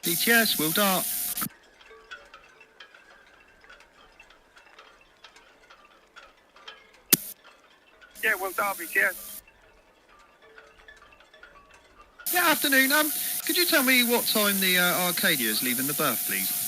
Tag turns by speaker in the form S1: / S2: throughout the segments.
S1: BTS, will dart.
S2: Yeah, will dart, BTS.
S1: Yeah, afternoon. Could you tell me what time the Arcadia is leaving the berth, please?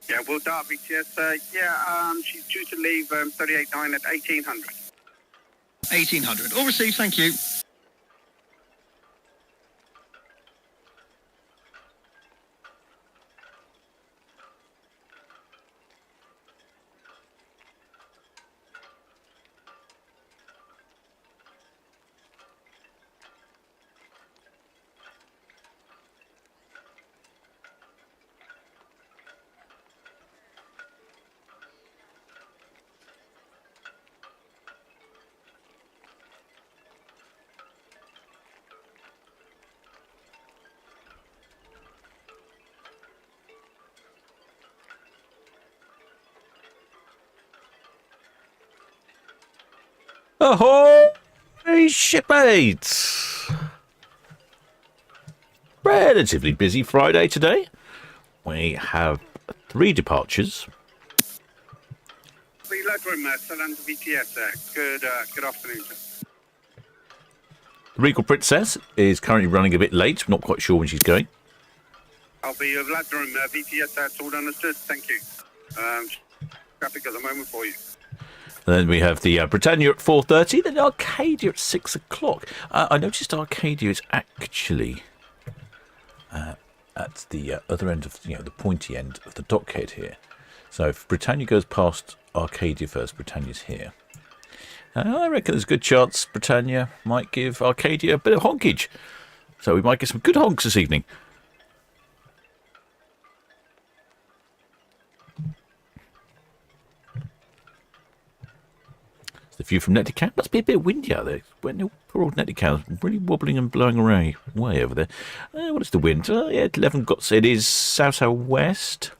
S2: Yeah, will dart, BTS. She's due to leave 38.9 at 1800.
S1: 1800. All received, thank you.
S3: Ahoy, shipmates! Relatively busy Friday today. We have 3 departures.
S2: The lead room, Solent BTS. Good afternoon, sir.
S3: Regal Princess is currently running a bit late. Not quite sure when she's going.
S2: I'll be of lead room, BTS. That's all understood. Thank you. Traffic at the moment for you.
S3: Then we have the Britannia at 4:30, then Arcadia at 6 o'clock. I noticed Arcadia is actually at the other end of, the pointy end of the dockhead here. So if Britannia goes past Arcadia first, Britannia's here. I reckon there's a good chance Britannia might give Arcadia a bit of honkage. So we might get some good honks this evening. The view from Netticam must be a bit windy out there. Poor old Netticam really wobbling and blowing away way over there. What is the wind? Yeah, 11 knots. It is south-southwest.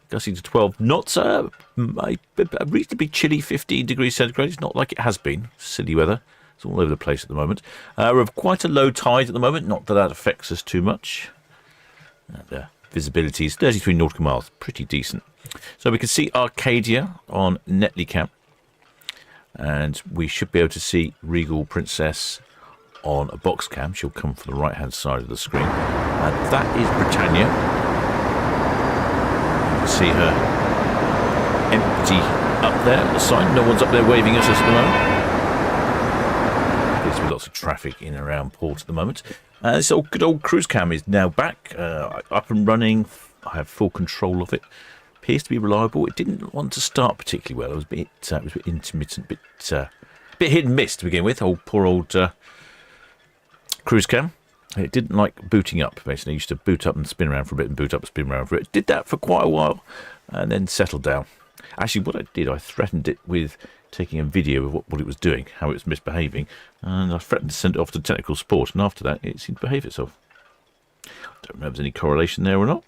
S3: Gusting to 12 knots. A reasonably chilly 15 degrees centigrade. It's not like it has been. Silly weather. It's all over the place at the moment. We're of quite a low tide at the moment. Not that affects us too much. And visibility is 33 nautical miles. Pretty decent. So we can see Arcadia on Netlicam. And we should be able to see Regal Princess on a box cam. She'll come from the right-hand side of the screen. And that is Britannia. You can see her empty up there at the side. No one's up there waving at us at the moment. There's lots of traffic in and around port at the moment. This good old cruise cam is now back, up and running. I have full control of it. Appears to be reliable. It didn't want to start particularly well. It was a bit intermittent, bit hit and miss to begin with. Poor old cruise cam. It didn't like booting up. Basically, it used to boot up and spin around for a bit, and boot up and spin around for it. Did that for quite a while, and then settled down. Actually, what I did, I threatened it with taking a video of what it was doing, how it was misbehaving, and I threatened to send it off to technical support. And after that, it seemed to behave itself. I don't know if there's any correlation there or not.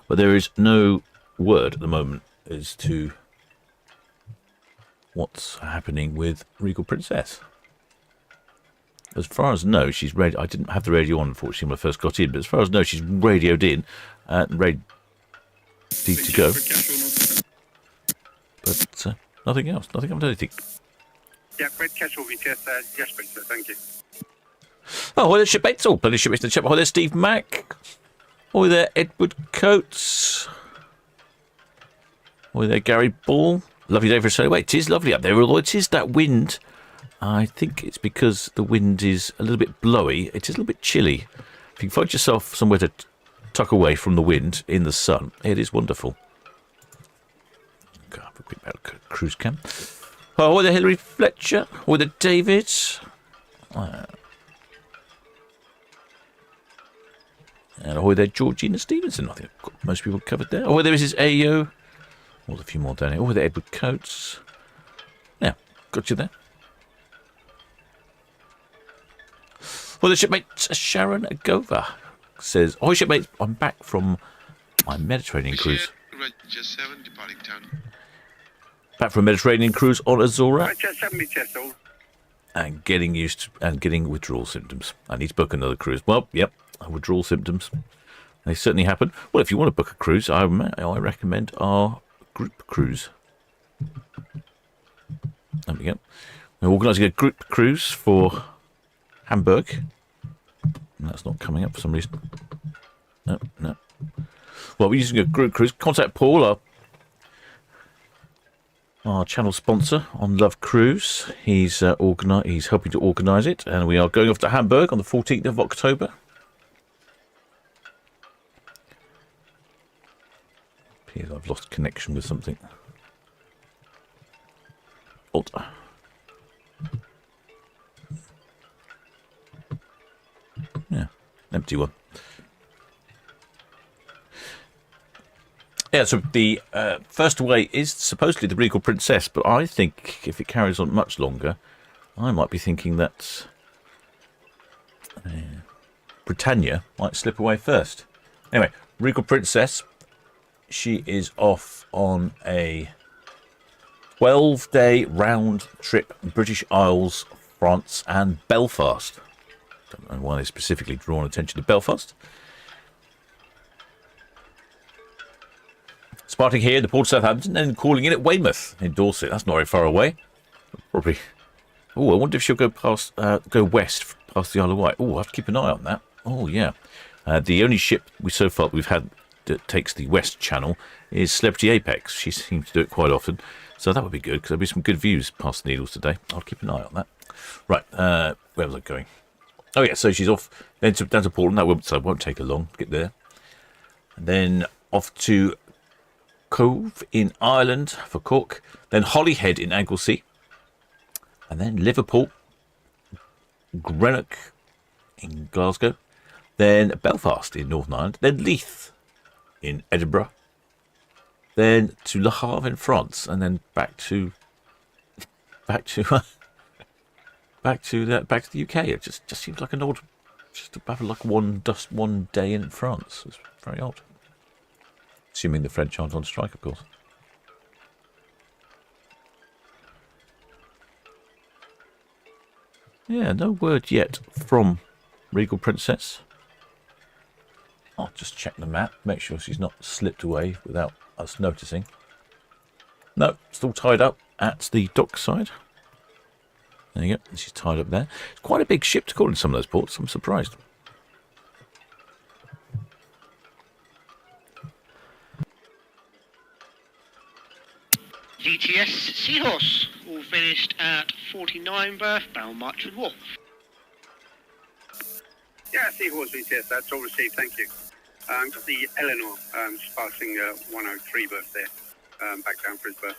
S3: But there is no word at the moment as to what's happening with Regal Princess. As far as I know, she's ready. I didn't have the radio on, unfortunately, when I first got in, but as far as I know, she's radioed in and ready to go. But nothing else. Nothing else. Anything.
S2: Yeah, great casual BTS. Yes, please, sir. Thank you.
S3: Oh, there's shipmates. Oh, plenty of shipmates in the chat. Oh, there's Steve Mack. Oh, there, Edward Coates. Oh, there, Gary Ball. Lovely day for a sail away. It is lovely up there, although it is that wind. I think it's because the wind is a little bit blowy. It is a little bit chilly. If you can find yourself somewhere to tuck away from the wind in the sun, it is wonderful. Okay, have a quick cruise cam. Oh, there, Hilary Fletcher. Oh, there, David. And ahoy there, Georgina Stevenson. I think I've got most people covered there. Oh, there is his AO. Oh, there's a few more down here. Oh, there, Edward Coates. Yeah, got you there. Well, the shipmate Sharon Agova says, "Oh, shipmate, I'm back from my Mediterranean cruise."
S4: Register 7, departing town.
S3: Back from a Mediterranean cruise on Azora.
S2: Right, just have me chest all.
S3: And getting used to, and getting withdrawal symptoms. I need to book another cruise. Well, yep, withdrawal symptoms. They certainly happen. Well, if you want to book a cruise, I recommend our group cruise. There we go. We're organising a group cruise for Hamburg. That's not coming up for some reason. No. Well, we're using a group cruise. Contact Paul, our channel sponsor on Love Cruise. He's helping to organise it, and we are going off to Hamburg on the 14th of October. Appears I've lost connection with something. Alt. Yeah, empty one. Yeah, so the first away is supposedly the Regal Princess, but I think if it carries on much longer, I might be thinking that Britannia might slip away first. Anyway, Regal Princess, she is off on a 12-day round trip, British Isles, France and Belfast. Don't know why they specifically drawn attention to Belfast. Starting here, the port of Southampton, and calling in at Weymouth in Dorset. That's not very far away. Probably. Oh, I wonder if she'll go past, go west past the Isle of Wight. Oh, I'll have to keep an eye on that. Oh, yeah. The only ship so far we've had that takes the West Channel is Celebrity Apex. She seems to do it quite often, so that would be good because there'll be some good views past the Needles today. I'll keep an eye on that. Right, where was I going? Oh yeah, so she's off then down to Portland. That won't take her long to get there, and then off to Cove in Ireland for Cork, then Holyhead in Anglesey, and then Liverpool, Greenock in Glasgow, then Belfast in Northern Ireland, then Leith in Edinburgh, then to Le Havre in France, and then back to the UK. It just seems like an odd, just to have like one day in France. It's very odd. Assuming the French aren't on strike, of course. Yeah, no word yet from Regal Princess. I'll just check the map, make sure she's not slipped away without us noticing. No, still tied up at the dockside. There you go, she's tied up there. It's quite a big ship to call in some of those ports, I'm surprised.
S4: GTS Seahorse, all finished at 49 berth, bound Marchwood Wharf.
S2: Yeah, Seahorse VTS, that's all received, thank you. Got the Eleanor passing 103 berth there, back down for his berth.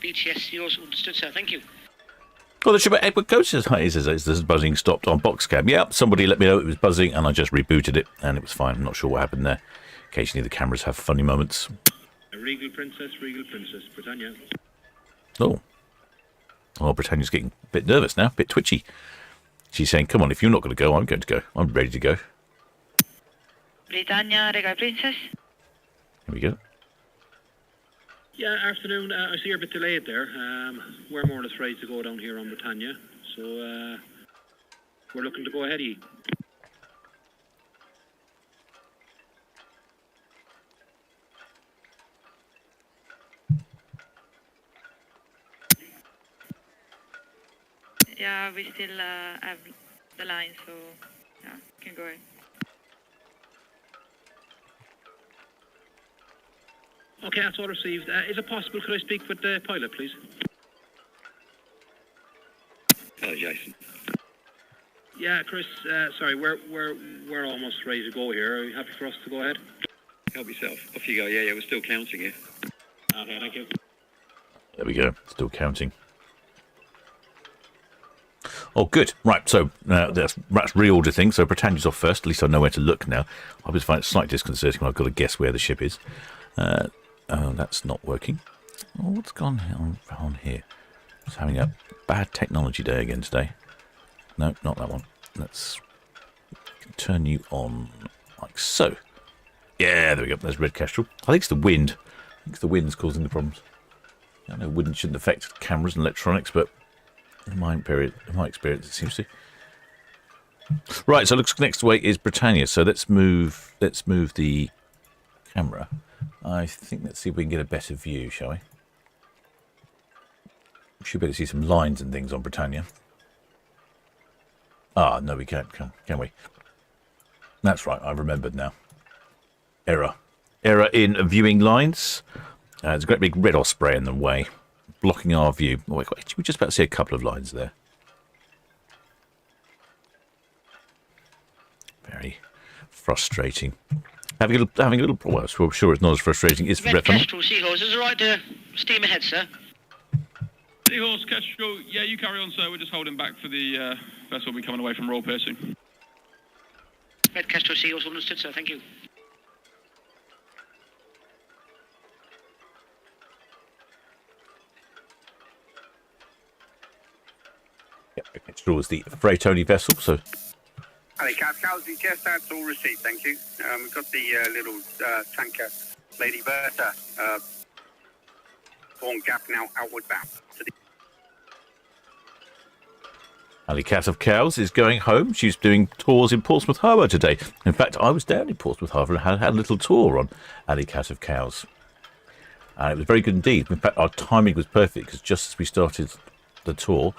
S4: BTS Seahorse, understood, sir, thank you.
S3: Well, the ship at Edward Coast says, hi, this buzzing stopped on Boxcam. Yeah, somebody let me know it was buzzing, and I just rebooted it, and it was fine. I'm not sure what happened there. Occasionally the cameras have funny moments.
S5: Regal Princess, Britannia.
S3: Oh. Well, Britannia's getting a bit nervous now, a bit twitchy. She's saying, come on, if you're not going to go, I'm going to go. I'm ready to go.
S6: Britannia, Regal Princess.
S3: Here we go.
S5: Yeah, afternoon. I see you're a bit delayed there. We're more or less ready to go down here on Britannia. So we're looking to go ahead of you.
S6: Yeah, we still have the line, so yeah, can go ahead.
S5: Okay, that's all received. Is it possible, could I speak with the pilot, please?
S2: Hello, Jason.
S5: Yeah, Chris, sorry, we're almost ready to go here. Are you happy for us to go ahead?
S2: Help yourself. Off you go. Yeah, we're still counting here.
S5: Okay, thank you.
S3: There we go. Still counting. Oh, good. Right, so that's reorder thing. So Britannia's off first. At least I know where to look now. I always find it slightly disconcerting when I've got to guess where the ship is. Oh, that's not working. Oh, what's gone on here? It's having a bad technology day again today. No, not that one. Let's turn you on like so. Yeah, there we go. There's Red Kestrel. I think it's the wind. think it's the wind's causing the problems. I know wind shouldn't affect cameras and electronics, but in my experience, it seems to. Right, so looks next way is Britannia. So let's move the camera. I think let's see if we can get a better view, shall we? We should be able to see some lines and things on Britannia. Ah, no, we can't, can we? That's right, I've remembered now. Error in viewing lines. There's a great big red osprey in the way, blocking our view. Oh, we're just about to see a couple of lines there. Very frustrating. Having a little. Well, I'm sure it's not as frustrating. It's for
S4: Red
S3: Retinol.
S4: Kestrel, Seahorse, is it right to steam ahead, sir?
S7: Seahorse, Kestrel, yeah, you carry on, sir. We're just holding back for the vessel will be coming away from Royal Pier soon.
S4: Red Kestrel, Seahorse, understood, sir. Thank you.
S3: Yep, Kestrel is the freight-only vessel, so.
S2: Alley Cows, yes, that's all received, thank you. We've got the little tanker, Lady Bertha, Horn Gap now outward bound.
S3: Alley Cat of Cows is going home. She's doing tours in Portsmouth Harbour today. In fact, I was down in Portsmouth Harbour and had a little tour on Alley Cat of Cows. And it was very good indeed. In fact, our timing was perfect because just as we started the tour,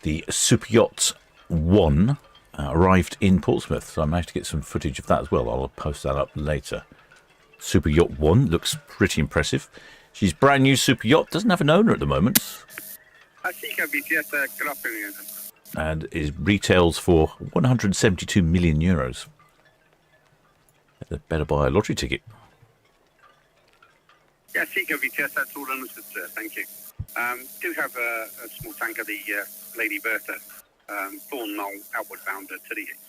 S3: the Super Yacht 1 arrived in Portsmouth. So I managed to get some footage of that as well. I'll post that up later. Super Yacht 1 looks pretty impressive. She's brand new Super Yacht. Doesn't have an owner at the moment. And it retails for 172 million euros. Better buy a lottery ticket.
S2: Yeah, Seeker VTS, that's all understood, sir. Thank you. Do have a small tanker, the Lady Bertha, Thorn Knoll, outward bound to the east.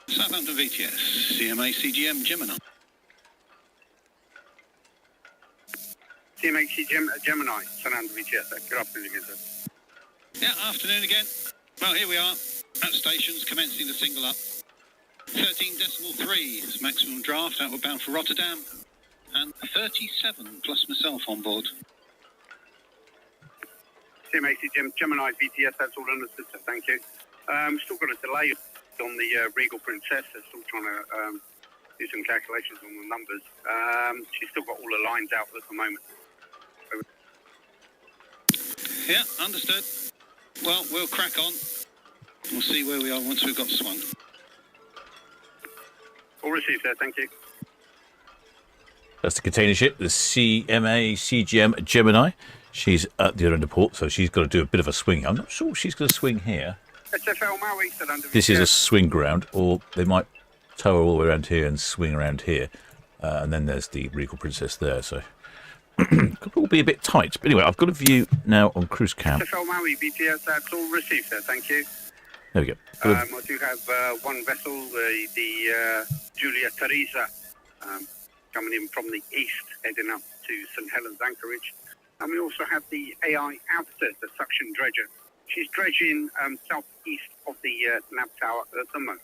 S7: Southampton VTS, CMA CGM Gemini.
S2: CMA Gemini, Southampton VTS. Good afternoon again, sir.
S7: Yeah, afternoon again. Well, here we are at stations, commencing the single up. 13.3 is maximum draft, outward bound for Rotterdam, and 37 plus myself on board.
S2: CMA Gemini VTS, that's all understood, sir. Thank you. Still got a delay on the Regal Princess. They're still trying to do some calculations on the numbers. She's still got all the lines out at the moment.
S7: Yeah, understood. Well, we'll crack on. We'll see where we are once we've got swung.
S2: All received, sir. Thank you.
S3: That's the container ship, the CMA CGM Gemini. She's at the other end of port, so she's got to do a bit of a swing. I'm not sure she's going to swing here.
S2: SFL Maui, said under
S3: This is a swing ground, or they might tow her all the way around here and swing around here. And then there's the Regal Princess there, so could all be a bit tight. But anyway, I've got a view now on cruise cam.
S2: SFL Maui VTS, that's all received, sir. Thank you.
S3: There we go.
S2: I do have one vessel, the Julia Teresa, coming in from the east, heading up to St Helens Anchorage. And we also have the AI Outfitter, the suction dredger. She's dredging southeast of the nav tower at the moment.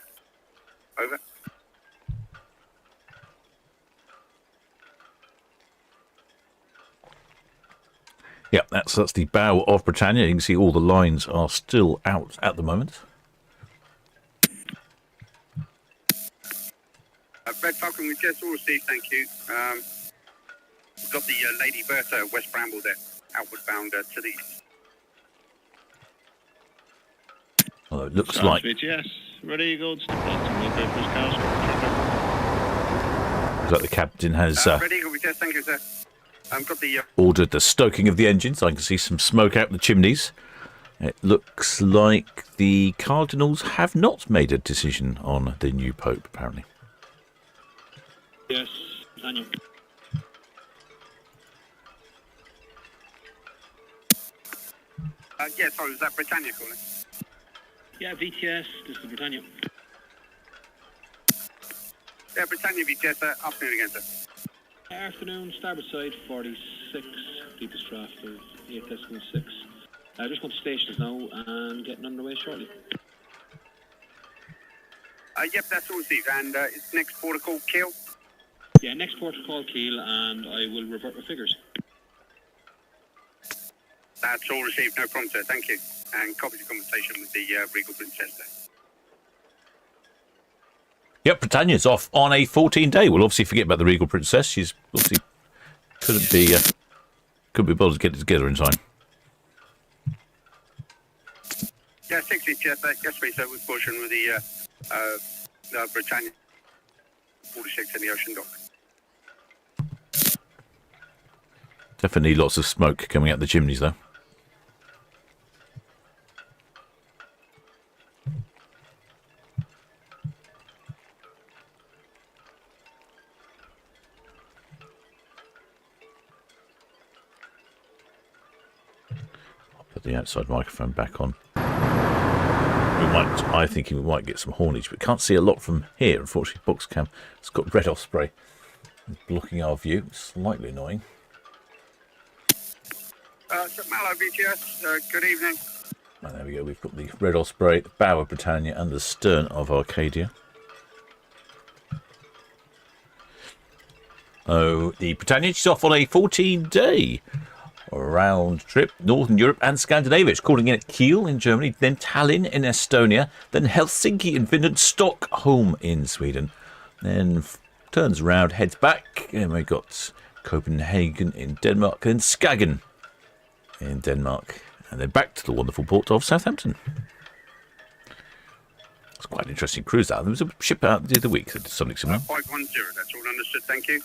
S2: Over.
S3: Yeah, that's the bow of Britannia. You can see all the lines are still out at the moment.
S2: Red Falcon, we just all received, thank you. We've got the Lady Bertha, West Bramble there, outward bound to the east.
S3: Although it looks like...
S5: Yes, ready to go to Mayflower's castle.
S3: Looks like the captain has
S2: ready, we just thank you, sir. Got the
S3: ordered the stoking of the engines. I can see some smoke out the chimneys. It looks like the Cardinals have not made a decision on the new Pope, apparently.
S5: Yes, Daniel.
S2: yeah, sorry, was that Britannia calling?
S5: Yeah, VTS, this is Britannia.
S2: Yeah, Britannia VTS, afternoon again, sir.
S5: Afternoon, starboard side, 46, deepest draft of 8.6. Just going to stations now and getting underway shortly.
S2: Yep, that's all received. And it's next port of call, Kiel.
S5: Yeah, next port of call, Kiel, and I will revert with figures.
S2: That's all received, no problem, sir. Thank you. And copy the conversation with the Regal Princess there.
S3: Yep, Britannia's off on a 14-day. We'll obviously forget about the Regal Princess. She's obviously couldn't be bothered to get it together in time.
S2: Yeah, 60, yes, please, sir. We're pushing with the Britannia 46 in the ocean dock.
S3: Definitely lots of smoke coming out the chimneys, though. I'll put the outside microphone back on. I think we might get some haulage, but can't see a lot from here. Unfortunately, box cam has got red osprey blocking our view. Slightly annoying.
S2: St. Malo BTS, good evening.
S3: And there we go. We've got the red osprey, the bow of Britannia, and the stern of Arcadia. Oh, the Britannia is off on a 14-day round trip, Northern Europe and Scandinavia. It's calling in at Kiel in Germany, then Tallinn in Estonia, then Helsinki in Finland, Stockholm in Sweden, then turns around, heads back, and we've got Copenhagen in Denmark, then Skagen in Denmark, and then back to the wonderful port of Southampton. It's quite an interesting cruise out. There was a ship out the other week that did something similar.
S2: 510, that's all understood, thank you.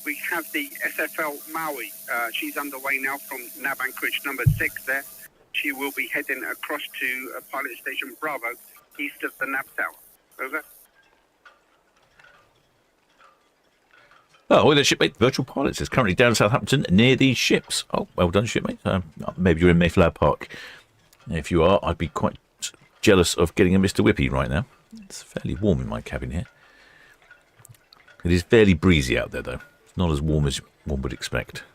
S2: We have the SFL Maui. She's underway now from Nav Anchorage number 6 there. She will be heading across to Pilot Station Bravo, east of the Nav Tower. Over.
S3: Oh, well, the shipmate, Virtual Pilots, is currently down in Southampton near these ships. Oh, well done, shipmate. Maybe you're in Mayflower Park. If you are, I'd be quite jealous of getting a Mr. Whippy right now. It's fairly warm in my cabin here. It is fairly breezy out there, though. It's not as warm as one would expect.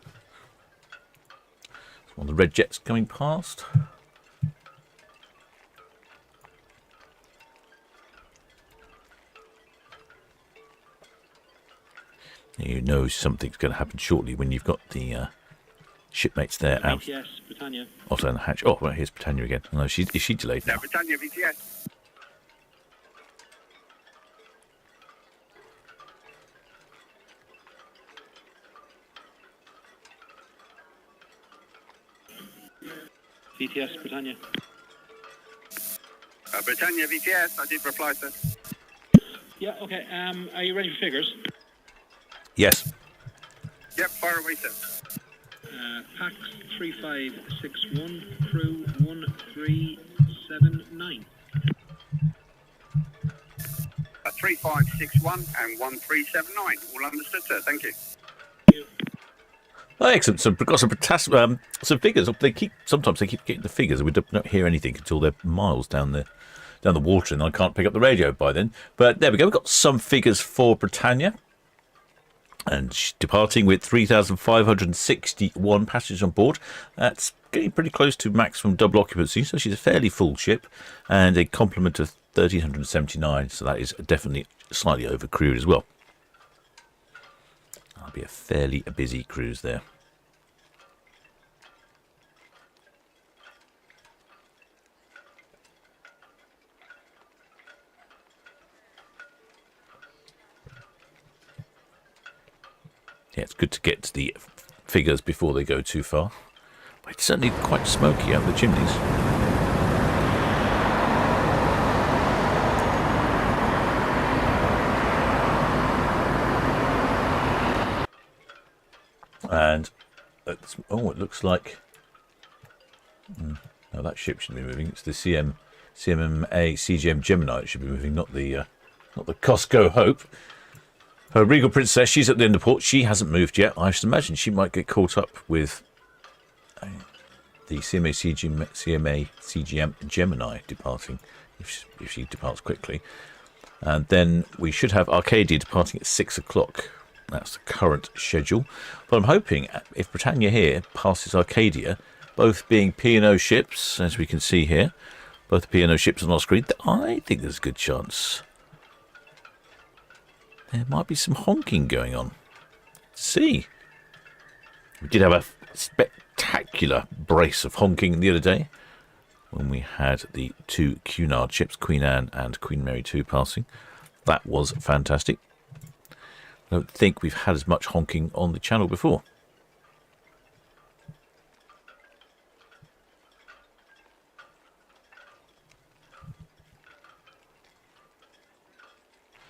S3: One of the red jets coming past. You know something's going to happen shortly when you've got the shipmates there out.
S5: Yes, Britannia.
S3: Also on the hatch. Oh, well, here's Britannia again. No, is she delayed now?
S2: No, Britannia VTS.
S5: VTS, Britannia.
S2: Britannia VTS, I did reply, sir.
S5: Yeah, okay. Are you ready for figures?
S3: Yes.
S2: Yep, fire away, sir.
S5: Pax 3561, crew 1379.
S2: 3561 and 1379. All understood, sir. Thank you.
S3: Oh, excellent. So we've got some figures. Sometimes they keep getting the figures, and we don't hear anything until they're miles down the water, and I can't pick up the radio by then. But there we go. We've got some figures for Britannia, and she's departing with 3,561 passengers on board. That's getting pretty close to maximum double occupancy, so she's a fairly full ship, and a complement of 1,379. So that is definitely slightly overcrewed as well. That'll be a fairly busy cruise there. Yeah, it's good to get the figures before they go too far. But it's certainly quite smoky out the chimneys. And it looks like no, that ship should be moving. It's the CMA CGM Gemini. It should be moving, not the Costco Hope. Her Regal Princess, she's at the end of port. She hasn't moved yet. I should imagine she might get caught up with the CMA CGM Gemini departing if she departs quickly. And then we should have Arcadia departing at 6 o'clock. That's the current schedule. But I'm hoping if Britannia here passes Arcadia, both being P&O ships, as we can see here, both P&O ships on our screen, I think there's a good chance there might be some honking going on. See, we did have a spectacular brace of honking the other day when we had the two Cunard ships, Queen Anne and Queen Mary 2, passing. That was fantastic. I don't think we've had as much honking on the channel before.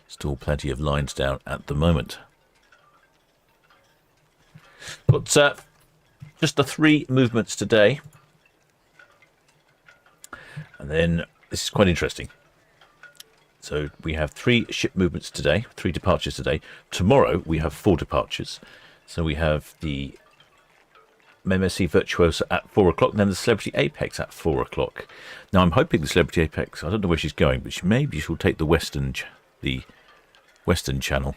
S3: Still plenty of lines down at the moment. But just the 3 movements today. And then this is quite interesting. So we have 3 ship movements today, 3 departures today. Tomorrow we have 4 departures. So we have the MSC Virtuosa at 4 o'clock, and then the Celebrity Apex at 4 o'clock. Now I'm hoping the Celebrity Apex, I don't know where she's going, but maybe she'll take the Western Channel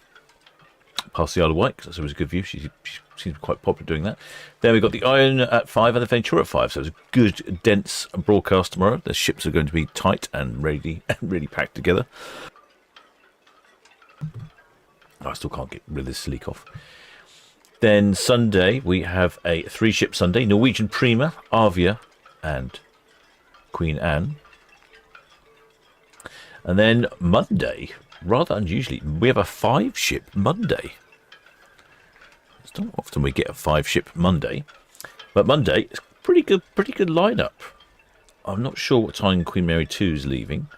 S3: past the Isle of Wight, because that's always a good view. She seems to be quite popular doing that. Then we've got the Iron at 5 and the Ventura at 5, so it's a good, dense broadcast tomorrow. The ships are going to be tight and ready and really packed together. I still can't get rid of this silly cough. Then Sunday, we have a 3-ship Sunday. Norwegian Prima, Avia and Queen Anne. And then Monday, rather unusually, we have a 5-ship Monday. It's not often we get a 5-ship Monday, but Monday is pretty good lineup. I'm not sure what time Queen Mary 2 is leaving,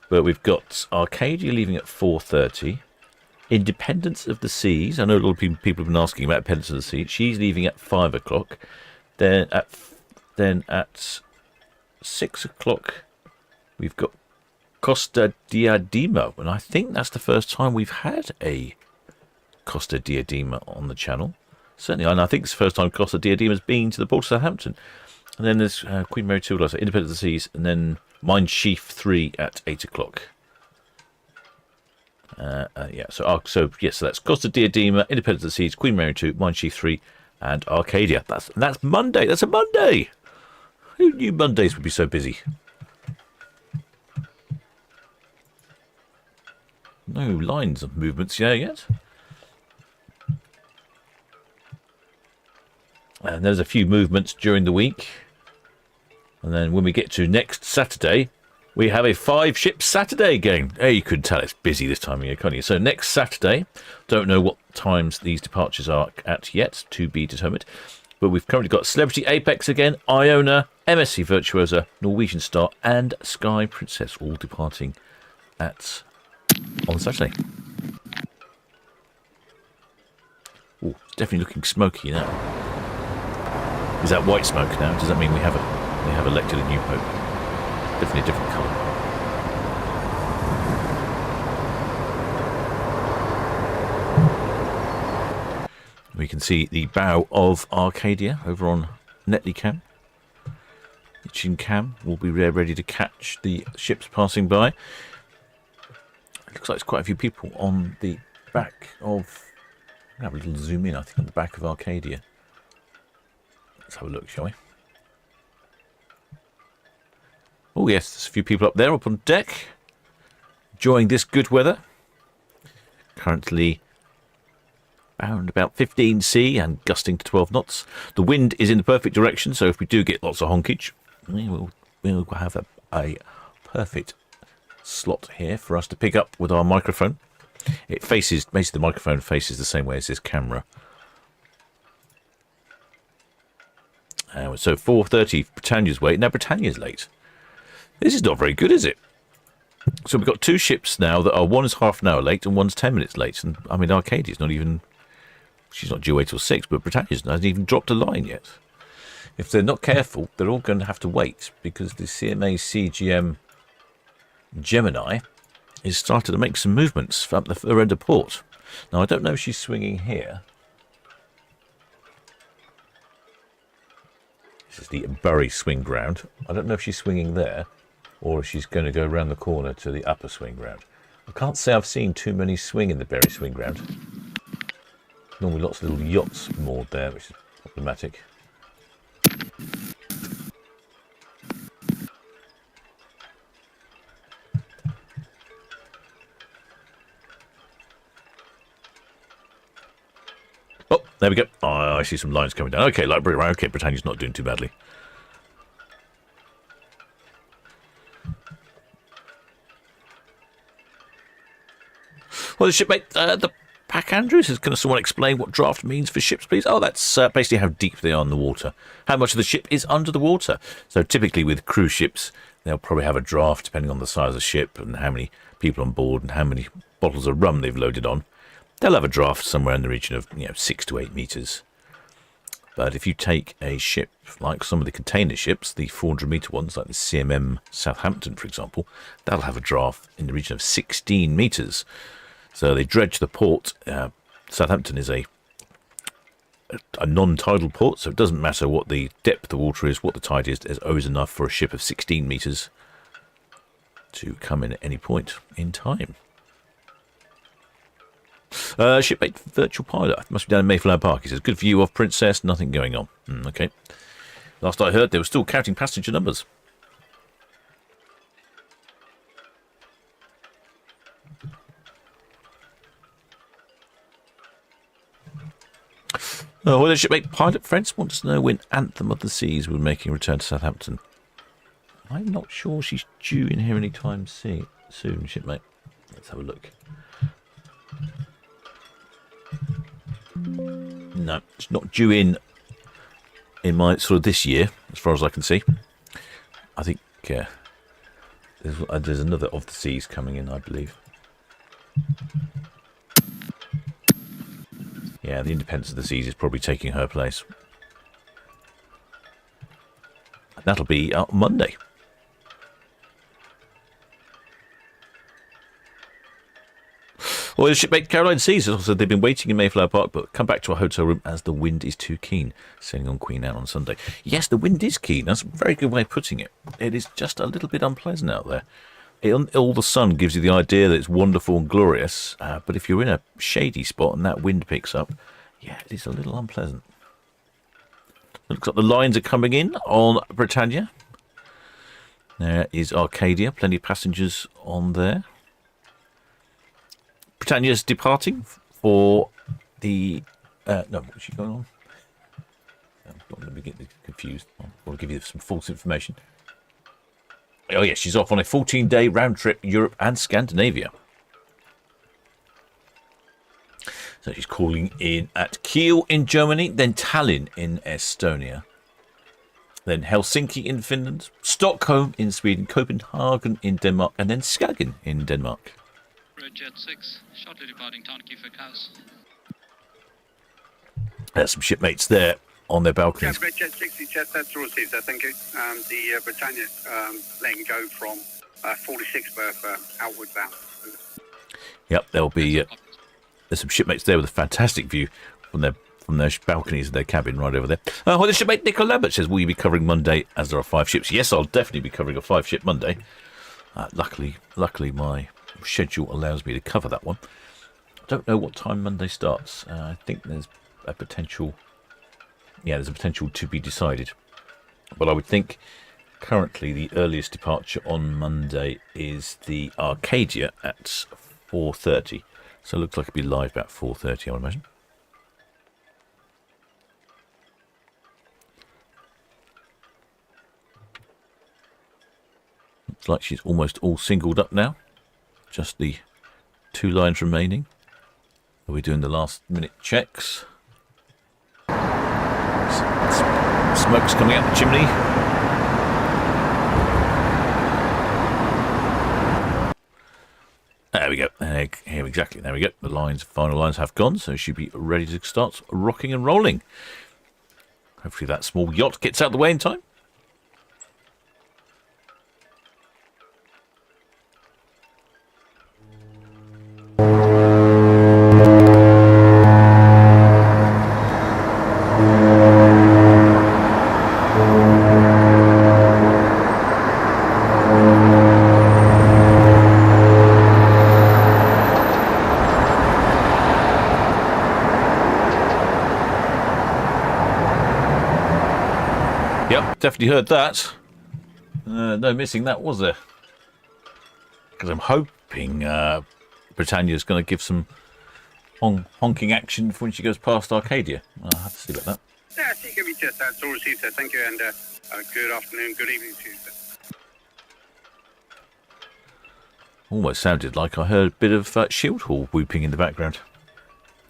S3: but we've got Arcadia leaving at 4:30. Independence of the Seas, I know a lot of people have been asking about Independence of the Seas. She's leaving at 5 o'clock. Then at 6 o'clock, we've got Costa Diadema, and I think that's the first time we've had a Costa Diadema on the channel. Certainly, and I think it's the first time Costa Diadema's been to the port of Southampton. And then there's Queen Mary 2, like I say, Independence of the Seas, and then Mein Schiff 3 at 8 o'clock. So that's Costa Diadema, Independence of the Seas, Queen Mary 2, Mein Schiff 3, and Arcadia. That's Monday. That's a Monday. Who knew Mondays would be so busy? No lines of movements here yet. And there's a few movements during the week. And then when we get to next Saturday, we have a 5-ship Saturday game. Hey, you could tell it's busy this time of year, can't you? So next Saturday, don't know what times these departures are at yet, to be determined. But we've currently got Celebrity Apex again, Iona, MSC Virtuosa, Norwegian Star, and Sky Princess, all departing on Saturday. Oh, it's definitely looking smoky now. Is that white smoke now? Does that mean we have elected a new pope? Definitely a different colour. We can see the bow of Arcadia over on Netley Cam. Chin Cam will be there ready to catch the ships passing by. It looks like there's quite a few people on the back of... I'll have a little zoom in, I think, on the back of Arcadia. Let's have a look, shall we? Oh yes, there's a few people up there, up on deck, enjoying this good weather. Currently around about 15C and gusting to 12 knots. The wind is in the perfect direction, so if we do get lots of honkage, we'll have a perfect slot here for us to pick up with our microphone. It faces, basically the microphone faces the same way as this camera. So 4:30 Britannia's way. Now Britannia's late. This is not very good, is it? So we've got 2 ships now that are, one is half an hour late and one's 10 minutes late. And I mean, Arcadia's not even, she's not due 8 till 6, but Britannia's hasn't even dropped a line yet. If they're not careful, they're all going to have to wait, because the CMA CGM Gemini is starting to make some movements up the further end of port. Now, I don't know if she's swinging here. This is the Bury swing ground. I don't know if she's swinging there, or if she's going to go around the corner to the upper swing ground. I can't say I've seen too many swing in the Bury swing ground. Normally lots of little yachts moored there, which is problematic. There we go. Oh, I see some lines coming down. Okay, like okay, Britannia's not doing too badly. Well, the shipmate, the Pack Andrews, is going to someone explain what draft means for ships, please? Oh, that's basically how deep they are in the water. How much of the ship is under the water. So typically with cruise ships, they'll probably have a draft depending on the size of the ship and how many people on board and how many bottles of rum they've loaded on. They'll have a draft somewhere in the region of 6 to 8 meters. But if you take a ship like some of the container ships, the 400-meter ones, like the CMM Southampton, for example, that'll have a draft in the region of 16 meters. So they dredge the port. Southampton is a non-tidal port, so it doesn't matter what the depth of the water is, what the tide is. There's always enough for a ship of 16 meters to come in at any point in time. Shipmate virtual pilot must be down in Mayflower Park. He says, good view of Princess, nothing going on. Okay. Last I heard, they were still counting passenger numbers. Well, the shipmate pilot friends wants to know when Anthem of the Seas will be making a return to Southampton. I'm not sure she's due in here anytime soon, shipmate. Let's have a look. No, it's not due in my sort of this year, as far as I can see. I think there's another of the Seas coming in, I believe. Yeah, the Independence of the Seas is probably taking her place. That'll be Monday. Well, the shipmate Caroline Seas has also they've been waiting in Mayflower Park, but come back to our hotel room as the wind is too keen. Sailing on Queen Anne on Sunday. Yes, the wind is keen. That's a very good way of putting it. It is just a little bit unpleasant out there. All the sun gives you the idea that it's wonderful and glorious, but if you're in a shady spot and that wind picks up, yeah, it is a little unpleasant. It looks like the lines are coming in on Britannia. There is Arcadia, plenty of passengers on there. Britannia's departing for the... no, what's she going on? Let me get confused. I want to give you some false information. Oh, yes, she's off on a 14-day round trip, Europe and Scandinavia. So she's calling in at Kiel in Germany, then Tallinn in Estonia, then Helsinki in Finland, Stockholm in Sweden, Copenhagen in Denmark, and then Skagen in Denmark.
S8: Jet 6, shortly departing Town Quay for Cows.
S3: There's some shipmates there on their balconies.
S2: Yeah, Jet 60 jet, that's all received, thank you. The Britannia letting go from 46 berth outward bound.
S3: Yep, there'll be there's some shipmates there with a fantastic view from their balconies of their cabin right over there. Well, the shipmate Nicola Lambert says, will you be covering Monday as there are 5 ships? Yes, I'll definitely be covering a 5-ship Monday. Luckily my schedule allows me to cover that one. I don't know what time Monday starts. I think there's a potential... Yeah, there's a potential to be decided. But I would think currently the earliest departure on Monday is the Arcadia at 4:30. So it looks like it'll be live about 4:30, I would imagine. Looks like she's almost all singled up now. Just the 2 lines remaining. Are we doing the last minute checks? Smoke's coming out the chimney. There we go. Here, exactly. There we go. The final lines have gone, so she'll be ready to start rocking and rolling. Hopefully that small yacht gets out of the way in time. Definitely heard that. No missing that, was there? Because I'm hoping Britannia's going to give some honking action when she goes past Arcadia. I'll have to see about that.
S2: Yeah, I think we just that's all received, sir. Thank you, and good afternoon, good evening to you, sir.
S3: Almost sounded like I heard a bit of shield hall whooping in the background.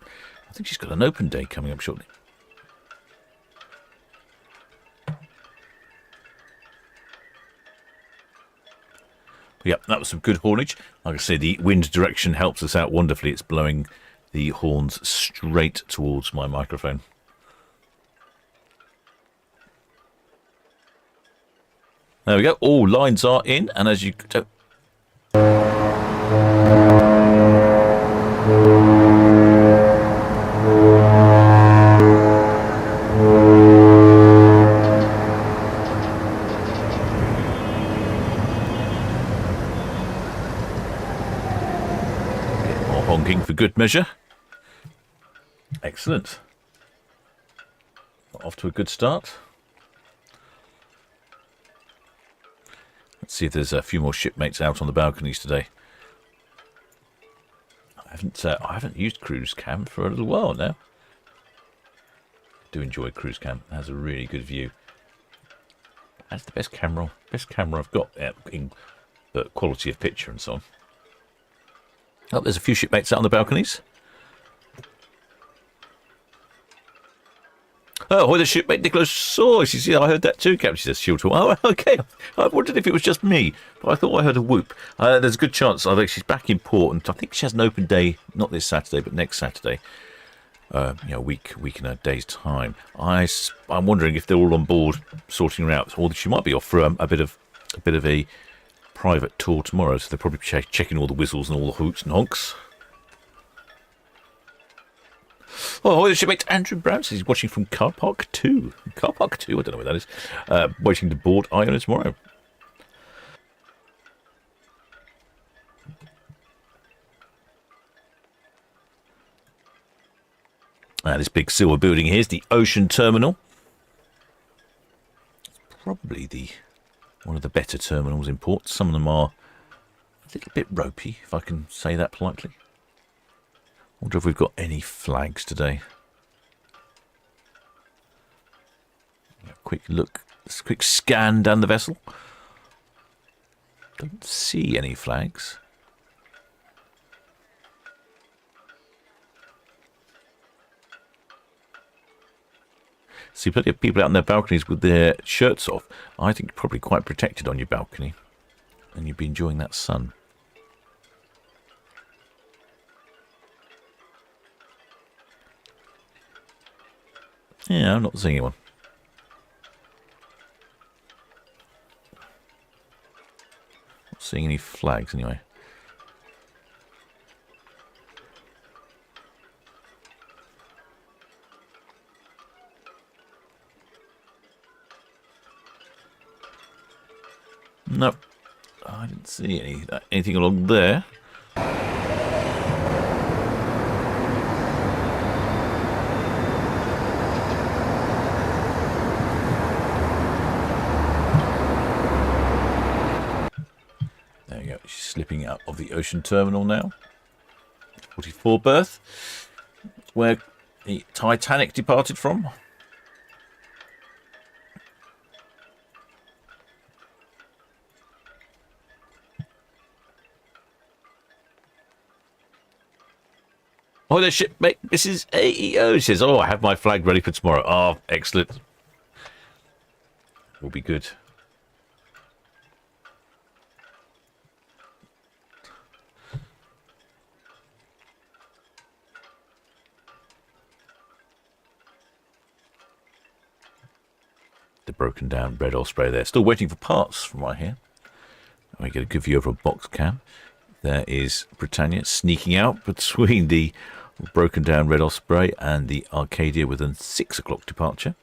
S3: I think she's got an open day coming up shortly. Yep, that was some good haulage. Like I say, the wind direction helps us out wonderfully. It's blowing the horns straight towards my microphone. There we go. All lines are in, and as you don't... for good measure. Excellent. Off to a good start. Let's see if there's a few more shipmates out on the balconies today. I haven't used cruise cam for a little while now. I do enjoy cruise cam. It has a really good view. That's the best camera I've got in the quality of picture and so on. Oh, there's a few shipmates out on the balconies. Oh, the shipmate Nicholas saw. She said, I heard that too, Captain. She says, shield hall. Oh, okay. I wondered if it was just me, but I thought I heard a whoop. There's a good chance. I think she's back in port, and I think she has an open day, not this Saturday, but next Saturday. A week in a day's time. I'm wondering if they're all on board sorting her out, or she might be off for a bit of a private tour tomorrow, so they're probably checking all the whistles and all the hoots and honks. Oh, the shipmate Andrew Brown says he's watching from Car Park 2. Car Park 2, I don't know where that is. Waiting to board Iona tomorrow. This big silver building here is the Ocean Terminal. It's probably one of the better terminals in port. Some of them are a little bit ropey, if I can say that politely. I wonder if we've got any flags today. A quick look, a quick scan down the vessel. Don't see any flags. See plenty of people out on their balconies with their shirts off. I think you're probably quite protected on your balcony. And you'd be enjoying that sun. Yeah, I'm not seeing anyone. Not seeing any flags anyway. Nope. I didn't see anything along there. There you go. She's slipping out of the Ocean Terminal now. 44 berth. Where the Titanic departed from. Oh, the shipmate, Mrs. AEO says, oh, I have my flag ready for tomorrow. Oh, excellent. Will be good. The broken down Red Osprey there. Still waiting for parts from right here. We get a good view over a box cam. There is Britannia sneaking out between the broken down Red Osprey and the Arcadia with a 6 o'clock departure.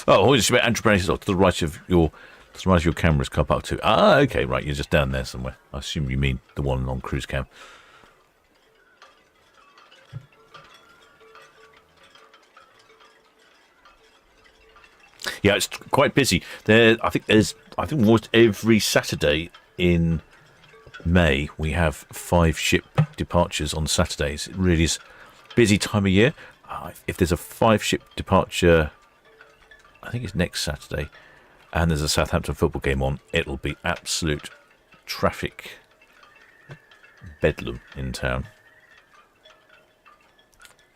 S3: Oh, Andrew Brown is off to the right of your Sometimes your camera's car park too. Ah, okay, right. You're just down there somewhere. I assume you mean the one on cruise cam. Yeah, it's quite busy. I think almost every Saturday in May we have 5 ship departures on Saturdays. It really is a busy time of year. If there's a 5 ship departure, I think it's next Saturday, and there's a Southampton football game on, it'll be absolute traffic bedlam in town.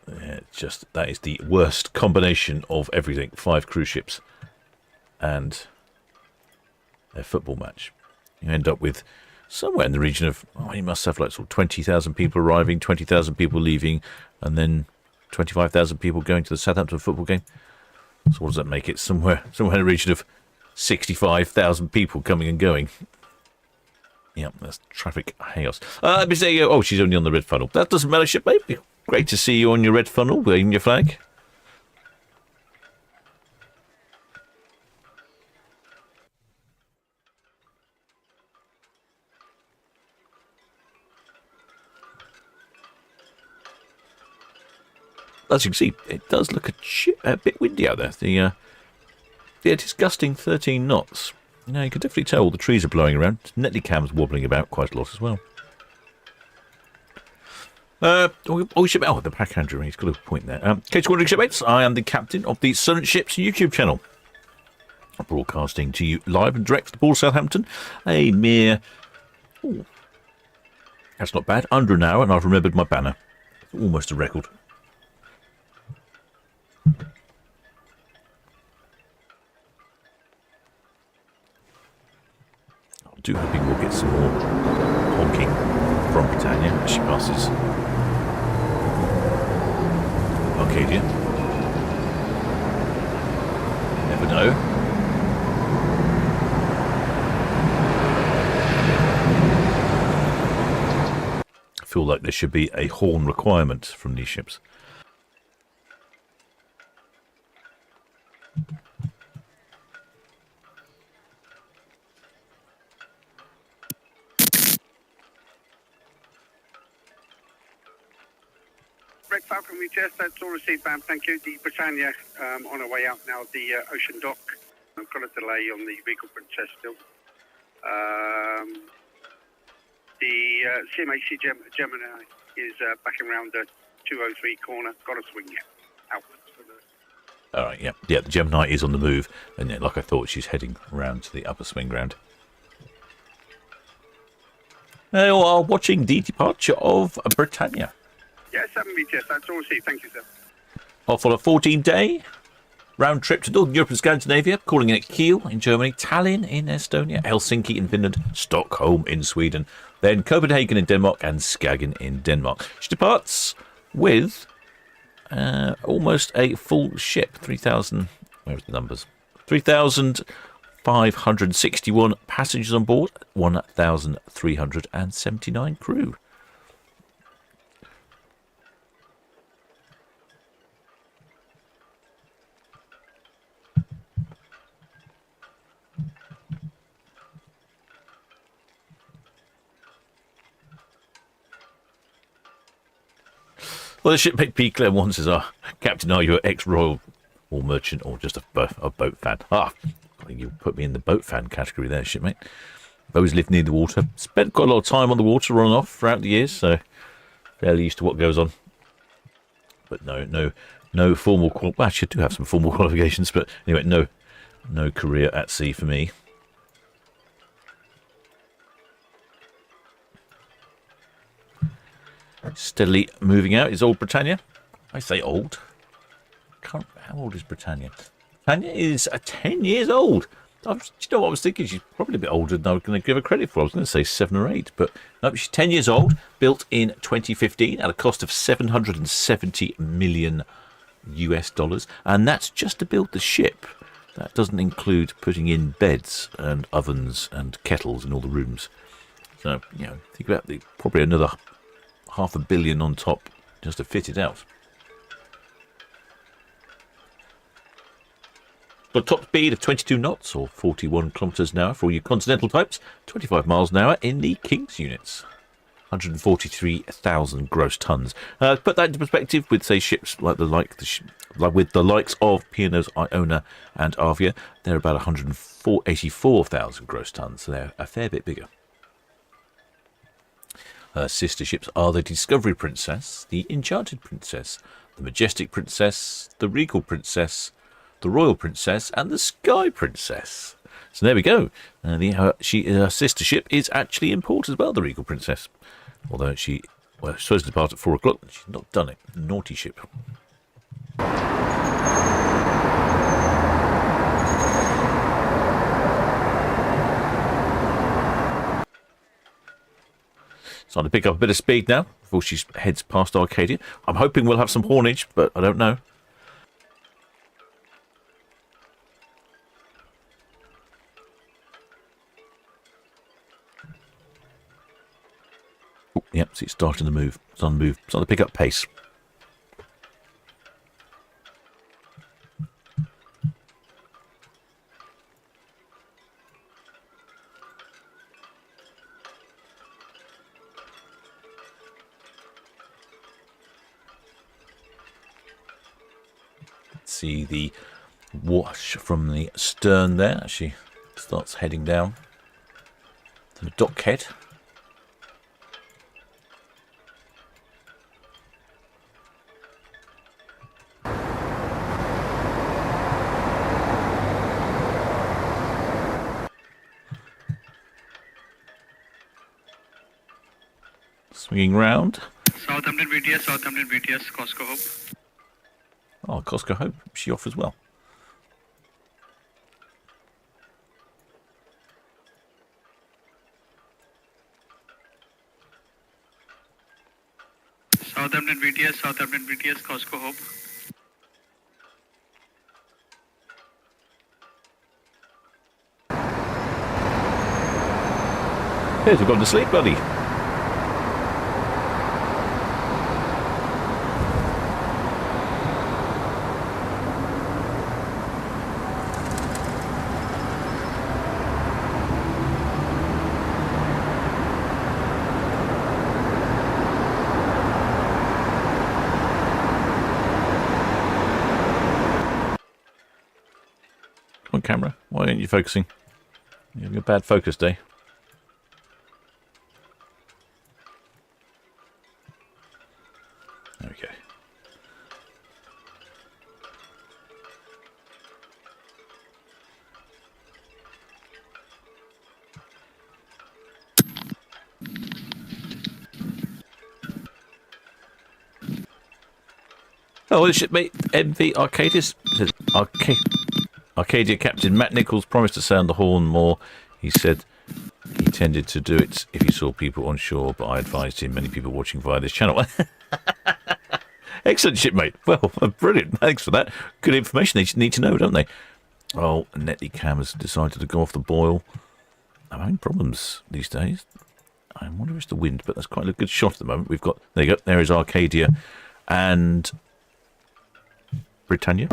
S3: Yeah, that is the worst combination of everything. 5 cruise ships and a football match. You end up with somewhere in the region of, you must have like sort of 20,000 people arriving, 20,000 people leaving, and then 25,000 people going to the Southampton football game. So what does that make it? Somewhere in the region of 65,000 people coming and going. Yeah, that's traffic chaos. Let me say, oh, she's only on the red funnel. That doesn't matter, shipmate. Great to see you on your red funnel, waving your flag. As you can see, it does look a bit windy out there. Yeah, it is gusting 13 knots. You know, you can definitely tell all the trees are blowing around. Netley cam's wobbling about quite a lot as well. The pack Andrew, he's got a point there. Good morning, shipmates. I am the captain of the Solent Ships YouTube channel. Broadcasting to you live and direct to Port Southampton. A mere... Ooh, that's not bad. Under an hour, and I've remembered my banner. Almost a record. I do hoping we'll get some more honking from Britannia as she passes Arcadia. Never know. I feel like there should be a horn requirement from these ships.
S2: Red Falcon, we just, that's all received, ma'am. Thank you. The Britannia on her way out now, the ocean dock. I've got a delay on the Regal Princess still. The CMAC Gemini is backing around the 203 corner. Got a swing yet. Outwards.
S3: All right, yeah. Yeah, the Gemini is on the move, and yeah, like I thought, she's heading around to the upper swing ground. You are watching the departure of Britannia.
S2: Yes, 7 BTS, that's all received. Thank you, sir.
S3: Off on a 14-day round trip to Northern Europe and Scandinavia, calling in at Kiel in Germany, Tallinn in Estonia, Helsinki in Finland, Stockholm in Sweden, then Copenhagen in Denmark, and Skagen in Denmark. She departs with almost a full ship, 3,000, where's the numbers? 3,561 passengers on board, 1,379 crew. Well, the shipmate P. Claire One says, Captain, are you an ex-royal or merchant or just a boat fan? I think you put me in the boat fan category there, shipmate. I've always lived near the water. Spent quite a lot of time on the water on and off throughout the years, so fairly used to what goes on. But no formal well, actually, I do have some formal qualifications, but anyway, no career at sea for me. Steadily moving out is old Britannia. I say old. How old is Britannia? Britannia is 10 years old. Do you know what I was thinking? She's probably a bit older than I was going to give her credit for. I was going to say 7 or 8, but no, she's 10 years old. Built in 2015 at a cost of $770 million US, and that's just to build the ship. That doesn't include putting in beds and ovens and kettles in all the rooms. So think about probably another $500 million on top just to fit it out. got top speed of 22 knots or 41 kilometres an hour for all you continental types, 25 miles an hour in the King's units. 143,000 gross tons. Put that into perspective with, say, ships like with the likes of P&O's Iona and Avia, they're about 184,000 gross tons, so they're a fair bit bigger. Her sister ships are the Discovery Princess, the Enchanted Princess, the Majestic Princess, the Regal Princess, the Royal Princess, and the Sky Princess. So there we go. Her sister ship is actually in port as well, the Regal Princess. Although she was supposed to depart at 4 o'clock, she's not done it. Naughty ship. Starting to pick up a bit of speed now before she heads past Arcadia. I'm hoping we'll have some haulage, but I don't know. Oh, yep, see, it's starting to move. It's on the move. It's starting to pick up pace. See the wash from the stern there as she starts heading down to the dock head. Swinging round.
S9: Southampton BTS, Costco Hope.
S3: Oh, Costco Hope, she off as well.
S9: Southampton BTS, Costco Hope.
S3: Here's, we've gone to sleep, buddy. Camera, why aren't you focusing? You're having a bad focus day. There we go. Oh, the shipmate MV Arcadia Captain Matt Nichols promised to sound the horn more. He said he tended to do it if he saw people on shore, but I advised him many people watching via this channel. Excellent, shipmate. Well, brilliant. Thanks for that. Good information. They need to know, don't they? Oh, Netty Cam has decided to go off the boil. I'm having problems these days. I wonder if it's the wind, but that's quite a good shot at the moment. We've got, there you go, there is Arcadia and Britannia.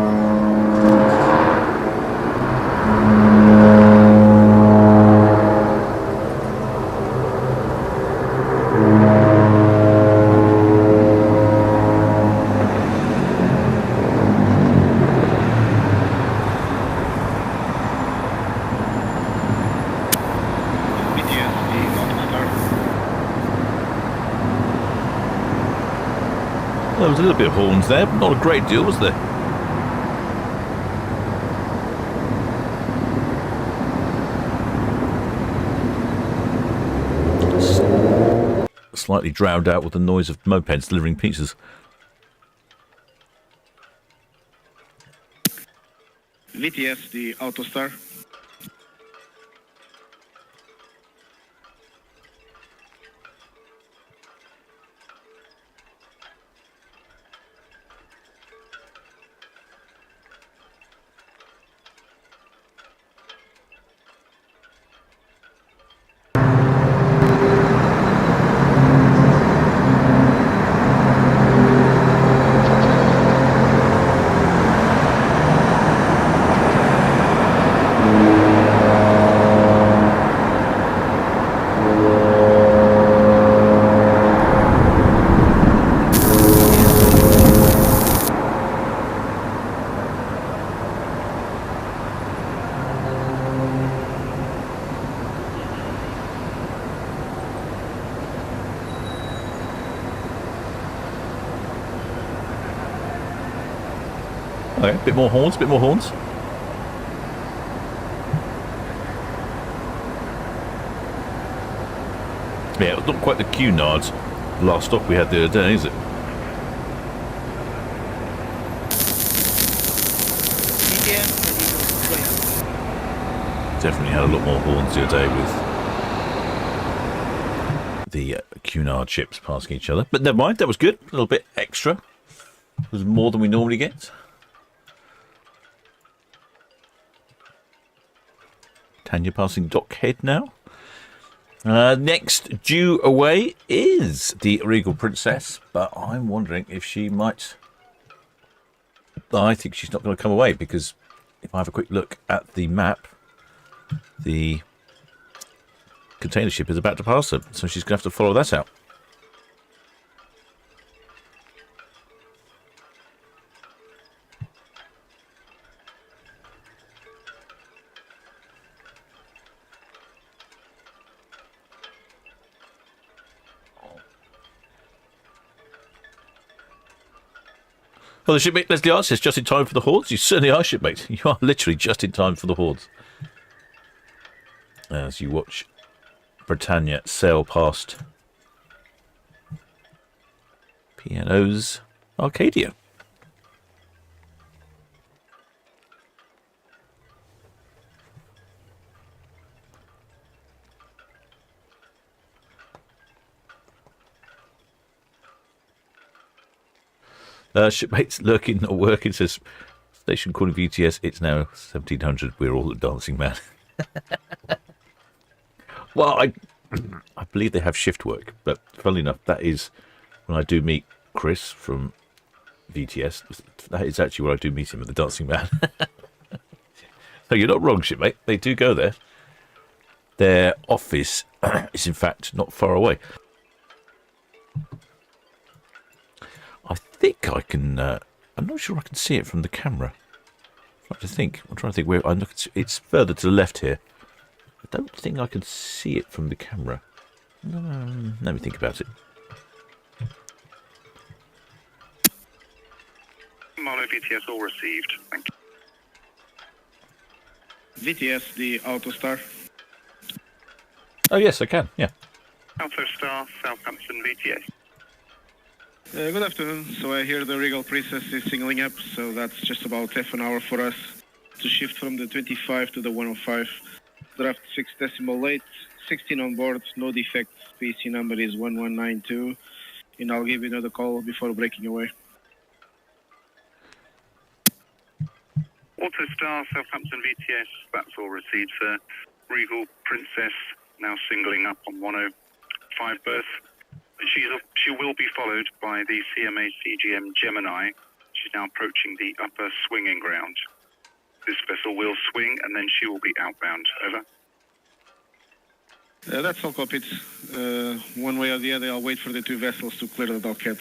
S3: There was a little bit of horns there, but not a great deal, was there? Slightly drowned out with the noise of mopeds delivering pizzas.
S9: VTS, the Autostar.
S3: Okay, bit more horns, bit more horns. Yeah, it's not quite the Cunard's last stop we had the other day, is it? Definitely had a lot more horns the other day with the Cunard ships passing each other. But never mind, that was good. A little bit extra. It was more than we normally get. Tanya passing Dockhead now. Next due away is the Regal Princess, but I'm wondering if she might... I think she's not going to come away, because if I have a quick look at the map, the container ship is about to pass her, so she's going to have to follow that out. Well, the shipmate Leslie Arts says just in time for the hordes. You certainly are, shipmate. You are literally just in time for the hordes. As you watch Britannia sail past P&O's Arcadia. Shipmates lurking, not working, says station calling VTS. It's now 1700. We're all at Dancing Man. Well, I believe they have shift work, but funnily enough, that is when I do meet Chris from VTS. That is actually where I do meet him at the Dancing Man. So you're not wrong, shipmate. They do go there. Their office is in fact not far away. I think I can. I'm not sure I can see it from the camera. I'm trying to think where. It's further to the left here. I don't think I can see it from the camera. Let me think about it.
S2: Mono VTS all received. Thank you.
S9: VTS, the Autostar.
S3: Oh yes, I can. Yeah.
S2: Autostar, Southampton VTS.
S9: Good afternoon. So I hear the Regal Princess is signaling up, so that's just about half an hour for us to shift from the 25 to the 105. Draft 6 decimal late, 16 on board, no defects. PC number is 1192, and I'll give you another call before breaking away.
S2: Autostar, Southampton VTS, that's all received, sir. Regal Princess now singling up on 105 berth. She will be followed by the CMA CGM Gemini. She's now approaching the upper swinging ground. This vessel will swing and then she will be outbound. Over.
S9: That's all copied. One way or the other, I'll wait for the two vessels to clear the dockhead.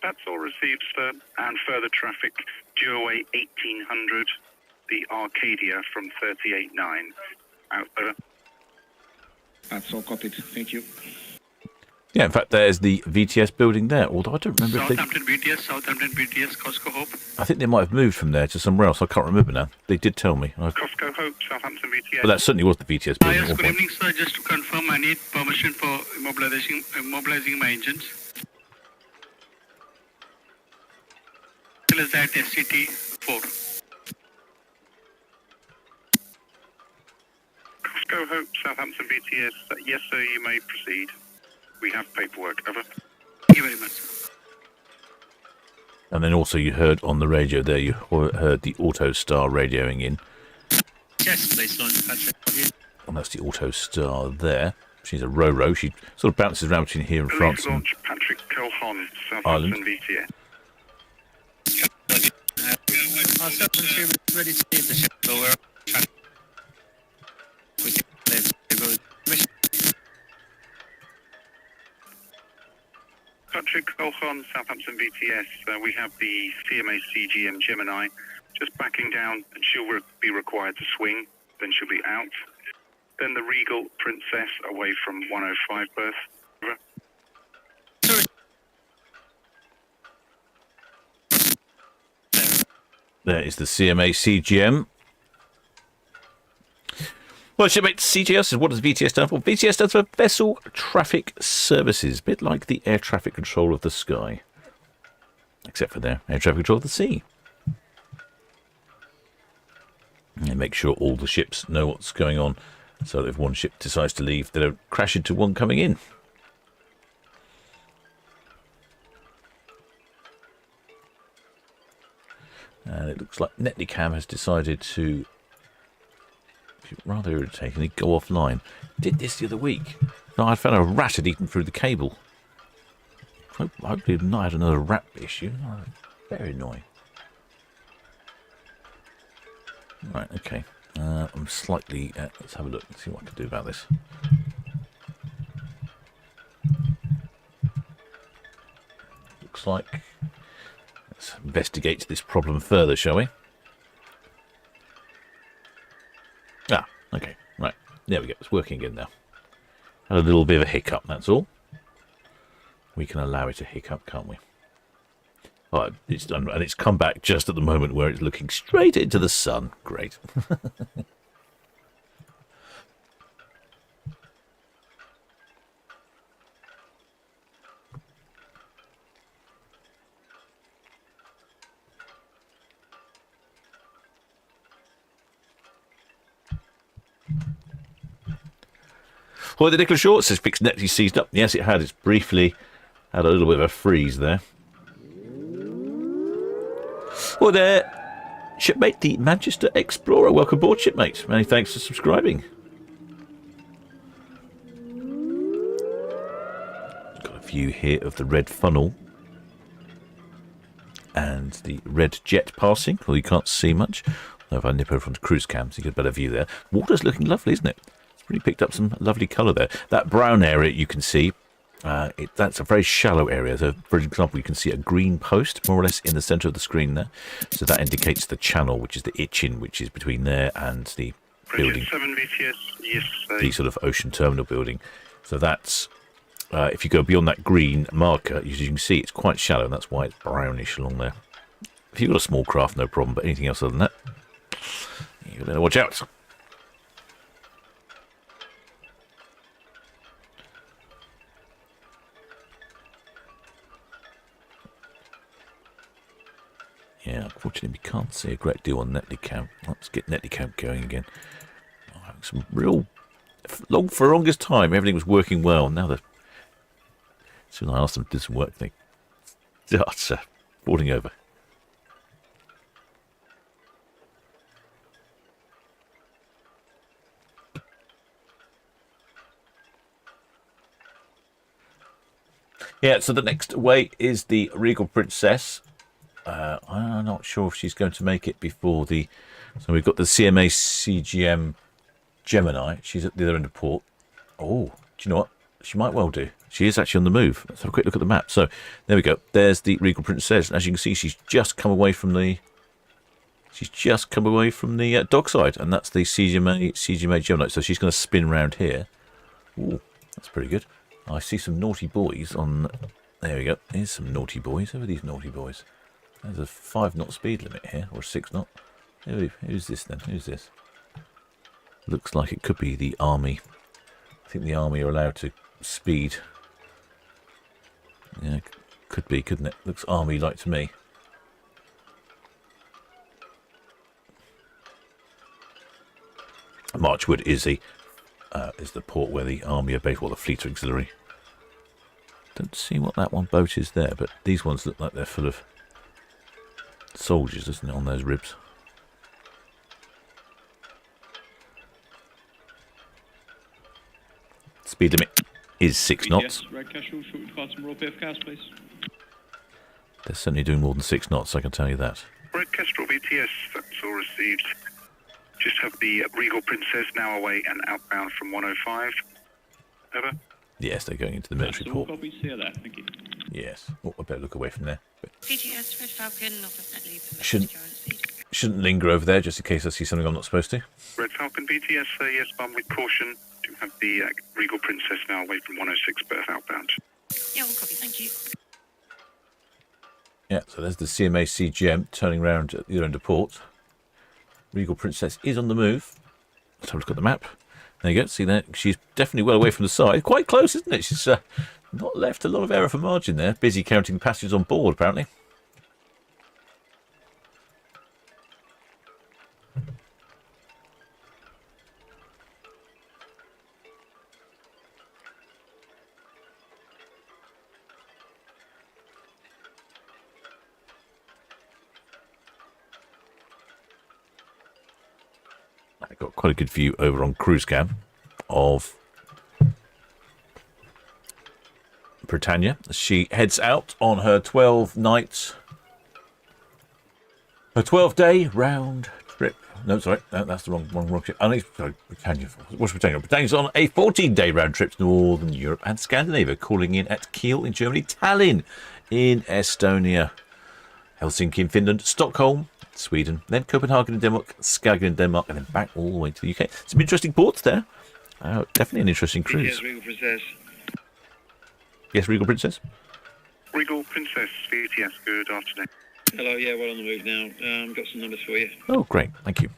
S2: That's all received, sir. And further traffic, due away 1800, the Arcadia from 38.9. Out. Over.
S9: That's all copied. Thank you.
S3: Yeah, in fact, there's the VTS building there. Although I don't remember if they...
S9: Southampton VTS, Costco Hope.
S3: I think they might have moved from there to somewhere else. I can't remember now. They did tell me.
S2: Costco Hope, Southampton VTS.
S3: But that certainly was the VTS building.
S9: Yes, good evening, sir. Just to confirm, I need permission for immobilizing my engines. Is that SCT 4?
S2: Costco Hope, Southampton VTS. Yes, sir, you may proceed. We have paperwork. Over.
S9: Thank you very much.
S3: And then also you heard on the radio there, you heard the Autostar radioing in.
S8: Yes, please, launch Patrick.
S3: And that's the Autostar there. She's a Ro-Ro. She sort of bounces around between here and France and
S2: launch Patrick Cohon,
S3: Ireland.
S2: Southampton VTS.
S8: Our 72 is ready to leave the ship, so we're we can live.
S2: Patrick Cohon, Southampton VTS. We have the CMA CGM Gemini just backing down, and she'll be required to swing. Then she'll be out. Then the Regal Princess away from 105 berth. Over.
S3: There is the CMA CGM. Well, shipmate CGS says, what does VTS stand for? VTS stands for Vessel Traffic Services, a bit like the air traffic control of the sky, except for their air traffic control of the sea. And make sure all the ships know what's going on, so that if one ship decides to leave, they don't crash into one coming in. And it looks like Netlicam has decided to, rather irritatingly, go offline. Did this the other week. No, I found a rat had eaten through the cable. Hopefully I've not had another rat issue. Oh, very annoying. Right, okay. I'm slightly... let's have a look and see what I can do about this. Looks like... Let's investigate this problem further, shall we? Ah, okay, right. There we go. It's working again now. Had a little bit of a hiccup, that's all. We can allow it to hiccup, can't we? Oh, it's done, and it's come back just at the moment where it's looking straight into the sun. Great. Well, the Nicholas Short says fixed net seized up. Yes, it had. It's briefly had a little bit of a freeze there. Well, there, shipmate, the Manchester Explorer. Welcome aboard, shipmate. Many thanks for subscribing. Got a view here of the red funnel and the red jet passing. Well, you can't see much. Though if I nip over onto cruise cams, you get a better view there. Water's looking lovely, isn't it? It's really picked up some lovely colour there. That brown area you can see. That's a very shallow area. So, for example, you can see a green post more or less in the centre of the screen there. So that indicates the channel, which is the itching, which is between there and the building.
S2: 7 VTS, yes.
S3: The sort of ocean terminal building. So that's, if you go beyond that green marker, as you can see, it's quite shallow, and that's why it's brownish along there. If you've got a small craft, no problem, but anything else other than that, you better watch out. Yeah, unfortunately we can't see a great deal on Netlicam. Let's get Netlicam going again. Oh, having some real... For the longest time, everything was working well. Now, as soon as I asked them to do some work, they start falling over. Yeah, so the next away is the Regal Princess. I'm not sure if she's going to make it before the... So we've got the CMA CGM Gemini. She's at the other end of port. Oh, do you know what? She might well do. She is actually on the move. Let's have a quick look at the map. So there we go. There's the Regal Princess. As you can see, she's just come away from the... dockside, and that's the CGMA Gemini. So she's going to spin round here. Ooh, that's pretty good. I see some naughty boys on... There we go. Here's some naughty boys. Who are these naughty boys? There's a 5-knot speed limit here, or a 6-knot. Who's this then? Who's this? Looks like it could be the army. I think the army are allowed to speed. Yeah, could be, couldn't it? Looks army-like to me. Marchwood is the port where the army are based, or the fleet auxiliary. Don't see what that one boat is there, but these ones look like they're full of soldiers, isn't it, on those ribs? Speed limit is 6 knots. They're certainly doing more than 6 knots, I can tell you that.
S2: Red Kestrel VTS, that's all received. Just have the Regal Princess now away and outbound from 105. Over.
S3: Yes, they're going into the military port.
S5: Thank you.
S3: Yes. Oh, I better look away from there.
S6: PTS, Red Falcon,
S3: Shouldn't linger over there just in case I see something I'm not supposed to.
S2: Red Falcon VTS, yes, but with caution. Do have the Regal Princess now away from 106 berth outbound.
S6: Yeah, we'll copy, thank you.
S3: Yeah, so there's the CMA CGM turning around at the other end of port. Regal Princess is on the move. Let's have a look at the map. There you go. See that? She's definitely well away from the side. Quite close, isn't it? She's not left a lot of error for margin there. Busy counting passengers on board, apparently. I've got quite a good view over on cruise cam of Britannia as she heads out on her 12-day round trip. No, sorry, no, that's the wrong ship. Sorry, Britannia. What's Britannia? Britannia's on a 14-day round trip to Northern Europe and Scandinavia, calling in at Kiel in Germany, Tallinn in Estonia, Helsinki in Finland, Stockholm, Sweden, then Copenhagen in Denmark, Skagen in Denmark, and then back all the way to the UK. Some interesting ports there. Definitely an interesting cruise.
S2: Yes, Regal Princess.
S3: Yes, Regal Princess.
S2: Regal Princess, VTS, good afternoon.
S5: Hello, yeah, we're on the move now. Got some numbers for you.
S3: Oh, great. Thank you.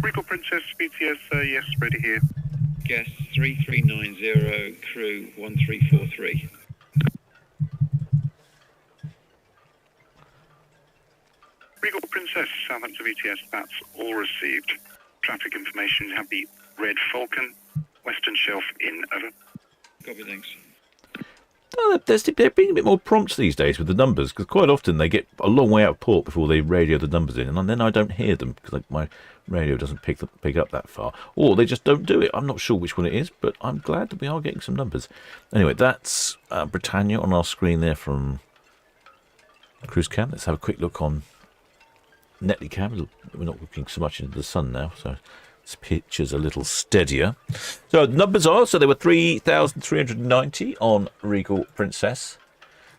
S2: Regal Princess, VTS, yes, ready here.
S5: Guest 3390, crew 1343.
S2: Regal Princess, Southampton VTS, that's all received. Traffic information, you have the Red Falcon, Western Shelf in over.
S5: Copy, thanks.
S3: Oh, they're being a bit more prompt these days with the numbers, because quite often they get a long way out of port before they radio the numbers in, and then I don't hear them because my radio doesn't pick up that far, or they just don't do it. I'm not sure which one it is, but I'm glad that we are getting some numbers. Anyway, that's Britannia on our screen there from cruise cam. Let's have a quick look on Netley cam. We're not looking so much into the sun now, so this picture's a little steadier. So the numbers are, so there were 3,390 on Regal Princess.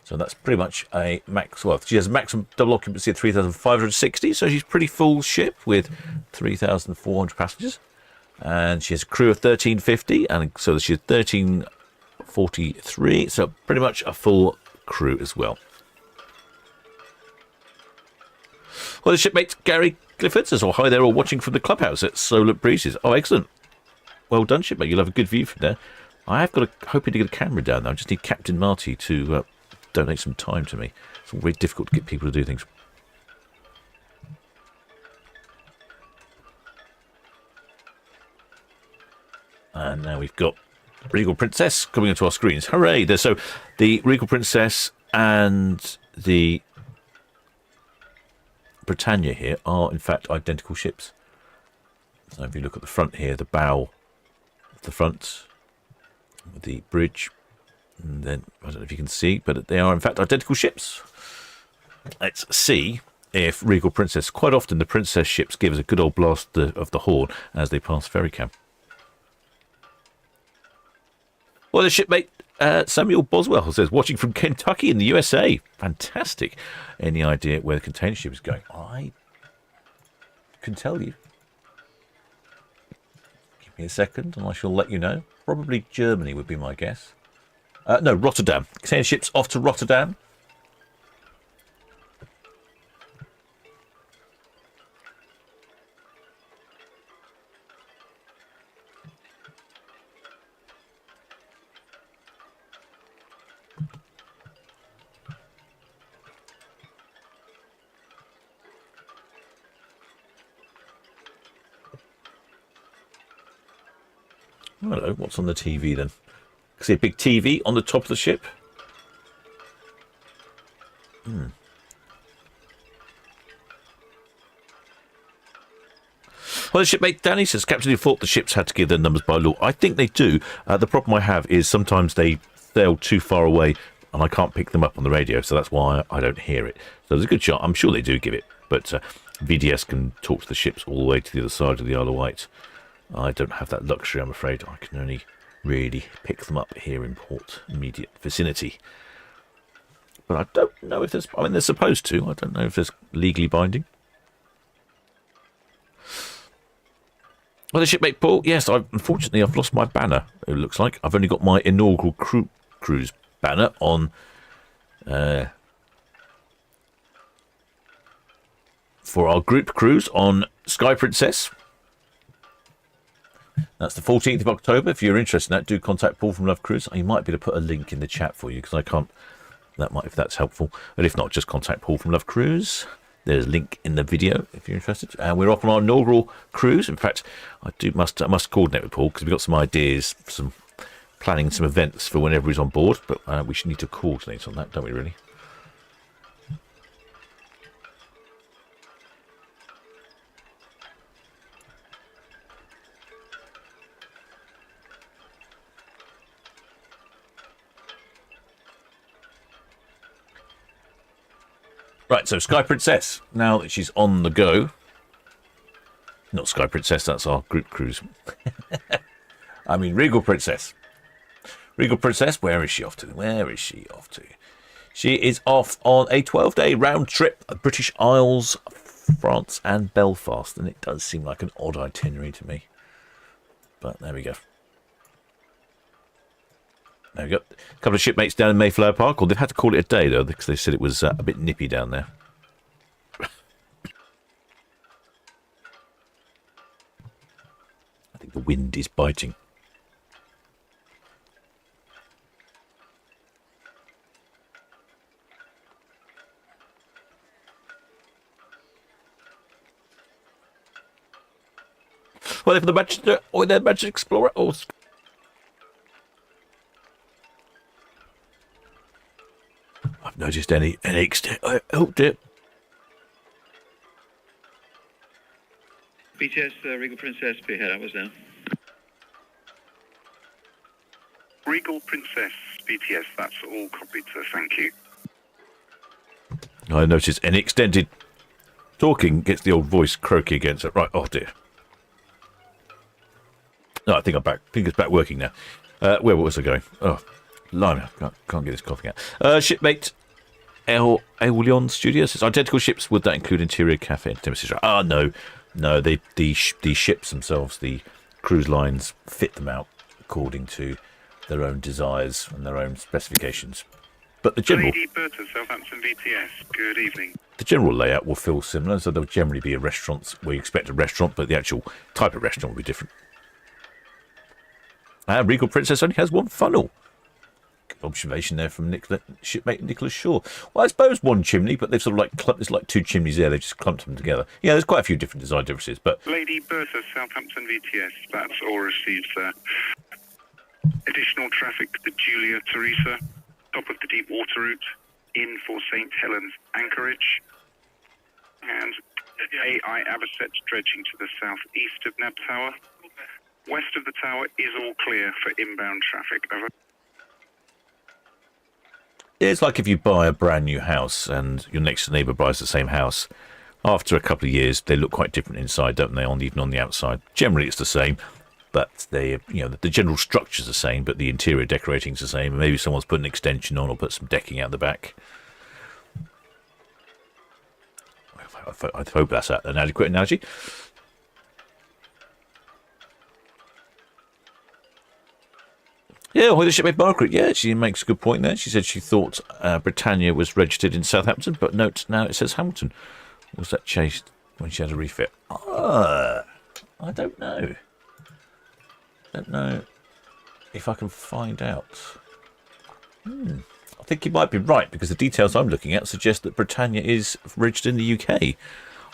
S3: So that's pretty much a max. Well, she has a maximum double occupancy of 3,560, so she's pretty full ship with 3,400 passengers. And she has a crew of 1,350, and so she's 1,343, so pretty much a full crew as well. Well, the shipmate Gary Clifford says, "Oh, hi there, all watching from the clubhouse at Solent Breezes." Oh, excellent. Well done, shipmate. You'll have a good view from there. I have got hoping to get a camera down there. I just need Captain Marty to donate some time to me. It's very difficult to get people to do things. And now we've got Regal Princess coming onto our screens. Hooray! So the Regal Princess and the Britannia here are in fact identical ships. So if you look at the front here, the bow of the front, the bridge, and then I don't know if you can see, but they are in fact identical ships. Let's see if Regal Princess, quite often the Princess ships give us a good old blast of the horn as they pass ferry cam. Well, the shipmate Samuel Boswell says, watching from Kentucky in the USA. Fantastic. Any idea where the container ship is going? I can tell you. Give me a second and I shall let you know. Probably Germany would be my guess. No, Rotterdam. Container ship's off to Rotterdam. Hello, what's on the TV then? See a big TV on the top of the ship? Well, the shipmate Danny says, Captain, you thought the ships had to give their numbers by law. I think they do. The problem I have is sometimes they sail too far away and I can't pick them up on the radio, so that's why I don't hear it. So there's a good shot. I'm sure they do give it, but VDS can talk to the ships all the way to the other side of the Isle of Wight. I don't have that luxury, I'm afraid. I can only really pick them up here in port immediate vicinity. But I don't know if there's... I mean, they're supposed to. I don't know if there's legally binding. Well, the shipmate Paul, yes, unfortunately I've lost my banner, it looks like. I've only got my inaugural cruise banner on for our group cruise on Sky Princess. That's the 14th of October. If you're interested in that, do contact Paul from Love Cruise. He might be able to put a link in the chat for you because I can't. That might, if that's helpful. But if not, just contact Paul from Love Cruise. There's a link in the video if you're interested. And we're off on our inaugural cruise. In fact, I must coordinate with Paul because we've got some ideas, planning some events for whenever he's on board. But we should need to coordinate on that, don't we, really? Right, so Sky Princess, now that she's on the go. Not Sky Princess, that's our group cruise. I mean, Regal Princess. Regal Princess, where is she off to? Where is she off to? She is off on a 12-day round trip of British Isles, France and Belfast. And it does seem like an odd itinerary to me. But there we go. There we go. A couple of shipmates down in Mayflower Park. Or they've had to call it a day, though, because they said it was a bit nippy down there. I think the wind is biting. Well, for the Magic Explorer. Oh, I've noticed any extent. Oh dear.
S10: BTS Regal Princess, spearhead, that was now.
S2: Regal Princess, BTS, that's all copied, sir, thank you.
S3: I noticed any extended talking gets the old voice croaky against it. Right, oh dear. No, I think I'm back. I think it's back working now. Where was I going? Oh, blimey, can't get this coughing out. Shipmate El Leon Studio says, identical ships, would that include interior cafe and intimacy? No, the ships themselves, the cruise lines fit them out according to their own desires and their own specifications. But the general...
S2: Lady Bertha, Southampton VTS, good evening.
S3: The general layout will feel similar, so there'll generally be a restaurant where you expect a restaurant, but the actual type of restaurant will be different. Regal Princess only has one funnel. Good observation there from shipmate Nicholas Shaw. Well, I suppose one chimney, but they've sort of like there's like two chimneys there. They've just clumped them together. Yeah, there's quite a few different design differences, but
S2: Lady Bertha, Southampton VTS, that's all received, sir. Additional traffic to Julia Teresa, top of the deep water route, in for St. Helens Anchorage, and AI Aberset dredging to the southeast of Nab Tower. West of the tower is all clear for inbound traffic. Over.
S3: It's like if you buy a brand new house and your next neighbour buys the same house. After a couple of years, they look quite different inside, don't they? Even on the outside. Generally, it's the same, but the general structure's the same, but the interior decorating's the same. Maybe someone's put an extension on or put some decking out the back. I hope that's an adequate analogy. Yeah, the shipmate Margaret. Yeah, she makes a good point there. She said she thought Britannia was registered in Southampton, but note now it says Hamilton. Was that changed when she had a refit? I don't know. Don't know if I can find out. I think you might be right, because the details I'm looking at suggest that Britannia is registered in the UK.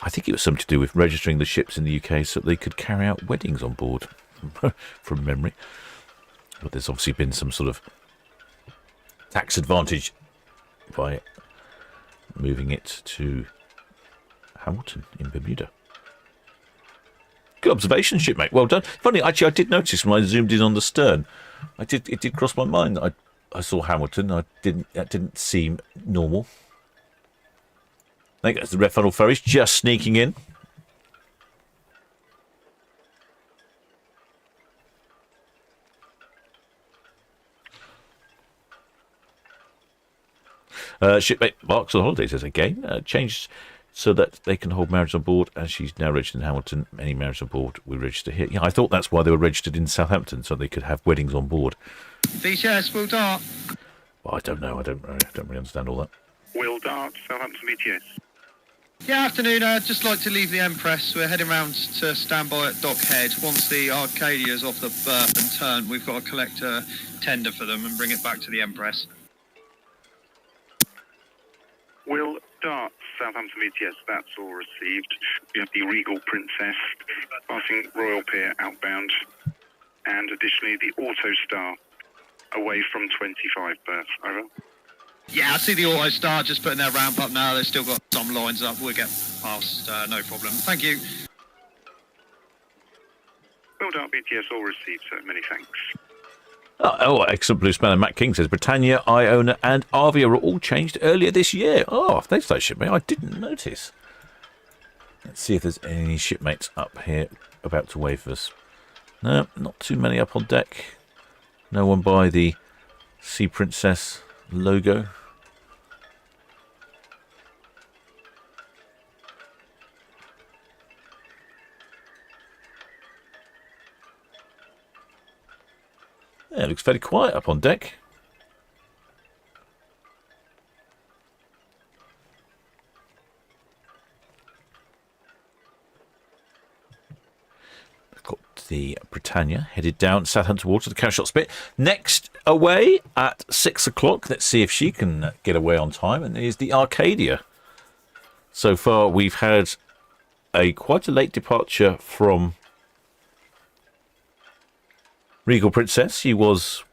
S3: I think it was something to do with registering the ships in the UK so that they could carry out weddings on board, from memory. But there's obviously been some sort of tax advantage by moving it to Hamilton in Bermuda. Good observation, shipmate. Well done. Funny, actually, I did notice when I zoomed in on the stern. It did cross my mind. I saw Hamilton. That didn't seem normal. I think that's the Red Funnel Ferries just sneaking in. Shipmate Marks on Holiday says again, changed so that they can hold marriage on board, as she's now registered in Hamilton. Any marriage on board we register here. Yeah, I thought that's why they were registered in Southampton, so they could have weddings on board.
S1: VTS, full dart.
S3: Well, I don't know. I don't really understand all that.
S2: Will Dart, Southampton VTS.
S1: Yeah, afternoon. I'd just like to leave the Empress. We're heading round to standby at Dockhead. Once the Arcadia's off the berth and turned, we've got to collect a tender for them and bring it back to the Empress.
S2: Will dart Southampton VTS, that's all received. We have the Regal Princess passing Royal Pier outbound, and additionally the Auto Star away from 25 berth. Over.
S1: Yeah, I see the Auto Star just putting their ramp up now. They've still got some lines up. We'll get past, no problem. Thank you.
S2: Will dart VTS, all received, sir. Many thanks.
S3: Oh, excellent blue spanner. Matt King says Britannia, Iona, and Arvia were all changed earlier this year. Oh, thanks for that, shipmate. I didn't notice. Let's see if there's any shipmates up here about to wave us. No, not too many up on deck. No one by the Sea Princess logo. Yeah, it looks fairly quiet up on deck. We've got the Britannia headed down Southampton water, the Cowshot Spit. Next away at 6 o'clock. Let's see if she can get away on time. And is the Arcadia. So far, we've had quite a late departure from Regal Princess. She was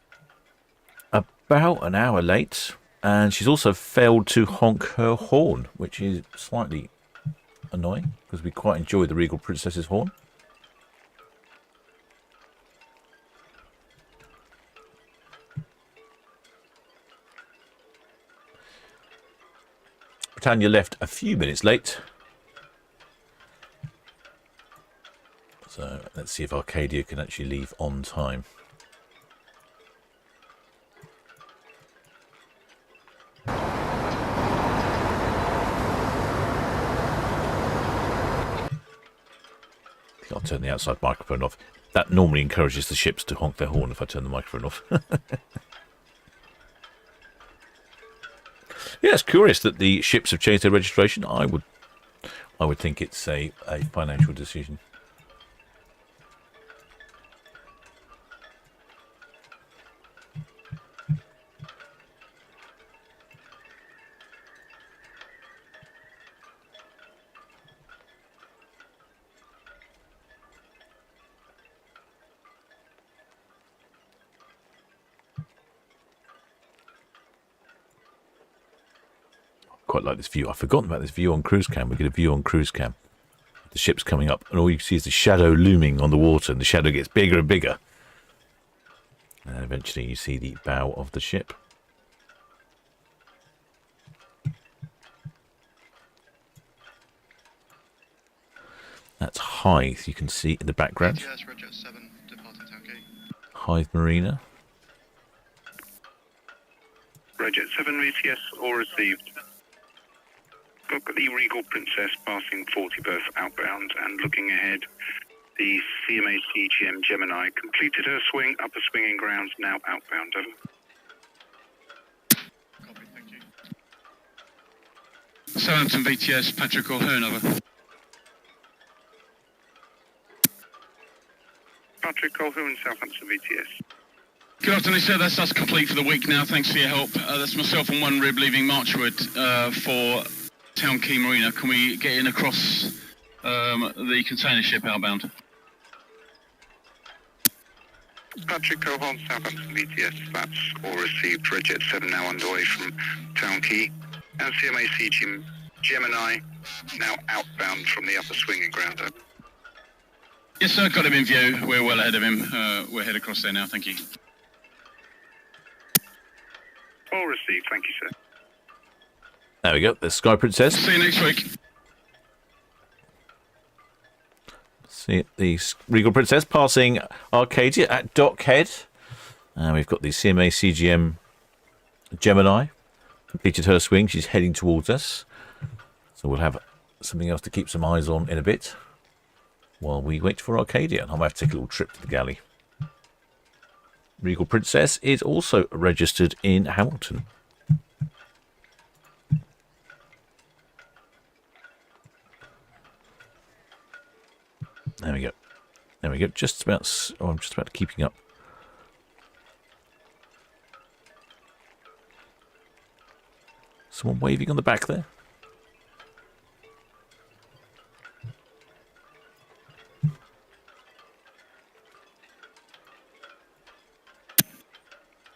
S3: about an hour late, and she's also failed to honk her horn, which is slightly annoying because we quite enjoy the Regal Princess's horn. Britannia left a few minutes late. So let's see if Arcadia can actually leave on time. I'll turn the outside microphone off. That normally encourages the ships to honk their horn if I turn the microphone off. Yeah, it's curious that the ships have changed their registration. I would think it's a financial decision. Quite like this view. I've forgotten about this view on cruise cam. We get a view on cruise cam. The ship's coming up, and all you see is the shadow looming on the water, and the shadow gets bigger and bigger. And eventually you see the bow of the ship. That's Hythe, you can see in the background.
S11: Yes, Roger, 7, departing Town Quay.
S3: Hythe Marina.
S2: Roger, 7 VTS, all received. Got the Regal Princess passing 40 berth outbound and looking ahead. The CMA CGM Gemini completed her swing, upper swinging grounds, now outbound. Over.
S11: Copy, thank you.
S7: Southampton VTS, Patrick O'Hearn, over.
S2: Patrick O'Hearn, Southampton VTS.
S7: Good afternoon, sir. That's us complete for the week now. Thanks for your help. That's myself and one rib leaving Marchwood for Town Quay Marina. Can we get in across the container ship outbound?
S2: Patrick O'Hearn, Southampton VTS. That's all received. Red 7 now underway from Town Quay. And CMA CGM Gemini now outbound from the upper swinging ground. Over.
S7: Yes, sir. Got him in view. We're well ahead of him. We're headed across there now. Thank you.
S2: All received. Thank you, sir.
S3: There we go. The Sky Princess.
S7: See you next week.
S3: See the Regal Princess passing Arcadia at Dockhead. And we've got the CMA CGM Gemini. Completed her swing. She's heading towards us. So we'll have something else to keep some eyes on in a bit while we wait for Arcadia. And I might have to take a little trip to the galley. Regal Princess is also registered in Hamilton. There we go. There we go. Just about. Oh, I'm just about keeping up. Someone waving on the back there.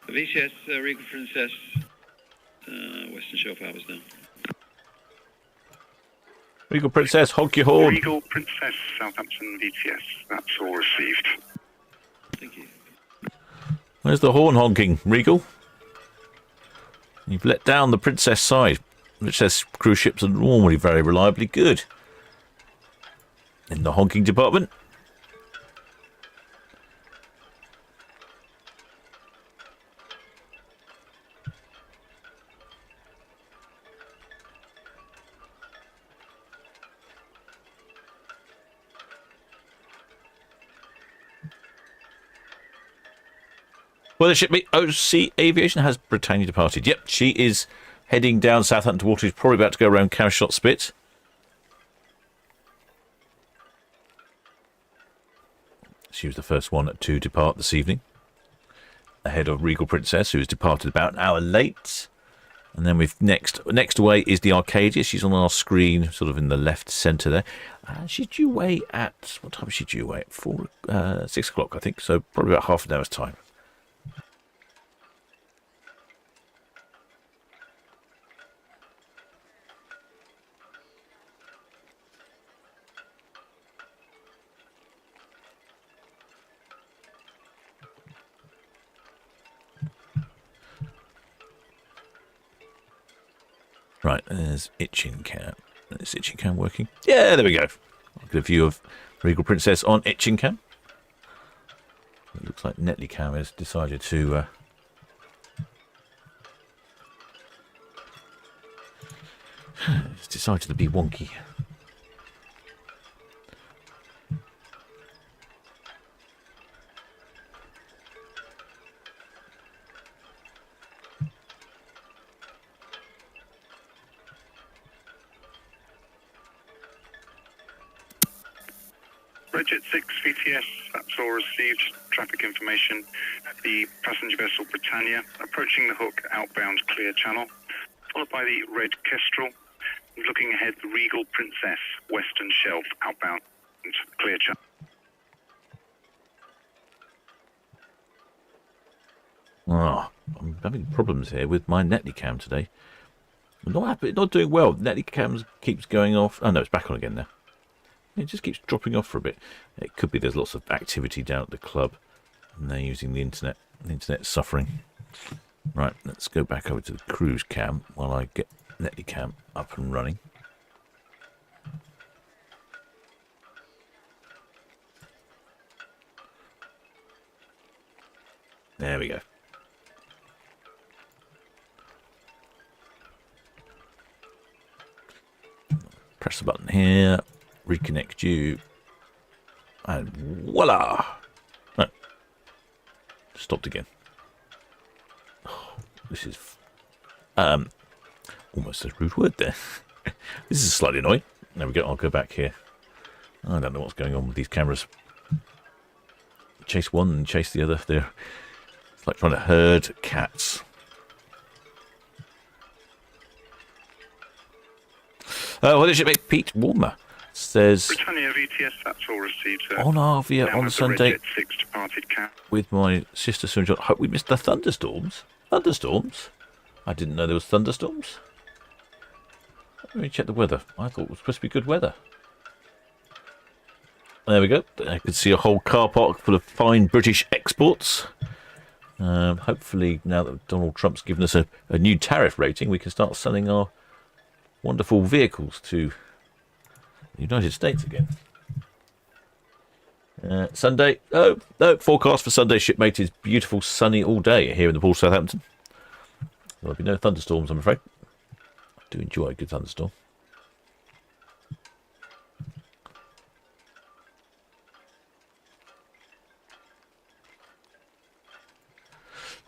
S10: VCS, Regal Princess, Western Shore Powers now.
S3: Regal Princess, honk your horn.
S2: Regal Princess, Southampton VTS. That's all received.
S10: Thank you.
S3: Where's the horn honking, Regal? You've let down the Princess side. Princess cruise ships are normally very reliably good. In the honking department. Well, the ship OC Aviation has Britannia departed. Yep, she is heading down Southampton water. She's probably about to go around Carishot Spit. She was the first one to depart this evening, ahead of Regal Princess, who has departed about an hour late. And then we've next away is the Arcadia. She's on our screen, sort of in the left centre there. She's due away at, what time is she due away? At 6 o'clock, I think. So probably about half an hour's time. Right, there's Itching Cam. Is Itching Cam working? Yeah, there we go. Look at a view of Regal Princess on Itching Cam. It looks like Netley Cam has decided to it's decided to be wonky.
S2: Bridget 6 VTS, that's all received. Traffic information. The passenger vessel Britannia approaching the hook outbound clear channel, followed by the red Kestrel. Looking ahead, the Regal Princess, western shelf outbound clear channel.
S3: Oh, I'm having problems here with my Netley Cam today. I'm not happy, not doing well. Netley Cam keeps going off. Oh no, it's back on again now. It just keeps dropping off for a bit. It could be there's lots of activity down at the club and they're using the internet. The internet's suffering. Right, let's go back over to the cruise cam while I get Netley Cam up and running. There we go. Press the button here. Reconnect you, and voila! No, stopped again. Oh, this is almost a rude word there. This is slightly annoying. There we go. I'll go back here. I don't know what's going on with these cameras. Chase one and chase the other. It's like trying to herd cats. What did you make? Pete Warmer says
S2: Britannia VTS, that's all received, sir.
S3: on Arcadia
S2: Now
S3: on
S2: with the
S3: Sunday
S2: Red Jet 6 departed cap.
S3: with my sister Sue and John. Hope we missed the thunderstorms. Thunderstorms? I didn't know there was thunderstorms. Let me check the weather. I thought it was supposed to be good weather. There we go. I could see a whole car park full of fine British exports. Hopefully, now that Donald Trump's given us a new tariff rating, we can start selling our wonderful vehicles to the United States again. Sunday. Oh, no. Forecast for Sunday, shipmate, is beautiful, sunny all day here in the port of Southampton. There'll be no thunderstorms, I'm afraid. I do enjoy a good thunderstorm.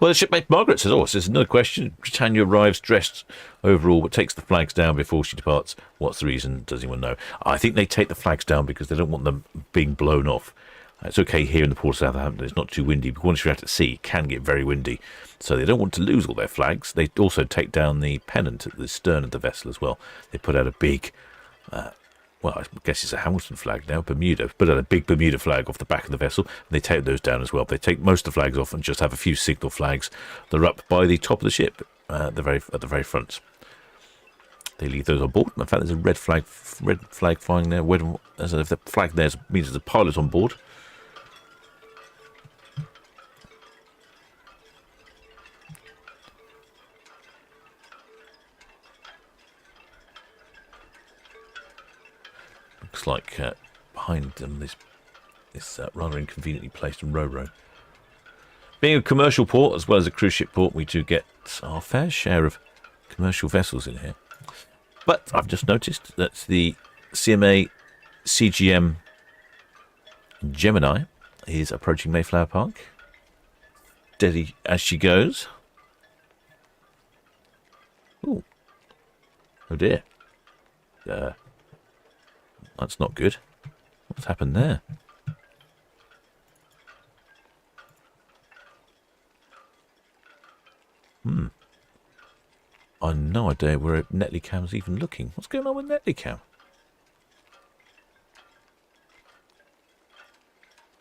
S3: Well, the shipmate Margaret says, oh, there's another question. Britannia arrives dressed overall, but takes the flags down before she departs. What's the reason? Does anyone know? I think they take the flags down because they don't want them being blown off. It's okay here in the port of Southampton. It's not too windy, but once you're out at sea, it can get very windy. So they don't want to lose all their flags. They also take down the pennant at the stern of the vessel as well. They put out a big... well, I guess it's a Hamilton flag now, Bermuda. Put out a big Bermuda flag off the back of the vessel, and they take those down as well. They take most of the flags off and just have a few signal flags that are up by the top of the ship, at the very front. They leave those on board. In fact, there's a red flag flying there. As if the flag there means there's a pilot on board. Looks like behind them this rather inconveniently placed row. Being a commercial port as well as a cruise ship port, we do get our fair share of commercial vessels in here. But I've just noticed that the CMA CGM Gemini is approaching Mayflower Park. Steady as she goes. Ooh. Oh dear. That's not good. What's happened there? I've no idea where Netlycam's even looking. What's going on with Netlycam?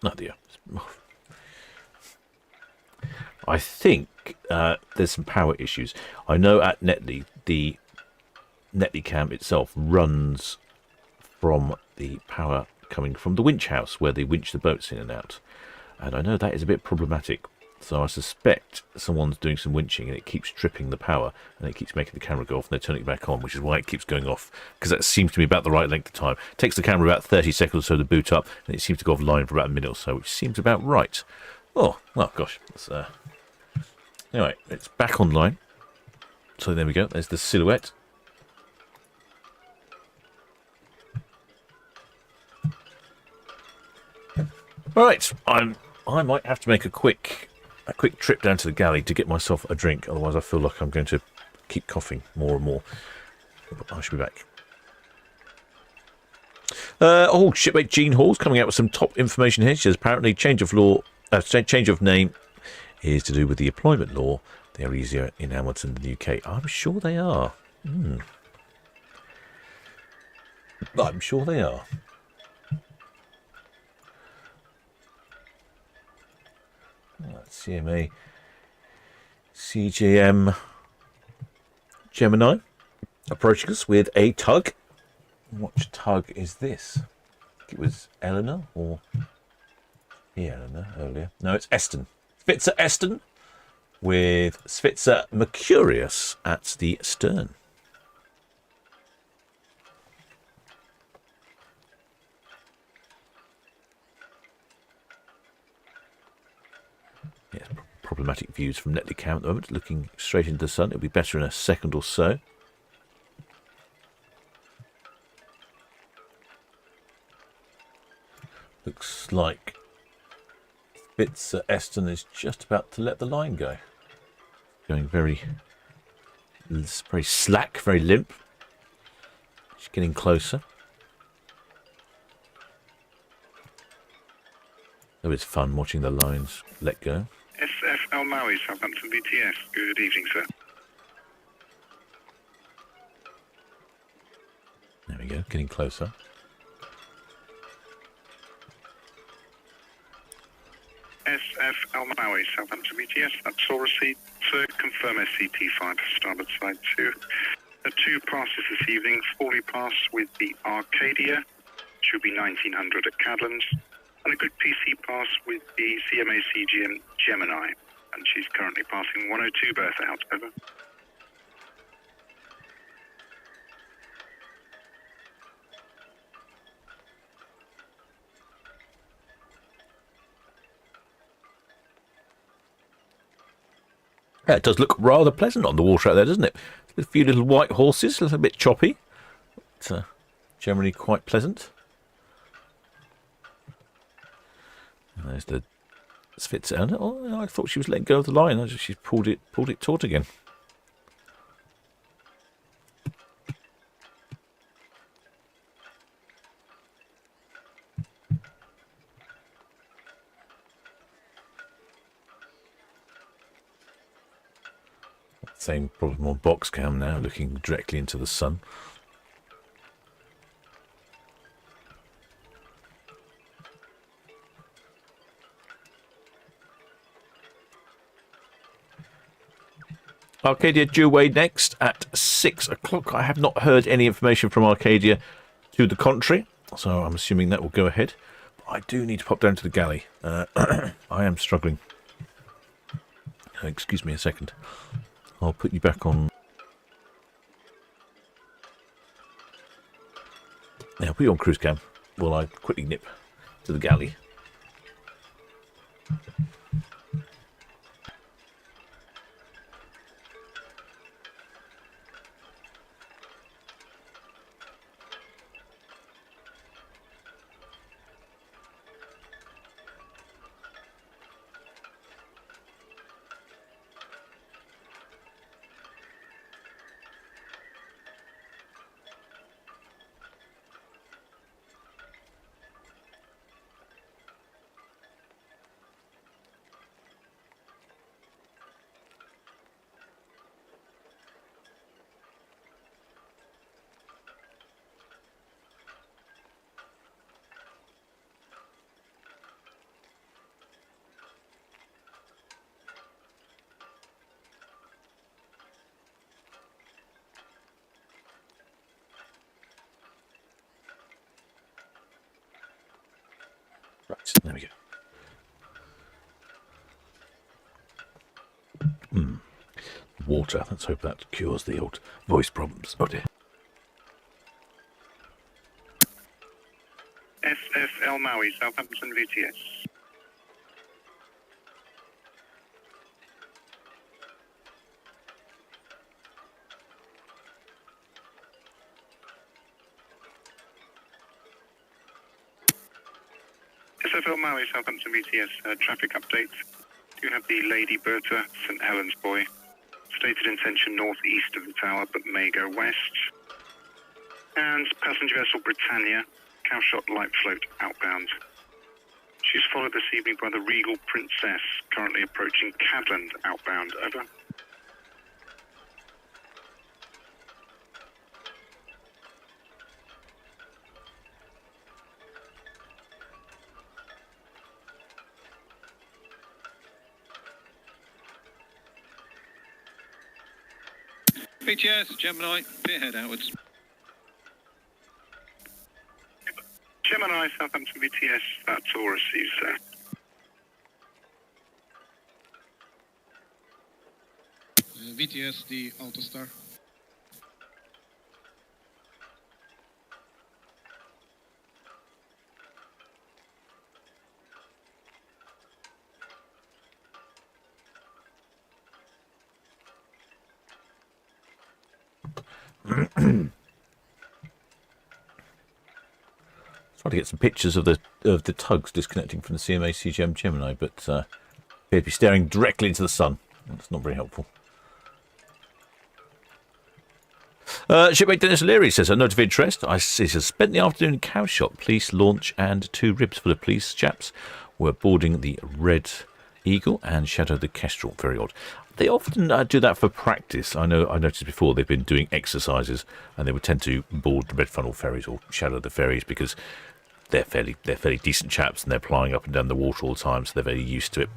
S3: Oh dear. I think there's some power issues. I know at Netley, the Netlycam itself runs from the power coming from the winch house where they winch the boats in and out. And I know that is a bit problematic. So I suspect someone's doing some winching and it keeps tripping the power and it keeps making the camera go off and they're turning it back on, which is why it keeps going off. Because that seems to be about the right length of time. It takes the camera about 30 seconds or so to boot up and it seems to go offline for about a minute or so, which seems about right. Oh, well, gosh. Anyway, it's back online. So there we go. There's the silhouette. All right, I might have to make a quick trip down to the galley to get myself a drink. Otherwise, I feel like I'm going to keep coughing more and more. But I should be back. Shipmate Jean Hall's coming out with some top information here. She says apparently change of name is to do with the employment law. They are easier in Hamilton than the UK. I'm sure they are. I'm sure they are. CMA CGM Gemini approaching us with a tug. What tug is this? I think it was Eleanor or Eleanor earlier. No, it's Eston. Svitzer Eston with Svitzer Mercurius at the stern. Yes, problematic views from Netlycam at the moment. Looking straight into the sun. It'll be better in a second or so. Looks like Spitzer Eston is just about to let the line go. Going very slack, very limp. She's getting closer. It was fun watching the lines let go.
S2: SF Al Maui, Southampton BTS. Good evening, sir.
S3: There we go, getting closer.
S2: SF Al Maui, Southampton BTS. That's all received. Sir, confirm SCT5 starboard side 2. The 2 passes this evening. Fully pass with the Arcadia. Should be 1900 at Cadlands. And a good PC pass with the CMA CGM Gemini. And she's currently passing 102 berth out, over.
S3: Yeah, it does look rather pleasant on the water out there, doesn't it? A few little white horses, a little bit choppy. It's generally quite pleasant. And there's the It's fit. Oh, I thought she was letting go of the line. She's pulled it taut again. Same problem on box cam now, looking directly into the sun. Arcadia due away next at 6 o'clock. I have not heard any information from Arcadia to the contrary, so I'm assuming that will go ahead. But I do need to pop down to the galley. I am struggling. Excuse me a second. I'll put you back on. Yeah, I'll put you on cruise cam while I quickly nip to the galley. Right, there we go. Water. Let's hope that cures the old voice problems. Oh dear.
S2: SFL Maui, Southampton VTS. SFL Maui, Southampton VTS, traffic update. You have the Lady Bertha, St Helens buoy. Stated intention northeast of the tower, but may go west. And passenger vessel Britannia, cowshot light float outbound. She's followed this evening by the Regal Princess, currently approaching Cadland outbound. Over.
S7: VTS, Gemini, spearhead outwards.
S2: Gemini, Southampton VTS, that's all received, sir.
S11: VTS, the Autostar.
S3: Trying to get some pictures of the tugs disconnecting from the CMA CGM Gemini, but appear to be staring directly into the sun. That's not very helpful. Shipmate Dennis Leary says, a note of interest. I says, spent the afternoon in Cowshot. Police launch and 2 ribs full of police chaps were boarding the Red Eagle and Shadow the Kestrel. Very odd. They often do that for practice. I noticed before they've been doing exercises, and they would tend to board the red funnel ferries or shadow the ferries because they're fairly decent chaps and they're plying up and down the water all the time, so they're very used to it.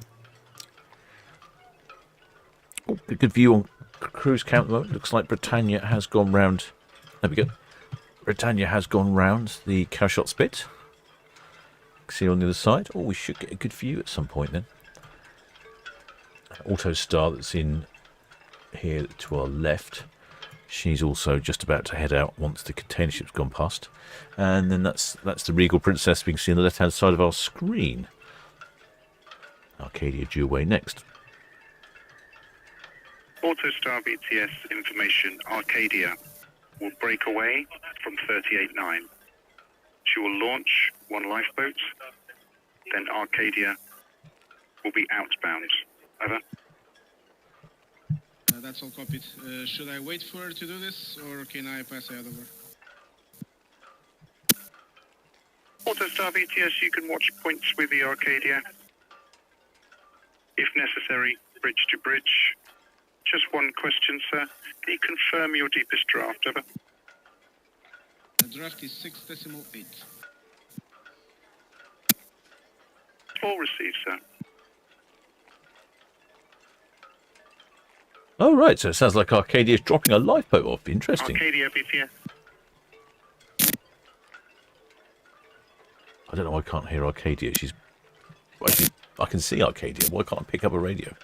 S3: Oh, good view on cruise count mode. Looks like Britannia has gone round. There we go. Britannia has gone round the Cowshot spit. See on the other side. Oh, we should get a good view at some point then. Autostar that's in here to our left. She's also just about to head out once the container ship's gone past. And then that's the Regal Princess we can see on the left-hand side of our screen. Arcadia due away next.
S2: Autostar VTS information, Arcadia will break away from 38.9. She will launch 1 lifeboat, then Arcadia will be outbound. Over.
S11: That's all copied. Should I wait for her to do this, or can I pass ahead of her?
S2: Autostar VTS, you can watch points with the Arcadia. If necessary, bridge to bridge. Just one question, sir. Can you confirm your deepest draft, over?
S11: The draft is 6.8.
S2: All received, sir.
S3: Oh, right, so it sounds like Arcadia is dropping a lifeboat off. Interesting.
S2: Arcadia VTS.
S3: I don't know why I can't hear Arcadia. Actually, I can see Arcadia. Why can't I pick up a radio?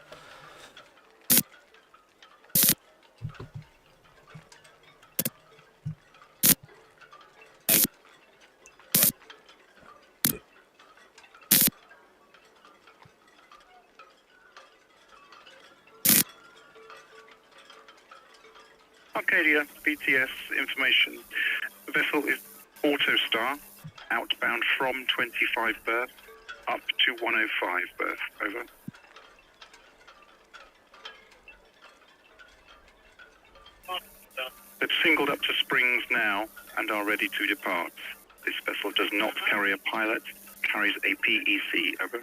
S2: Arcadia VTS information. The vessel is Autostar, outbound from 25 berth up to 105 berth. Over. They've singled up to Springs now and are ready to depart. This vessel does not carry a pilot, carries a PEC. Over.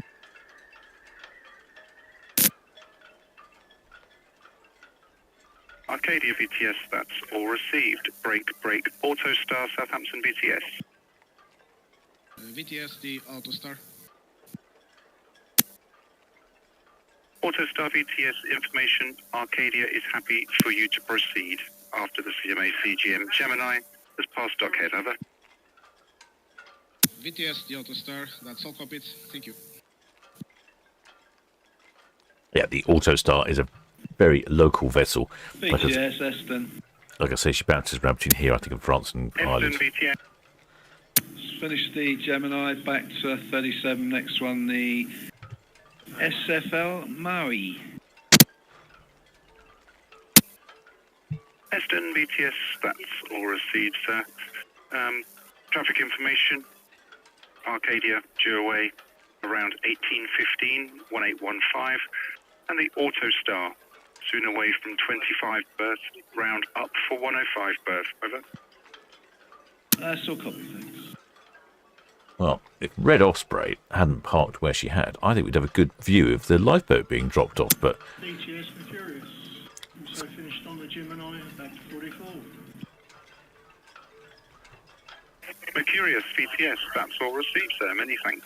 S2: Arcadia VTS, that's all received. Break, Autostar, Southampton VTS.
S11: VTS, the Autostar.
S2: Autostar VTS information. Arcadia is happy for you to proceed after the CMA CGM Gemini has passed dockhead. Over.
S11: VTS, the Autostar. That's all copied. Thank you.
S3: Yeah, the Autostar is a very local vessel.
S10: VTS, Eston.
S3: Like I say, she bounces around between here, I think, in France and Ireland.
S2: VTS.
S10: Finish the Gemini, back to 37. Next one, the SFL Maui.
S2: Eston VTS, that's all received, sir. Traffic information. Arcadia, due away around 1815, 1815. And the Autostar, soon away from 25 berth, round up for 105 berth. Over.
S10: Still copy, thanks.
S3: Well, if Red Osprey hadn't parked where she had, I think we'd have a good view of the lifeboat being dropped off, but...
S12: VTS Mercurius, also finished on the Gemini back to 44.
S2: Mercurius VTS, that's all received, sir. Many thanks.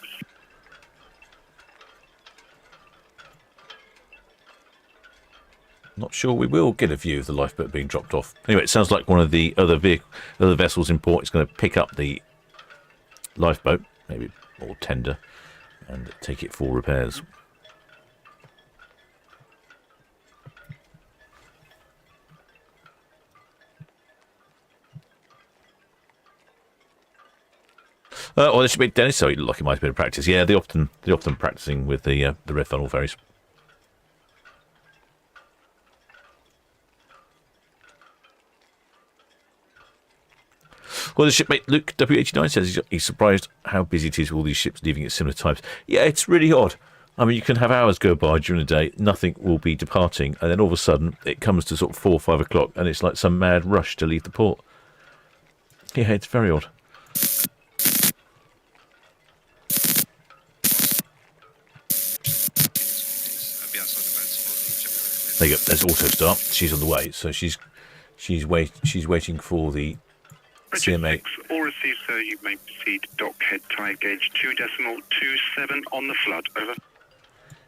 S3: Not sure we will get a view of the lifeboat being dropped off. Anyway, it sounds like one of the other vessels in port is going to pick up the lifeboat, maybe, or tender, and take it for repairs. Or there should be Dennis. So he looked like he might have been in practice. Yeah, they're often practicing with the red funnel ferries. Well, the shipmate Luke W89 says he's surprised how busy it is with all these ships leaving at similar times. Yeah, it's really odd. I mean, you can have hours go by during the day, nothing will be departing, and then all of a sudden it comes to sort of 4 or 5 o'clock, and it's like some mad rush to leave the port. Yeah, it's very odd. There you go. There's Autostar. She's on the way, so she's waiting for the CMA.
S2: All received, sir. You may proceed. Dockhead tide gauge 2.27 on the flood. Over.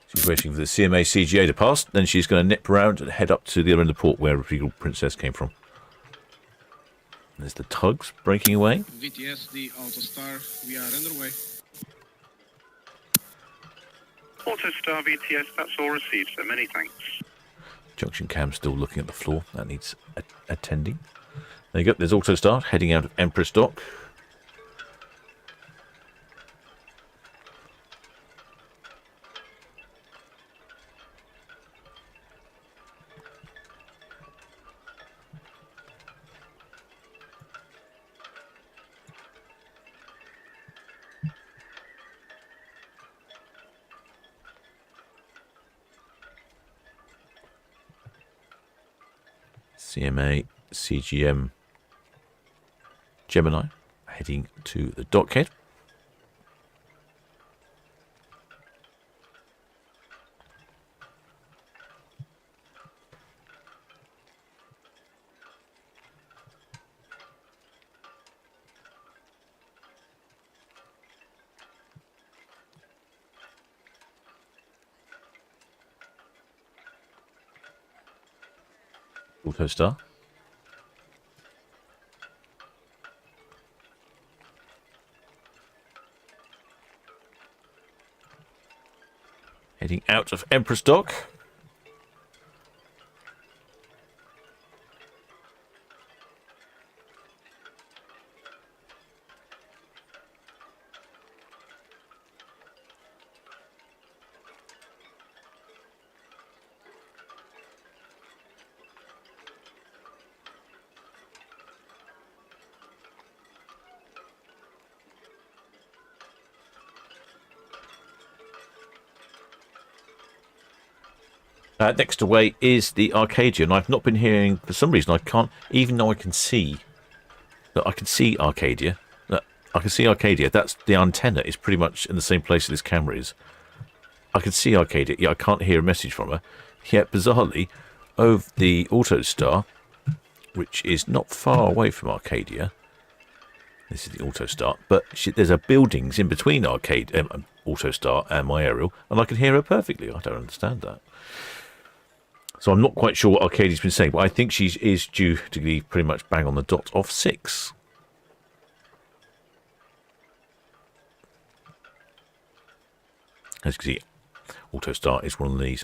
S3: She's waiting for the CMA CGA to pass. Then she's going to nip around and head up to the other end of the port where Regal Princess came from. There's the tugs breaking away.
S11: VTS, the Autostar. We are underway.
S2: Autostar VTS. That's all received, sir. Many thanks.
S3: Junction cam still looking at the floor. That needs attending. There you go. There's Autostar heading out of Empress Dock. CMA CGM Gemini heading to the dockhead. Autostar. Heading out of Empress Dock. Next away is the Arcadia, and I've not been hearing, for some reason I can't, even though I can see that I can see Arcadia, that's the antenna is pretty much in the same place that this camera is. I can see Arcadia, yeah, I can't hear a message from her, yet bizarrely, over the Autostar, which is not far away from Arcadia, this is the Autostar, but there's a buildings in between Autostar and my aerial, and I can hear her perfectly. I don't understand that. So I'm not quite sure what Arcadia's been saying, but I think she is due to be pretty much bang on the dot of 6. As you can see, Autostar is one of these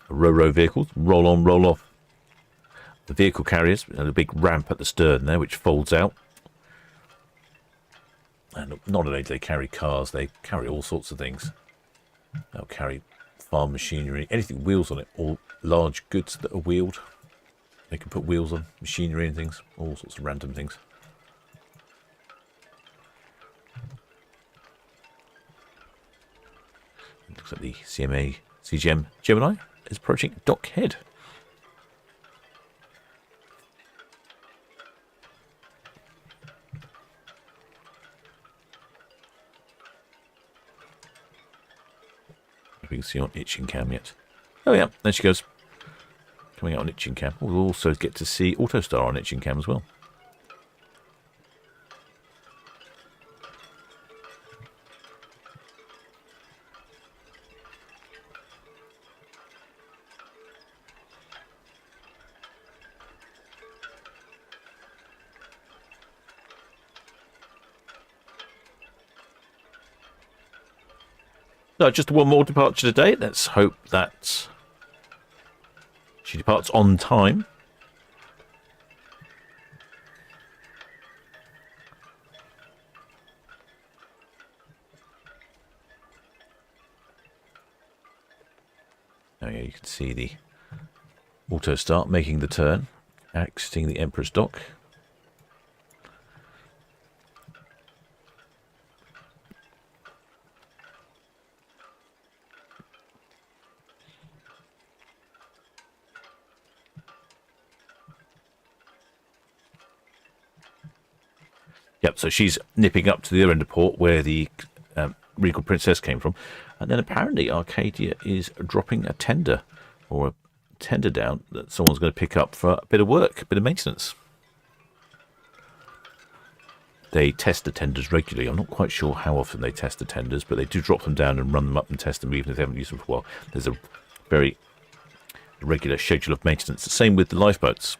S3: ro-ro vehicles, roll on, roll off. The vehicle carriers, and a big ramp at the stern there, which folds out. And not only do they carry cars, they carry all sorts of things. They'll carry farm machinery, anything with wheels on it, or large goods that are wheeled. They can put wheels on machinery and things, all sorts of random things. It looks like the CMA CGM Gemini is approaching dockhead. We can see on itching cam yet. Oh yeah, there she goes. Coming out on itching cam. We'll also get to see Autostar on itching cam as well. So just one more departure today. Let's hope that she departs on time. Oh yeah, you can see the Autostar making the turn, exiting the Empress Dock. Yep, so she's nipping up to the other end of port where the Regal Princess came from. And then apparently Arcadia is dropping a tender, or a tender down that someone's going to pick up for a bit of work, a bit of maintenance. They test the tenders regularly. I'm not quite sure how often they test the tenders, but they do drop them down and run them up and test them even if they haven't used them for a while. There's a very regular schedule of maintenance. The same with the lifeboats.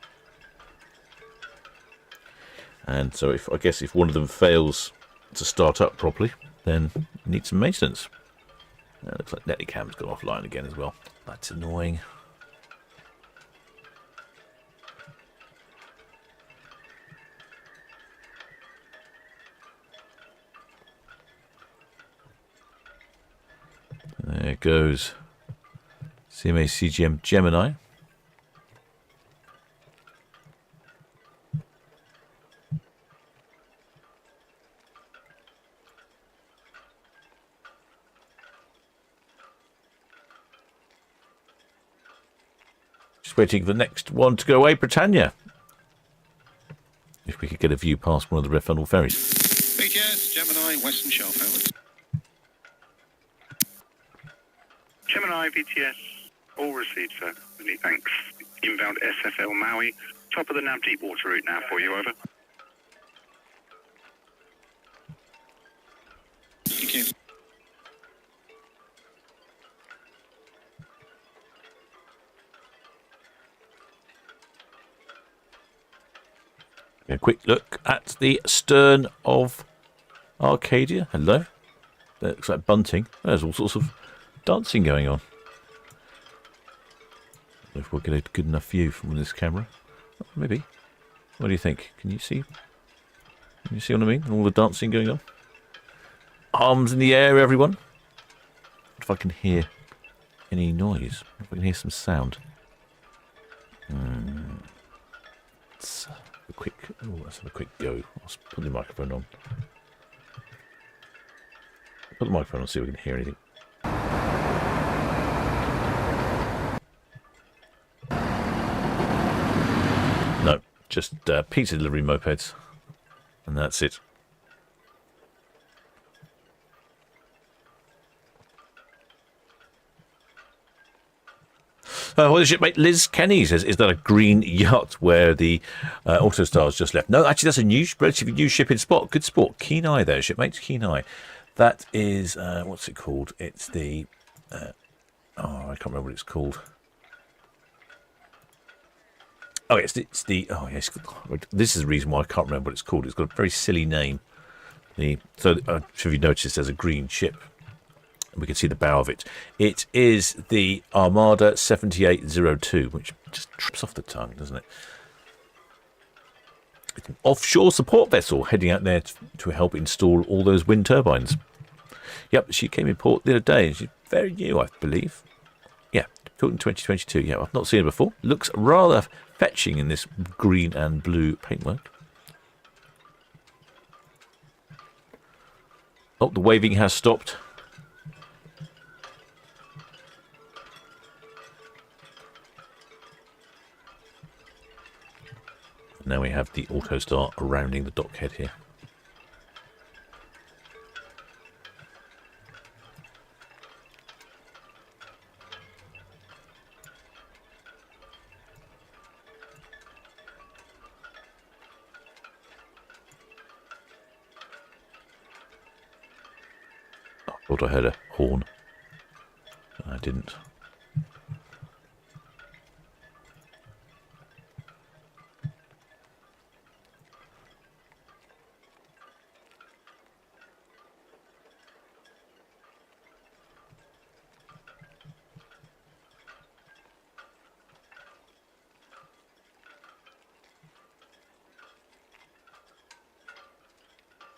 S3: And so I guess if one of them fails to start up properly, then it needs some maintenance. It looks like Neticam's gone offline again as well. That's annoying. There goes CMA CGM Gemini. Just waiting for the next one to go away, Britannia. If we could get a view past one of the refundable ferries.
S7: BTS, Gemini, Western Shelf, over.
S2: Gemini, BTS, all received, sir. Many thanks. Inbound SFL Maui. Top of the nav deep water route now for you, over.
S7: Thank you.
S3: A quick look at the stern of Arcadia. Hello. That looks like bunting. There's all sorts of dancing going on. I don't know if we'll get a good enough view from this camera. Maybe. What do you think? Can you see? Can you see what I mean? All the dancing going on. Arms in the air, everyone. If I can hear any noise. If I can hear some sound. Let's have a quick go. I'll put the microphone on. Put the microphone on, see if we can hear anything. No, just pizza delivery mopeds, and that's it. What is shipmate Liz Kenny says, is that a green yacht where the Autostar's just left? No, actually, that's a new, relatively new shipping spot. Good sport. Keen eye there, shipmates. Keen eye. That is, what's it called? It's the, I can't remember what it's called. Oh, it's the, oh, yes. This is the reason why I can't remember what it's called. It's got a very silly name. So, if you notice, there's a green ship. We can see the bow of it. It is the Armada 7802, which just trips off the tongue, doesn't it? It's an offshore support vessel heading out there to help install all those wind turbines. Yep, she came in port the other day. She's very new, I believe. Yeah, built in 2022. Yeah, I've not seen her before. Looks rather fetching in this green and blue paintwork. Oh, the waving has stopped. Now we have the Autostar rounding the dockhead here. I thought I heard a horn. I didn't.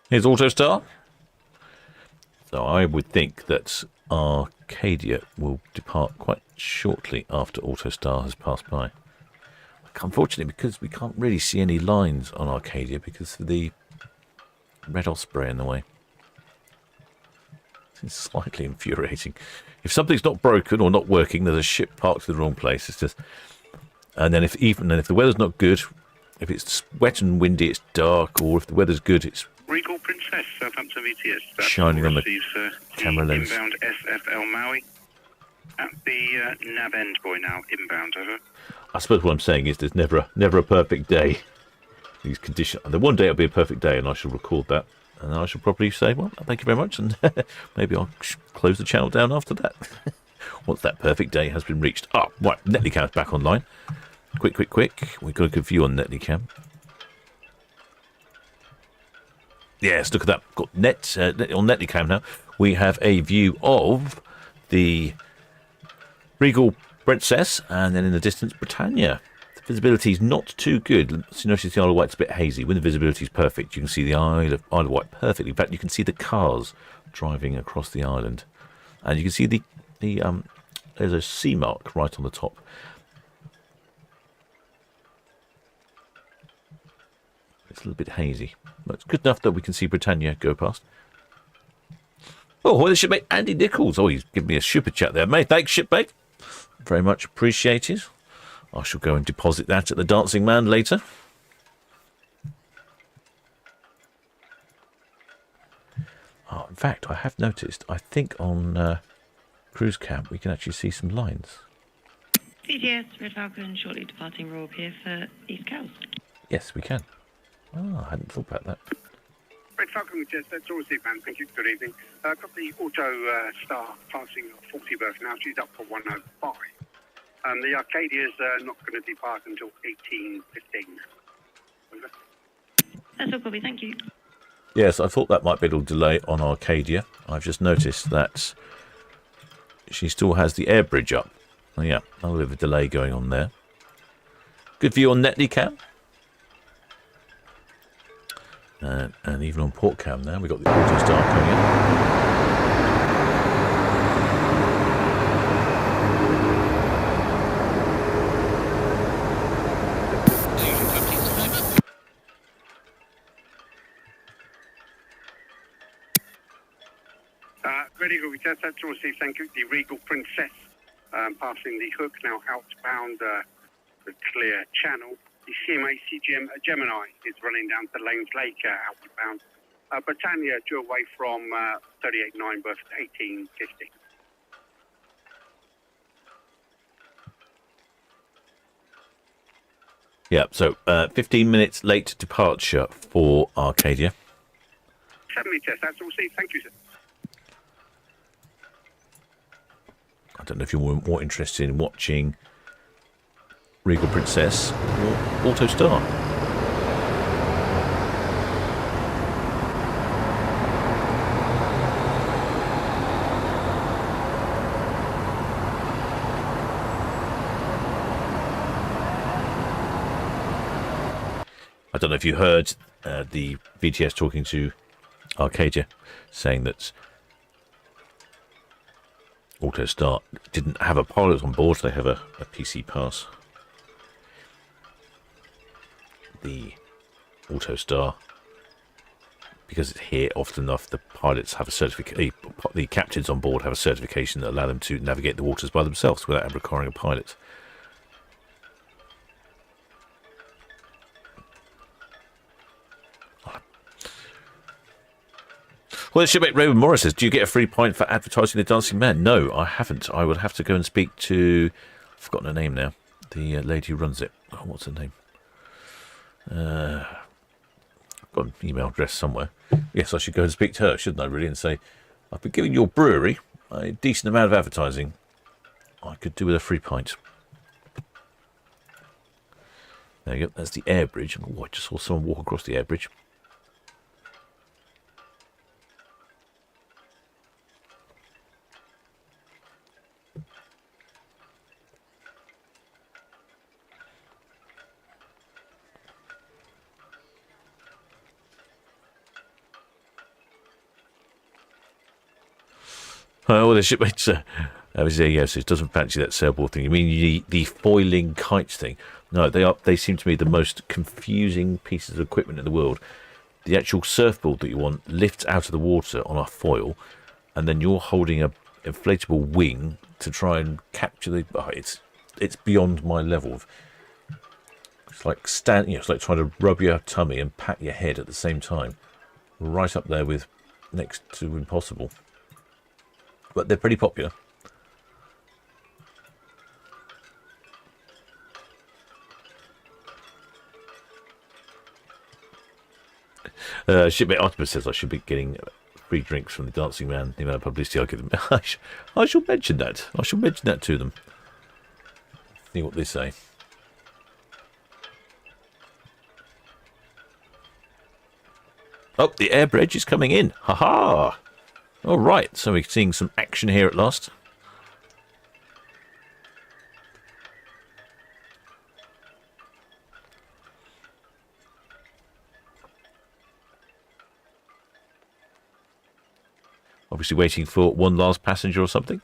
S3: Here's Autostar. So I would think that Arcadia will depart quite shortly after Autostar has passed by. Unfortunately, because we can't really see any lines on Arcadia because of the red osprey in the way. It's slightly infuriating. If something's not broken or not working, there's a ship parked in the wrong place. It's just, and then if the weather's not good, if it's wet and windy, it's dark, or if the weather's good, it's
S2: Regal Princess, Southampton VTS. That's
S3: shining on the
S2: receives,
S3: camera lens.
S2: Inbound SFL Maui. At the nav end buoy now, inbound, over.
S3: I suppose what I'm saying is there's never a perfect day. These conditions. The one day it'll be a perfect day, and I shall record that, and I shall probably say, well, thank you very much, and maybe I'll close the channel down after that. Once that perfect day has been reached. Ah, right, Netlycam's back online. Quick. We've got a good view on Netlycam. Yes, look at that. Got on Netlycam now. We have a view of the Regal Princess, and then in the distance, Britannia. The visibility is not too good. So you notice the Isle of Wight's a bit hazy. When the visibility is perfect, you can see the Isle of Wight perfectly. In fact, you can see the cars driving across the island, and you can see the there's a sea mark right on the top. It's a little bit hazy, but it's good enough that we can see Britannia go past. Oh, well, the shipmate Andy Nichols. Oh, he's giving me a super chat there, mate. Thanks, shipmate. Very much appreciated. I shall go and deposit that at the Dancing Man later. Oh, in fact, I have noticed, I think on Cruise Camp we can actually see some lines.
S13: CTS, Red Falcon, shortly departing Royal Pier for East Coast.
S3: Yes, we can. Oh, I hadn't thought about that.
S2: Red Falcon, which is that's always the man. Thank you. Good evening. Got the Auto Star passing 40 berth now. She's up for 105. The Arcadia is not going to depart until 18:15.
S13: That's all, Bobby. Thank you.
S3: Yes, I thought that might be a little delay on Arcadia. I've just noticed that she still has the air bridge up. Oh, yeah, a little bit of a delay going on there. Good view on Netley Cam. And even on Port Cam now, we've got the Auto Star coming in.
S2: Regal Princess, that's all received. Thank you. The Regal Princess passing the hook now outbound the clear channel. The CMA CGM Gemini is running down to Lanes Lake outbound. Britannia due away from 38.9 berth to 18:50.
S3: Yeah, so 15 minutes late departure for Arcadia.
S2: 7 meters, that's all received. Thank you, sir.
S3: I don't know if you're more interested in watching Regal Princess or Auto Star. I don't know if you heard the VTS talking to Arcadia saying that Auto Star didn't have a pilot on board, they have a PC pass. The Auto Star, because it's here often enough, the pilots have a certificate, the captains on board have a certification that allow them to navigate the waters by themselves without requiring a pilot. Well, shipmate Raymond Morris says, do you get a free point for advertising the Dancing Man? No, I haven't. I would have to go and speak to, I've forgotten her name now, the lady who runs it. Oh, what's her name? I've got an email address somewhere. Yes, I should go and speak to her, shouldn't I, really, and say, I've been giving your brewery a decent amount of advertising. I could do with a free pint. There you go, that's the air bridge. Oh, I just saw someone walk across the air bridge. Oh, the shipmates. Yes, it doesn't fancy that sailboard thing. You mean the foiling kites thing? No, they seem to me the most confusing pieces of equipment in the world. The actual surfboard that you want lifts out of the water on a foil, and then you're holding a inflatable wing to try and capture the. Oh, it's beyond my level. It's like it's like trying to rub your tummy and pat your head at the same time. Right up there with next to impossible. But they're pretty popular. Shipmate Octopus says I should be getting free drinks from the Dancing Man. The amount of publicity I give them. I shall mention that. I shall mention that to them. See what they say. Oh, the air bridge is coming in. Ha ha! All right, so we're seeing some action here at last. Obviously waiting for one last passenger or something.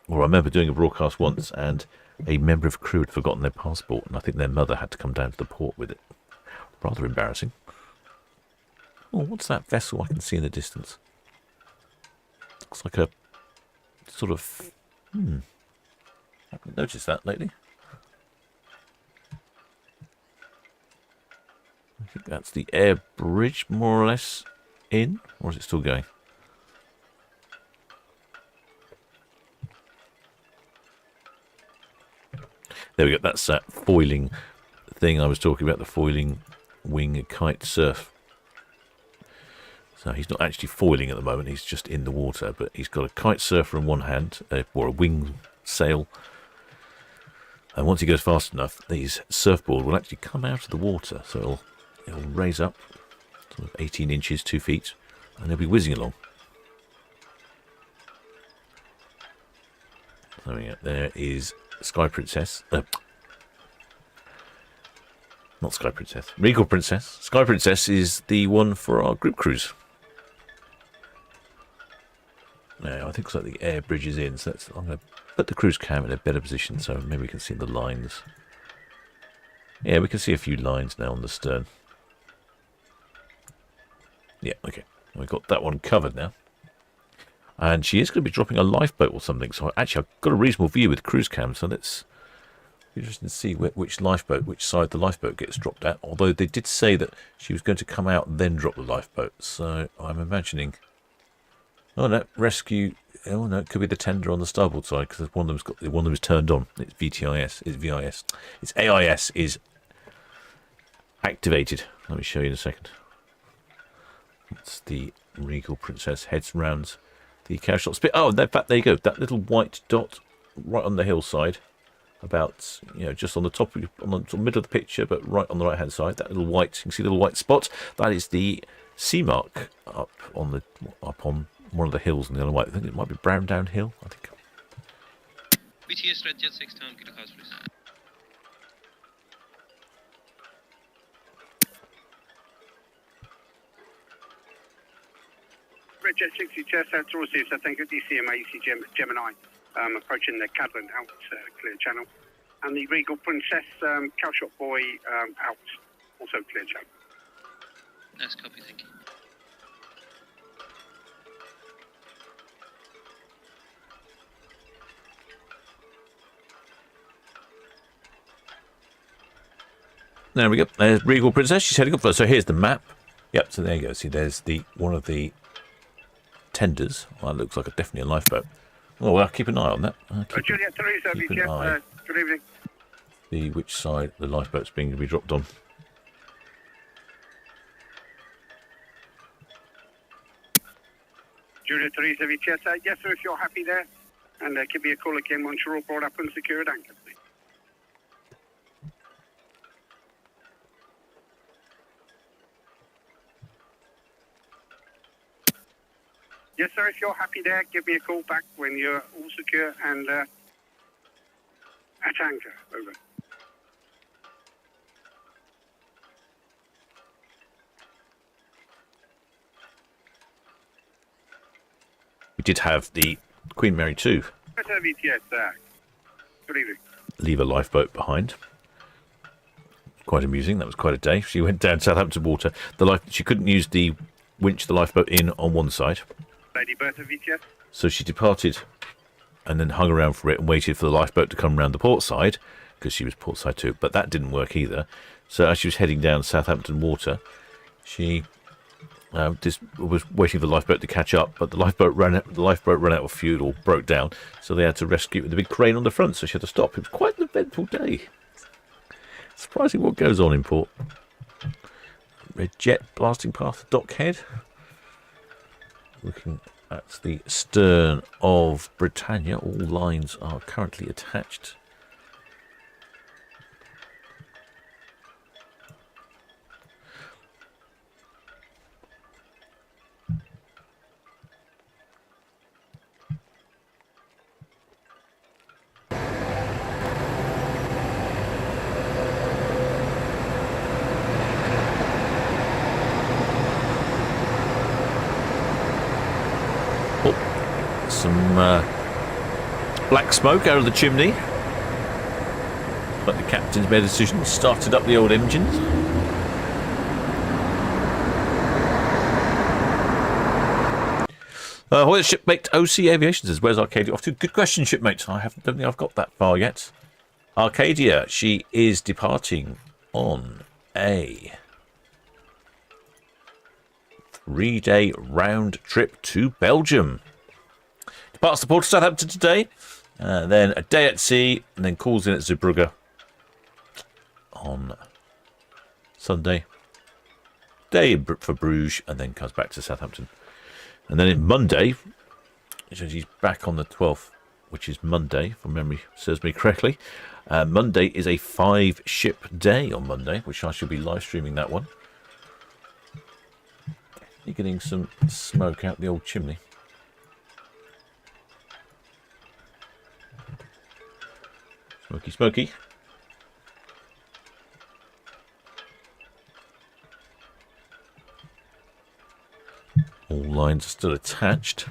S3: Or I remember doing a broadcast once and a member of crew had forgotten their passport and I think their mother had to come down to the port with it. Rather embarrassing. Oh, what's that vessel I can see in the distance? Looks like a sort of... I haven't noticed that lately. think that's the air bridge, more or less, in. Or is it still going? There we go. That's that foiling thing I was talking about, the foiling wing kite surf. So he's not actually foiling at the moment, he's just in the water, but he's got a kite surfer in one hand, or a wing sail. And once he goes fast enough, his surfboard will actually come out of the water. So it'll raise up sort of 18 inches, 2 feet, and he'll be whizzing along. There is Sky Princess. Not Sky Princess. Regal Princess. Sky Princess is the one for our group cruise. Now, I think it's like the air bridge is in, so I'm going to put the cruise cam in a better position so maybe we can see the lines. Yeah, we can see a few lines now on the stern. Yeah, okay. We've got that one covered now. And she is going to be dropping a lifeboat or something, so actually I've got a reasonable view with cruise cam, so let's be interested to see which side the lifeboat gets dropped at, although they did say that she was going to come out and then drop the lifeboat, so I'm imagining... Oh no, rescue. Oh no, it could be the tender on the starboard side because one of them is turned on. It's VTIS. It's VIS. It's AIS is activated. Let me show you in a second. It's the Regal Princess heads round the casual spit. Oh, in fact, there you go. That little white dot right on the hillside, about just on the top, on the middle of the picture, but right on the right hand side. That little white. You can see the little white spot. That is the sea mark up on one of the hills on the other way. I think it might be Brown Down Hill, I think.
S8: BTS Red Jet 6 Town Quay, please.
S2: Red Jet 6, just out to receive, so thank you, DCMA, Gemini, approaching the Cadland out clear channel. And the Regal Princess, Cowshot Boy out, also clear channel.
S8: Nice copy, thank you.
S3: There we go. There's Regal Princess. She's heading up first. So here's the map. Yep. So there you go. See, there's one of the tenders. Well, that looks like definitely a lifeboat. Oh, well, keep an eye on that.
S2: Juliet Teresa,
S3: keep an eye.
S2: Good evening.
S3: See which side the lifeboat's being to be dropped on.
S2: Juliet Teresa, VTS, yes sir, if you're happy there. And give me a call again once you're all brought up and secured anchor, please. Yes, sir, if you're happy there, give me a call back when you're all secure and at anchor. Over.
S3: We did have the Queen Mary 2
S2: Yes, sir, VTS, good evening.
S3: leave a lifeboat behind. Quite amusing. That was quite a day. She went down Southampton water. She couldn't use the winch the lifeboat in on one side.
S2: Lady Bertha, VTS.
S3: So she departed and then hung around for it and waited for the lifeboat to come around the port side because she was port side too. But that didn't work either. So as she was heading down Southampton water, she just was waiting for the lifeboat to catch up. But the lifeboat ran out of fuel or broke down. So they had to rescue it with a big crane on the front. So she had to stop. It was quite an eventful day. Surprising what goes on in port. Red jet blasting past the dockhead. Looking at the stern of Britannia, all lines are currently attached. Some black smoke out of the chimney. But the captain's made a decision, started up the old engines. What is shipmate OC Aviation says, where's Arcadia off to? Good question, shipmate. I don't think I've got that far yet. Arcadia, she is departing on a 3-day round trip to Belgium. Departs the port of Southampton today, then a day at sea, and then calls in at Zeebrugge on Sunday. Day for Bruges, and then comes back to Southampton. And then in Monday, she's back on the 12th, which is Monday, if my memory serves me correctly. Monday is a 5-ship day on Monday, which I shall be live streaming that one. You're getting some smoke out the old chimney. Smoky, smoky. All lines are still attached.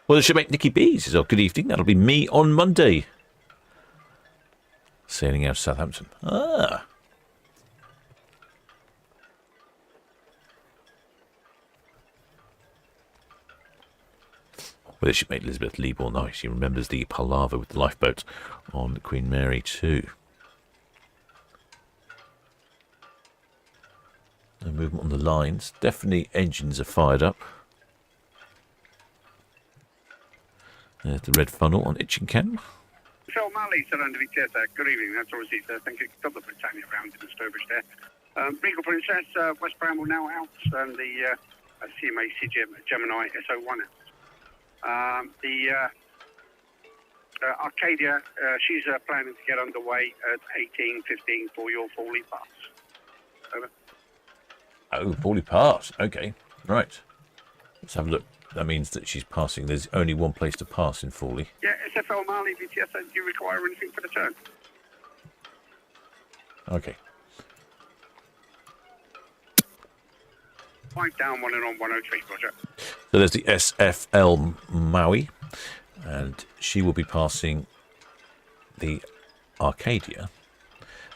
S3: Well, the shipmate Nicky B says, oh, good evening. That'll be me on Monday. Sailing out of Southampton. Ah. Well, the shipmate Elizabeth Leeborn, no, she remembers the palaver with the lifeboat on Queen Mary too. No movement on the lines. Definitely engines are fired up. There's the red funnel on Itchingham.
S2: Phil Malley, Surrender Vitesse. Good evening. That's obviously, thank you. Got the Britannia around in the Sturbridge there. Regal Princess, West Bramble now out, and the CMA Gemini SO1 out. The Arcadia, she's planning to get underway at 18:15 for your Fawley Pass. Over.
S3: Oh, Fawley Pass. Okay, right. Let's have a look. That means that she's passing. There's only one place to pass in Fawley.
S2: Yeah, SFL Marley VTS, do you require anything for the turn?
S3: Okay.
S2: 5 down, 1 and on 103, Roger.
S3: So there's the SFL Maui, and she will be passing the Arcadia.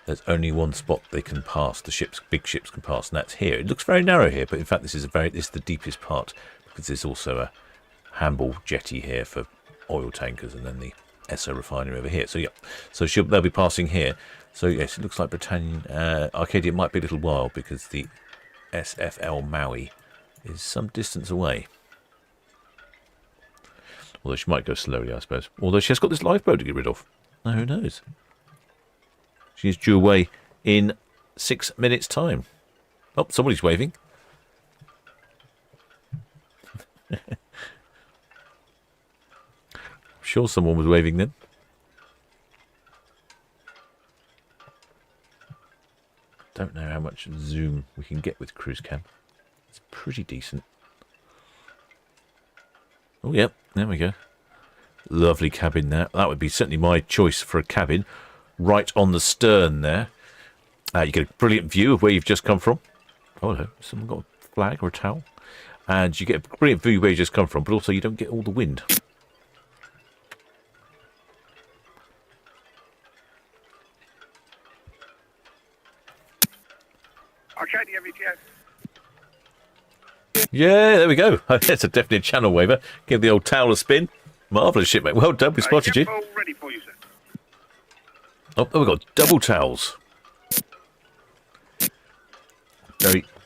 S3: There's only one spot they can pass. The ships, big ships, can pass, and that's here. It looks very narrow here, but in fact, this is the deepest part. Because there's also a handball jetty here for oil tankers, and then the Esso refinery over here. So yeah, so they'll be passing here. So yes, it looks like Britannia, Arcadia might be a little while because the SFL Maui is some distance away. Although she might go slowly, I suppose. Although she has got this lifeboat to get rid of. Now who knows? She's due away in 6 minutes' time. Oh, somebody's waving. I'm sure someone was waving then. Don't know how much zoom we can get with cruise cam. It's pretty decent. Oh, yep, there we go. Lovely cabin there. That would be certainly my choice for a cabin. Right on the stern there. You get a brilliant view of where you've just come from. Oh, hello. Someone got a flag or a towel? And you get a brilliant view where you just come from, but also you don't get all the wind.
S2: Arcadia VTS.
S3: Yeah, there we go. That's definitely a channel waver. Give the old towel a spin. Marvellous shipmate. Well done, we spotted you.
S2: All ready for you, sir.
S3: Oh, we've got double towels.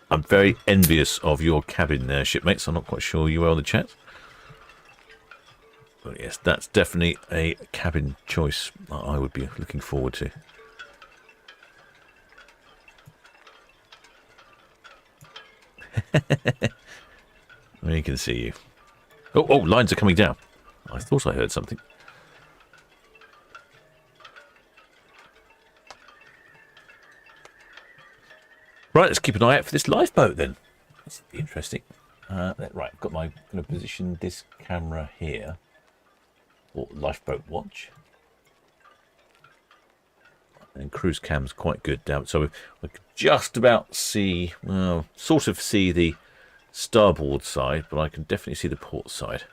S3: I'm very envious of your cabin there, shipmates. I'm not quite sure you are on the chat. But yes, that's definitely a cabin choice that I would be looking forward to. You can see you. Oh, lines are coming down. I thought I heard something. Right, let's keep an eye out for this lifeboat then. This will be interesting. Right, I've got my going to position this camera here. Or lifeboat watch. And cruise cam's quite good down. So we can just about see, well, sort of see the starboard side, but I can definitely see the port side.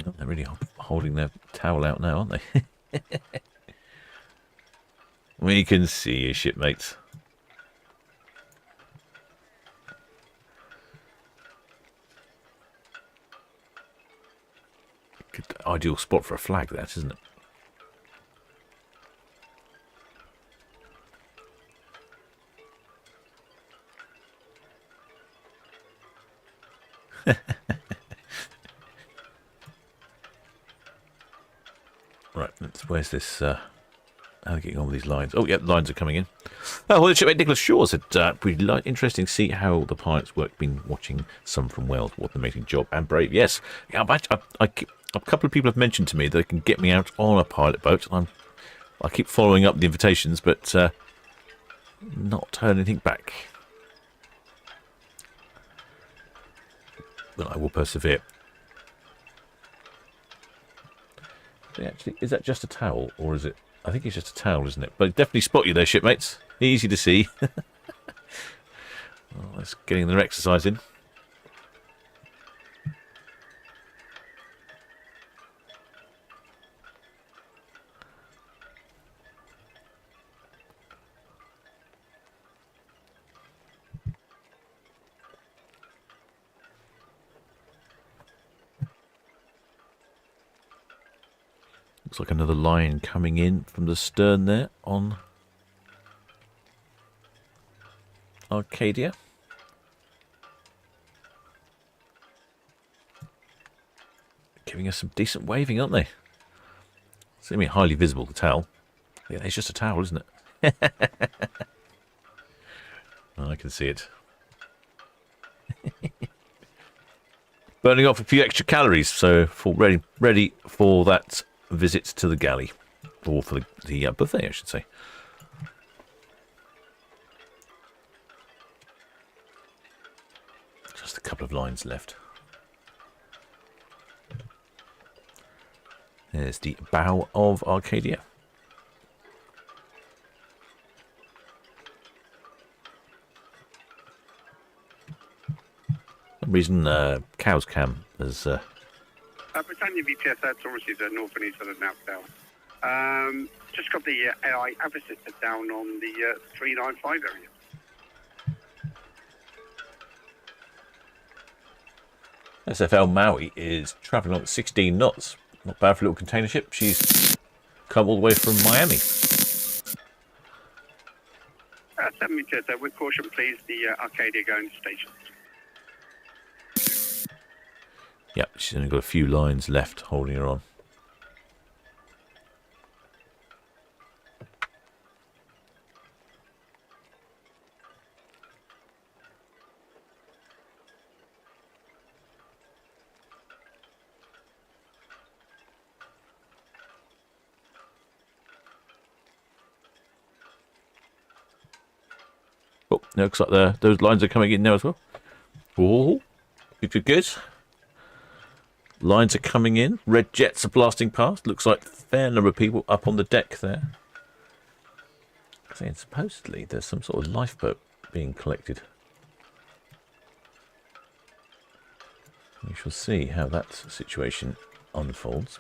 S3: Oh, they're really holding their towel out now, aren't they? We can see you, shipmates. Good, ideal spot for a flag, that, isn't it? Right, where's this? How are we getting on with these lines? Oh, yeah, lines are coming in. Oh, well, the shipmate Nicholas Shaw said, interesting to see how the pilots work. Been watching some from Wales. What an amazing job and brave. Yes, yeah, a couple of people have mentioned to me that they can get me out on a pilot boat. I keep following up the invitations, but not heard anything back. But I will persevere. Actually, is that just a towel, or is it? I think it's just a towel, isn't it? But definitely spot you there, shipmates. Easy to see. Well, that's getting their exercise in. Looks like another line coming in from the stern there on Arcadia. Giving us some decent waving, aren't they? It's going to be highly visible, the towel. Yeah, it's just a towel, isn't it? Oh, I can see it. Burning off a few extra calories, so ready for that visit to the galley, or for the buffet, I should say. Just a couple of lines left. There's the bow of Arcadia. For some reason, Cow's Cam has...
S2: Britannia VTS, that's obviously the north and east of the Outbound. Just got the AI Avocet down on the 395 area.
S3: SFL Maui is travelling along at 16 knots. Not bad for a little container ship. She's come all the way from Miami.
S2: 7 meters, with caution please, the Arcadia going to station.
S3: Yep, she's only got a few lines left holding her on. Oh, looks like those lines are coming in now as well. Oh, good. Lines are coming in. Red jets are blasting past. Looks like a fair number of people up on the deck there. And supposedly there's some sort of lifeboat being collected. We shall see how that situation unfolds.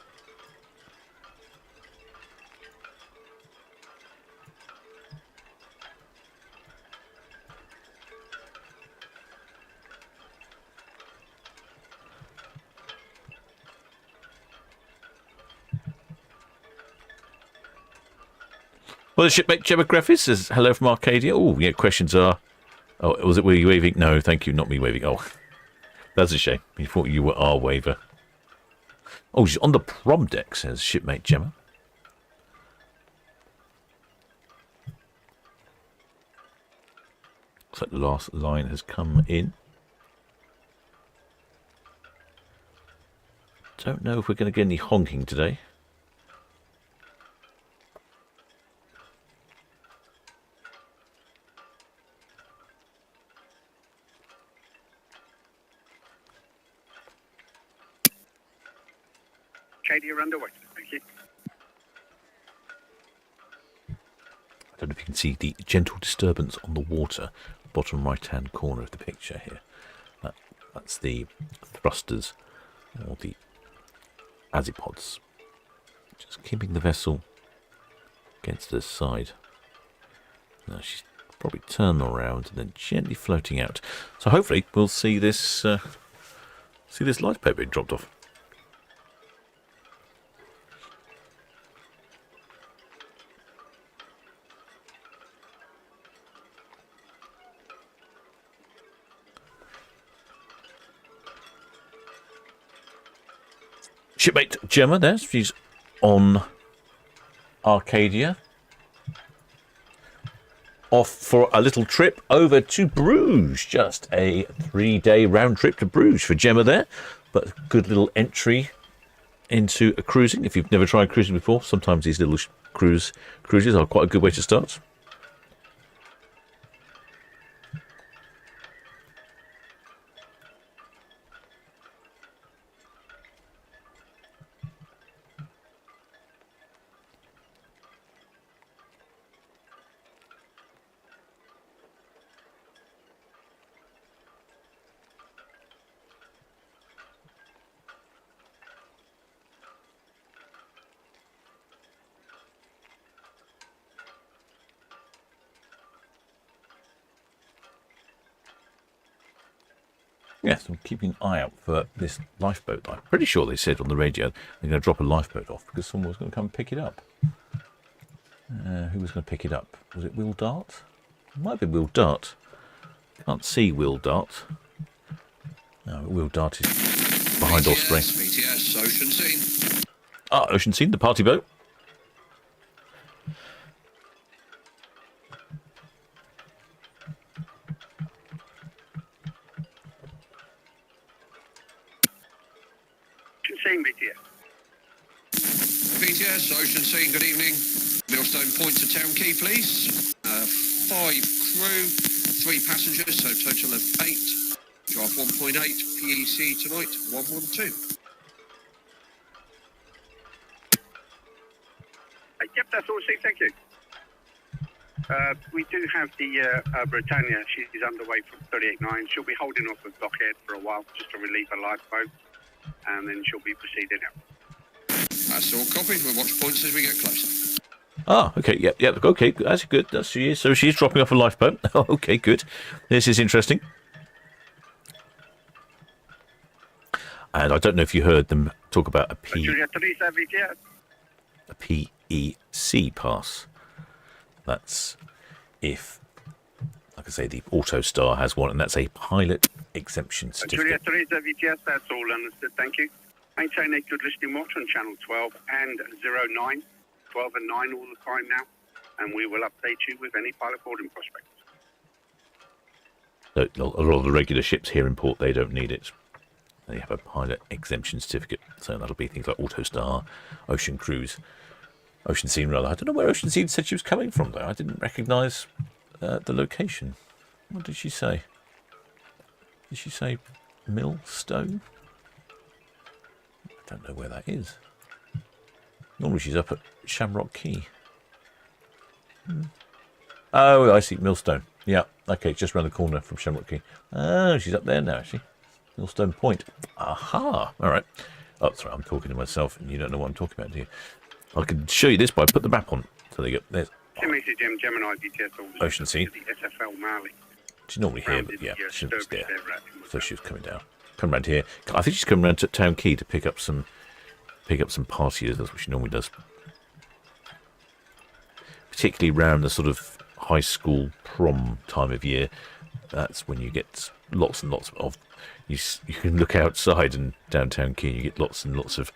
S3: Well, the shipmate Gemma Griffiths says hello from Arcadia. Oh, yeah, questions are... Oh, was it were you waving? No, thank you, not me waving. Oh, that's a shame. You thought you were our waver. Oh, she's on the prom deck, says shipmate Gemma. Looks like the last line has come in. Don't know if we're going to get any honking today.
S2: Arcadia underway. Thank you.
S3: I don't know if you can see the gentle disturbance on the water, bottom right-hand corner of the picture here. That's the thrusters, or the azipods, just keeping the vessel against the side. Now she's probably turned around and then gently floating out. So hopefully we'll see this lifeboat being dropped off. Shipmate Gemma there. She's on Arcadia. Off for a little trip over to Bruges. Just a 3-day round trip to Bruges for Gemma there. But good little entry into a cruising. If you've never tried cruising before, sometimes these little cruises are quite a good way to start. Yes, I'm keeping an eye out for this lifeboat. I'm pretty sure they said on the radio they're going to drop a lifeboat off because someone was going to come and pick it up. Who was going to pick it up? Was it Will Dart? It might be Will Dart. Can't see Will Dart. No, Will Dart is behind Osprey.
S14: VTS, Ocean Scene.
S3: Ah, Ocean Scene, the party boat.
S14: VTS, Ocean Scene, good evening. Millstone Point to Town Quay, please. 5 crew, 3 passengers, so total of 8. Draft 1.8, PEC tonight, 112.
S2: Yep, that's all, Steve, thank you. We do have the Britannia. She's underway from 38.9. She'll be holding off at Dockhead for a while just to relieve her lifeboat, and then she'll be proceeding out.
S14: That's all copied. We'll watch points as we get closer.
S3: Ah, okay, yep, okay, that's good. That's she is. So she's dropping off a lifeboat. Okay, good. This is interesting. And I don't know if you heard them talk about a PEC pass. That's if, like I say, the Autostar has one, and that's a pilot exemption certificate.
S2: Juliet Teresa VTS, that's all understood, thank you. Maintain a good listening watch on channel 12 and 09, 12 and 9 all the time now, and we will update you with any pilot boarding prospects.
S3: So a lot of the regular ships here in port, they don't need it. They have a pilot exemption certificate, so that'll be things like Autostar, Ocean Cruise, Ocean Scene rather. I don't know where Ocean Scene said she was coming from though. I didn't recognise the location. What did she say? Did she say Millstone? I don't know where that is. Normally she's up at Shamrock Quay. Oh, I see, Millstone. Yeah, okay, just round the corner from Shamrock Quay. Oh, she's up there now, actually. Millstone Point. Aha! All right. Oh, sorry, I'm talking to myself, and you don't know what I'm talking about, do you? I can show you this by put the map on. So they go, there's
S2: Gemini VTS,
S3: Ocean Scene.
S2: The SFL Mali.
S3: She's normally here, but yeah, she was there. So she was coming down. Come around here. I think she's coming around to Town Quay to pick up some partiers. That's what she normally does. Particularly around the sort of high school prom time of year. That's when you get lots and lots of. You can look outside and downtown Quay. You get lots and lots of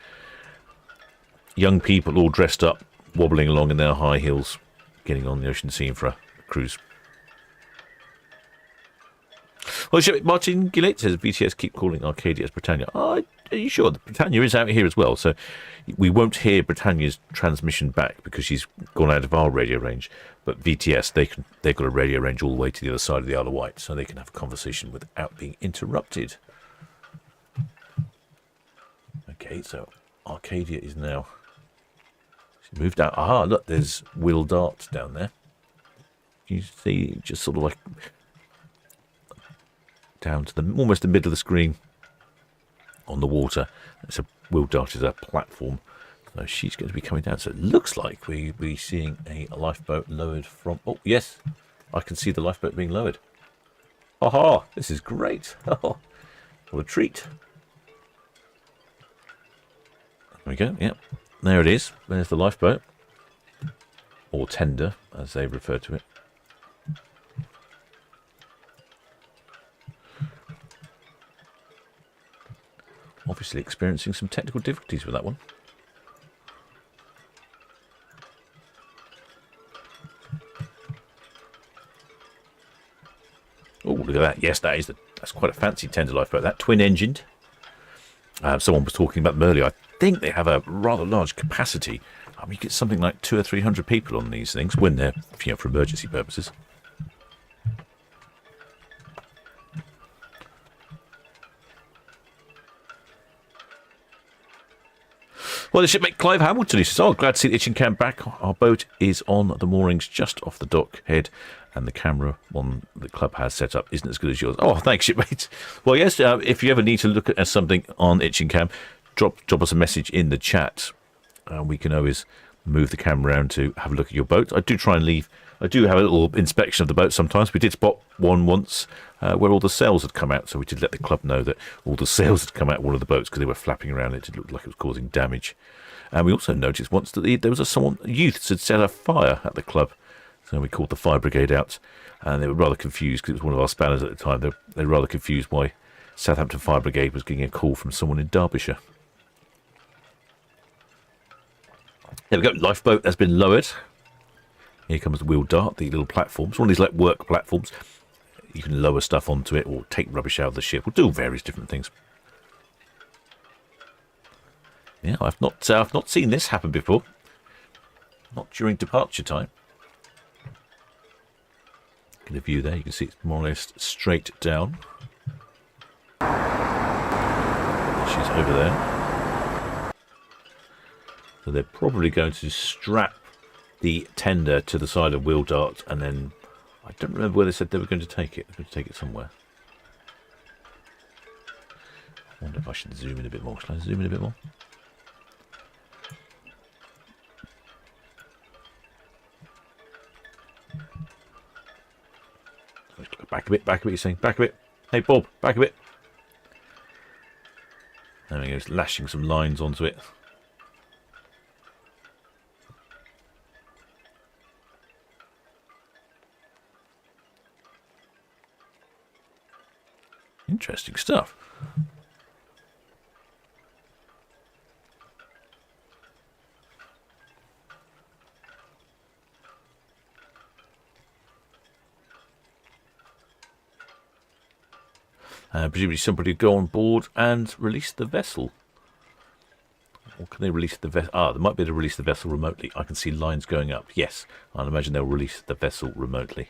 S3: young people all dressed up, wobbling along in their high heels, getting on the Ocean Scene for a cruise. Well, Martin Gillett says VTS keep calling Arcadia as Britannia. Oh, are you sure? The Britannia is out here as well, so we won't hear Britannia's transmission back because she's gone out of our radio range. But VTS, they've got a radio range all the way to the other side of the Isle of Wight, so they can have a conversation without being interrupted. Okay, so Arcadia is now moved out. Aha, look, there's Will Dart down there. You see, just sort of like down to almost the middle of the screen on the water. So Will Dart is a platform. So she's going to be coming down. So it looks like we'll be seeing a lifeboat lowered from... Oh, yes. I can see the lifeboat being lowered. Aha! This is great. Oh, what a treat. There we go. Yep. There it is. There's the lifeboat. Or tender, as they refer to it. Obviously experiencing some technical difficulties with that one. Oh, look at that. Yes, that's quite a fancy tender lifeboat. That twin-engined. Someone was talking about them earlier. I think they have a rather large capacity. I mean, you get something like 200 or 300 people on these things when they're, for emergency purposes. Well, the shipmate Clive Hamilton, he says, oh, glad to see the Itching Cam back. Our boat is on the moorings just off the dock head, and the camera one the club has set up isn't as good as yours. Oh, thanks, shipmate. Well, yes, if you ever need to look at something on Itching Cam, drop us a message in the chat. We can always move the camera around to have a look at your boat. I do have a little inspection of the boat sometimes. We did spot one once where all the sails had come out, so we did let the club know that all the sails had come out of one of the boats because they were flapping around. It looked like it was causing damage. And we also noticed once that there was youths had set a fire at the club, so we called the fire brigade out, and they were rather confused because it was one of our spanners at the time. They were rather confused why Southampton Fire Brigade was getting a call from someone in Derbyshire. There we go. Lifeboat has been lowered. Here comes the wheel dart, the little platforms. One of these like work platforms. You can lower stuff onto it or take rubbish out of the ship or do various different things. Yeah, I've not seen this happen before. Not during departure time. Get a view there. You can see it's more or less straight down. She's over there. So they're probably going to strap the tender to the side of wheel dart, and then I don't remember where they said they were going to take it. They're going to take it somewhere. I wonder if I should zoom in a bit more. Shall I zoom in a bit more? Back a bit, you're saying. Back a bit. Hey, Bob, back a bit. There we go, it's lashing some lines onto it. Interesting stuff. Presumably somebody would go on board and release the vessel. Or can they release the vessel? Ah, they might be able to release the vessel remotely. I can see lines going up. Yes, I'd imagine they'll release the vessel remotely.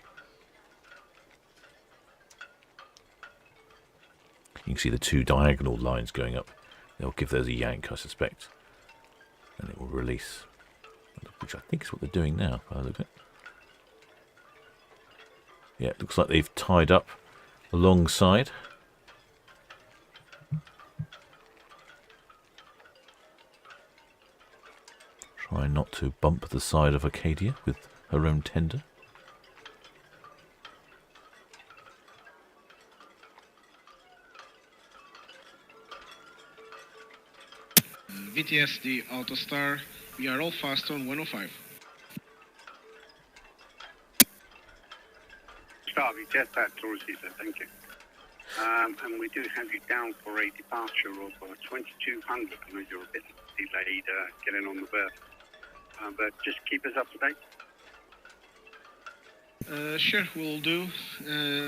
S3: You can see the two diagonal lines going up. They'll give those a yank, I suspect. And it will release. Which I think is what they're doing now, by the look at it. Yeah, it looks like they've tied up alongside. Try not to bump the side of Arcadia with her own tender.
S11: VTS, the Autostar, we are all fast on 105.
S2: Star VTS, that's all received, sir, thank you. And we do have you down for a departure of 2200. I know you're a bit delayed getting on the berth. But just keep us up to date.
S11: Sure, we'll do.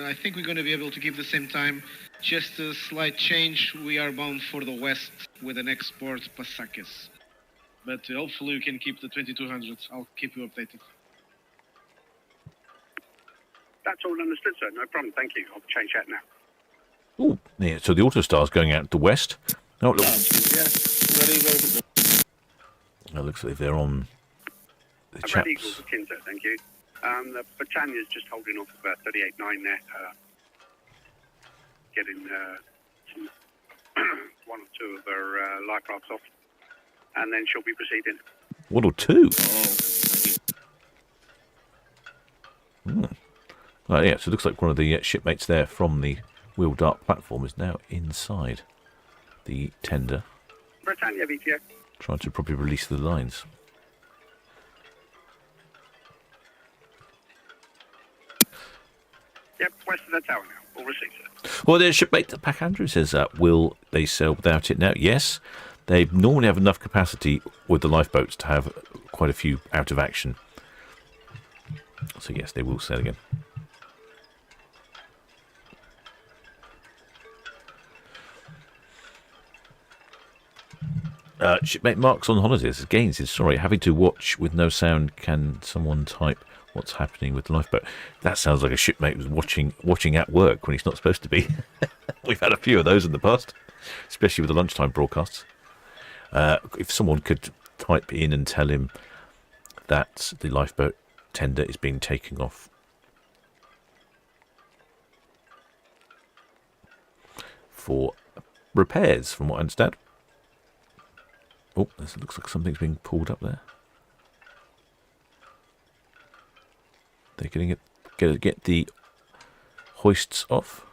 S11: I think we're going to be able to keep the same time. Just a slight change. We are bound for the west with an export Pasakis. But hopefully we can keep the 2200. I'll keep you updated.
S2: That's all understood, sir. No problem. Thank you. I'll change that now.
S3: Oh, yeah. So the Autostar's going out to west. Oh, look. It looks like they're on the chaps.
S2: Red Eagle's akin, sir. Thank you. The Britannia's just holding off about 38.9 there. Getting some one or two of her life rafts off. And then she'll be proceeding.
S3: One or two? Oh, yeah, so it looks like one of the shipmates there from the wheel dart platform is now inside the tender.
S2: Britannia, VTF.
S3: Trying to probably release the lines.
S2: Yep, west of the tower now. All received, sir.
S3: Well, there's shipmate Pack Andrew says, will they sail without it now? Yes. They normally have enough capacity with the lifeboats to have quite a few out of action. So yes, they will sail again. Shipmate Mark's on holidays. Again, says, sorry, having to watch with no sound. Can someone type what's happening with the lifeboat? That sounds like a shipmate who's watching at work when he's not supposed to be. We've had a few of those in the past, especially with the lunchtime broadcasts. If someone could type in and tell him that the lifeboat tender is being taken off. For repairs, from what I understand. Oh, this looks like something's being pulled up there. They're going to get the hoists off.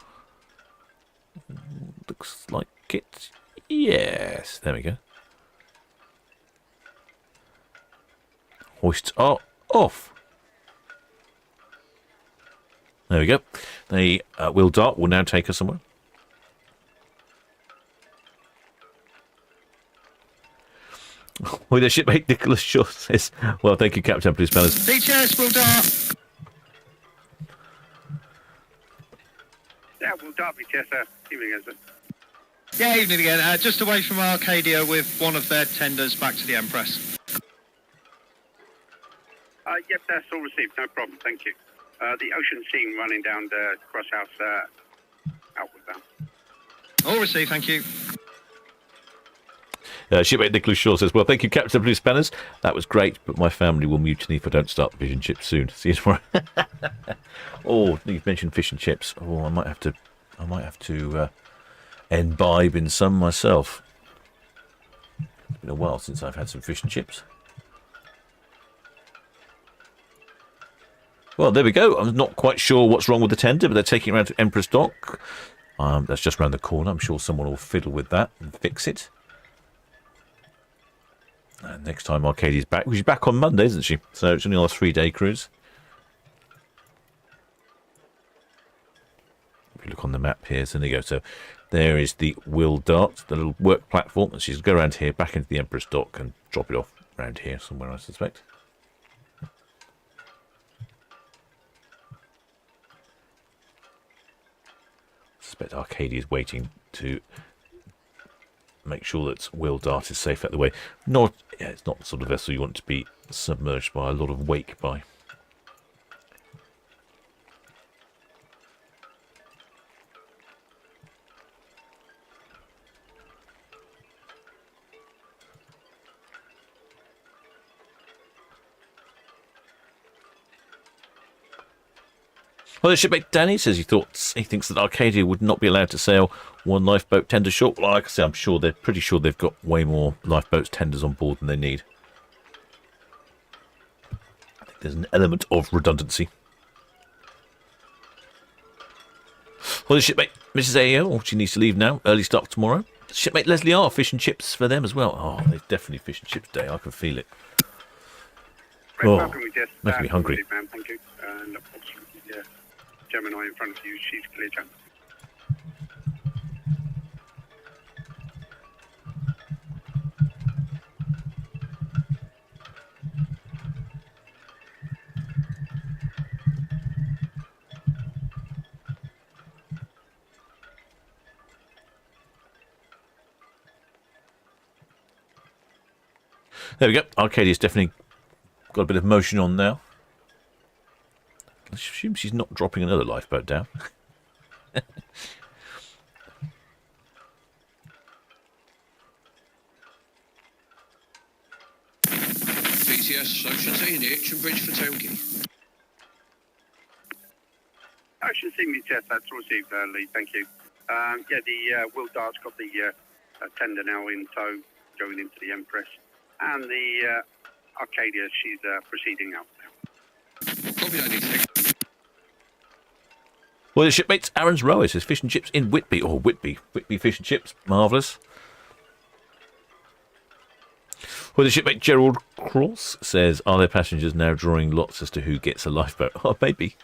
S3: Looks like it. Yes, there we go. Hoists are off. There we go. The Will Dart will now take us somewhere. With a shipmate, Nicholas Shaw says, well, thank you, Captain, please, fellas.
S1: BTS, Will Dart.
S2: Yeah, Will Dart, BTS, sir. Evening, sir.
S1: Yeah, evening again. Just away from Arcadia with one of their tenders back to the Empress.
S2: Yep, that's all received. No problem. Thank you. The ocean scene running down the crosshouse outward bound.
S1: All received, thank you.
S3: Shipmate Nicholas Shaw says, well, thank you, Captain Blue Spanners. That was great, but my family will mutiny if I don't start the fish and chips soon. See you tomorrow. Oh, you've mentioned fish and chips. Oh, I might have to imbibe in some myself. It's been a while since I've had some fish and chips. Well, there we go. I'm not quite sure what's wrong with the tender, but they're taking it around to Empress Dock. That's just around the corner. I'm sure someone will fiddle with that and fix it. And next time Arcadia's back. She's back on Monday, isn't she? So it's only on a 3-day cruise. If you look on the map here, so there you go. So there is the Will Dart, the little work platform. And she's going to go around here, back into the Empress Dock and drop it off around here somewhere, I suspect. I suspect Arcadia's waiting to make sure that Will Dart is safe out of the way. It's not the sort of vessel you want to be submerged by a lot of wake by. Well, the shipmate Danny says he thinks that Arcadia would not be allowed to sail one lifeboat tender short. Well, like I say, they're pretty sure they've got way more lifeboats tenders on board than they need. I think there's an element of redundancy. Well, the shipmate Mrs. AO, she needs to leave now. Early start tomorrow. Shipmate Leslie R, fish and chips for them as well. Oh, it's definitely fish and chips day. I can feel it. Oh, making me hungry.
S2: Thank you. And Gemini in front of you, she's clear channel.
S3: There we go. Arcadia's definitely got a bit of motion on now. I assume she's not dropping another lifeboat down.
S14: BTS Ocean Sea in the Itchen Bridge for Town Quay.
S2: Ocean Sea, BTS, that's received, Lee, thank you. The Will Dart's got the tender now in tow, going into the Empress. And the Arcadia, she's proceeding out now.
S14: Copy that,
S3: Well, the shipmates Aaron's Rower says fish and chips in Whitby. Oh, Whitby fish and chips. Marvellous. Well, the shipmate Gerald Cross says, are there passengers now drawing lots as to who gets a lifeboat? Oh, maybe.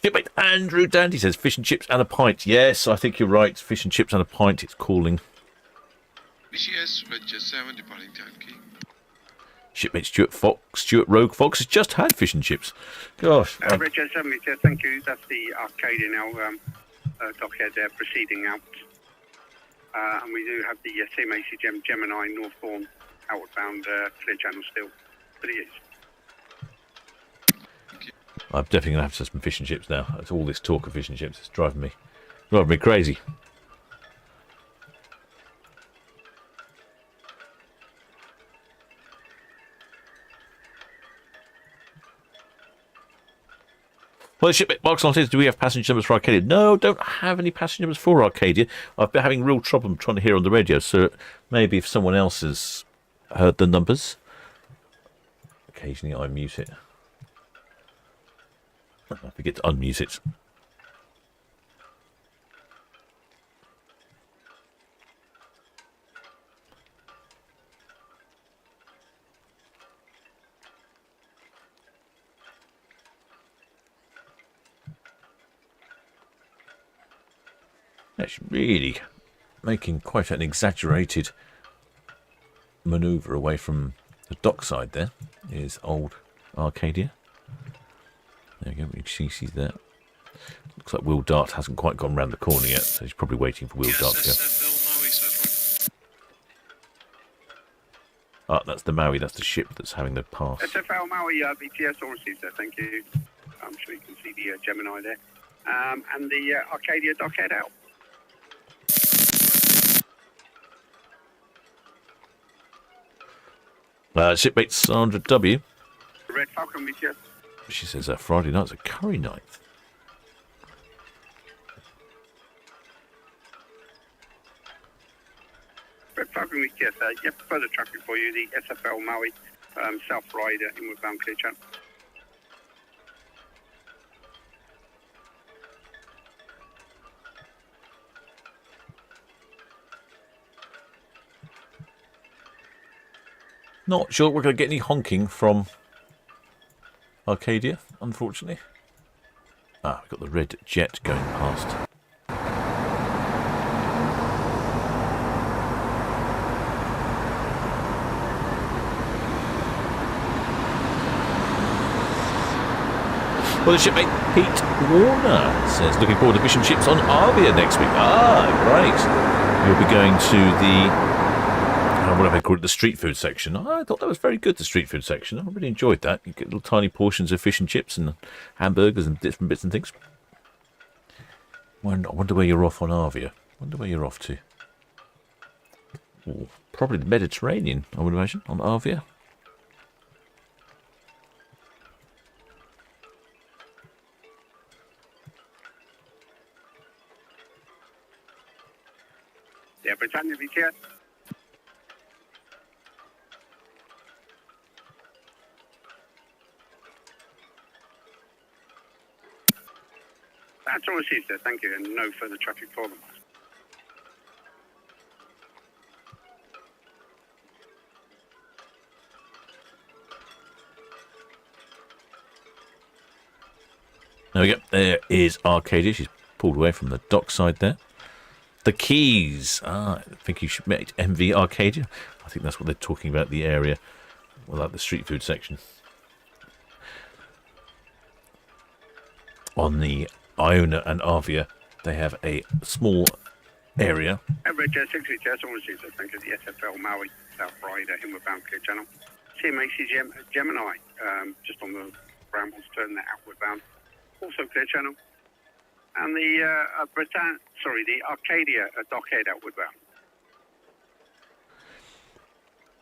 S3: Shipmate Andrew Dandy says fish and chips and a pint. Yes, I think you're right. Fish and chips and a pint. It's calling.
S15: BCS Register 7 departing Town Quay.
S3: Shipmate Stuart Rogue Fox has just had fish and chips. Gosh.
S2: Register 7, thank you. That's the Arcadia now, dockhead there, proceeding out. And we do have the CMAC Gemini northbound outbound clear channel still. But it is.
S3: I'm definitely going to have to have some fish and chips now. That's all this talk of fish and chips. It's driving me crazy. Well, the shipmate Mark's on says, do we have passenger numbers for Arcadia? No, don't have any passenger numbers for Arcadia. I've been having real trouble trying to hear on the radio, so maybe if someone else has heard the numbers. Occasionally I mute it. I forget to unmute it. That's really making quite an exaggerated manoeuvre away from the dockside. There is old Arcadia. There we go, we can see there. Looks like Will Dart hasn't quite gone round the corner yet, so he's probably waiting for Will Dart to go. Ah, that's the Maui, that's the ship that's having the pass.
S2: SFL Maui, BTS all received there, thank you. I'm sure you can see the Gemini there. And the Arcadia dockhead out.
S3: Shipmate Sandra W.
S2: Red Falcon, BTS.
S3: She says Friday night's a curry night.
S2: Red Falcon, BTS. Yep, further traffic for you. The SFL Maui, South Rider, inward bound clear channel.
S3: Not sure we're going to get any honking from Arcadia, unfortunately. Ah, we've got the red jet going past. Well, the shipmate Pete Warner says, looking forward to fish and chips on Arcadia next week. Ah, great. You'll be going to the... what have I called it? The street food section. I thought that was very good, the street food section. I really enjoyed that. You get little tiny portions of fish and chips and hamburgers and different bits and things. I wonder where you're off on Arcadia. Wonder where you're off to. Ooh, probably the Mediterranean, I would imagine, on Arcadia.
S2: Yeah, Britannia, BTS. That's all received there, thank you, and no further traffic for them.
S3: There we go. There is Arcadia. She's pulled away from the dockside there. The Keys. Ah, I think you should meet MV Arcadia. I think that's what they're talking about, the area. Well, like the street food section. On the Iona and Arcadia, they have a small area.
S2: Red 60, all received there, thank you. The SFL Maui, South Rider, inward bound clear channel. CMAC Gemini, just on the brambles, turn that outward bound. Also clear channel. And the the Arcadia dockhead outward bound.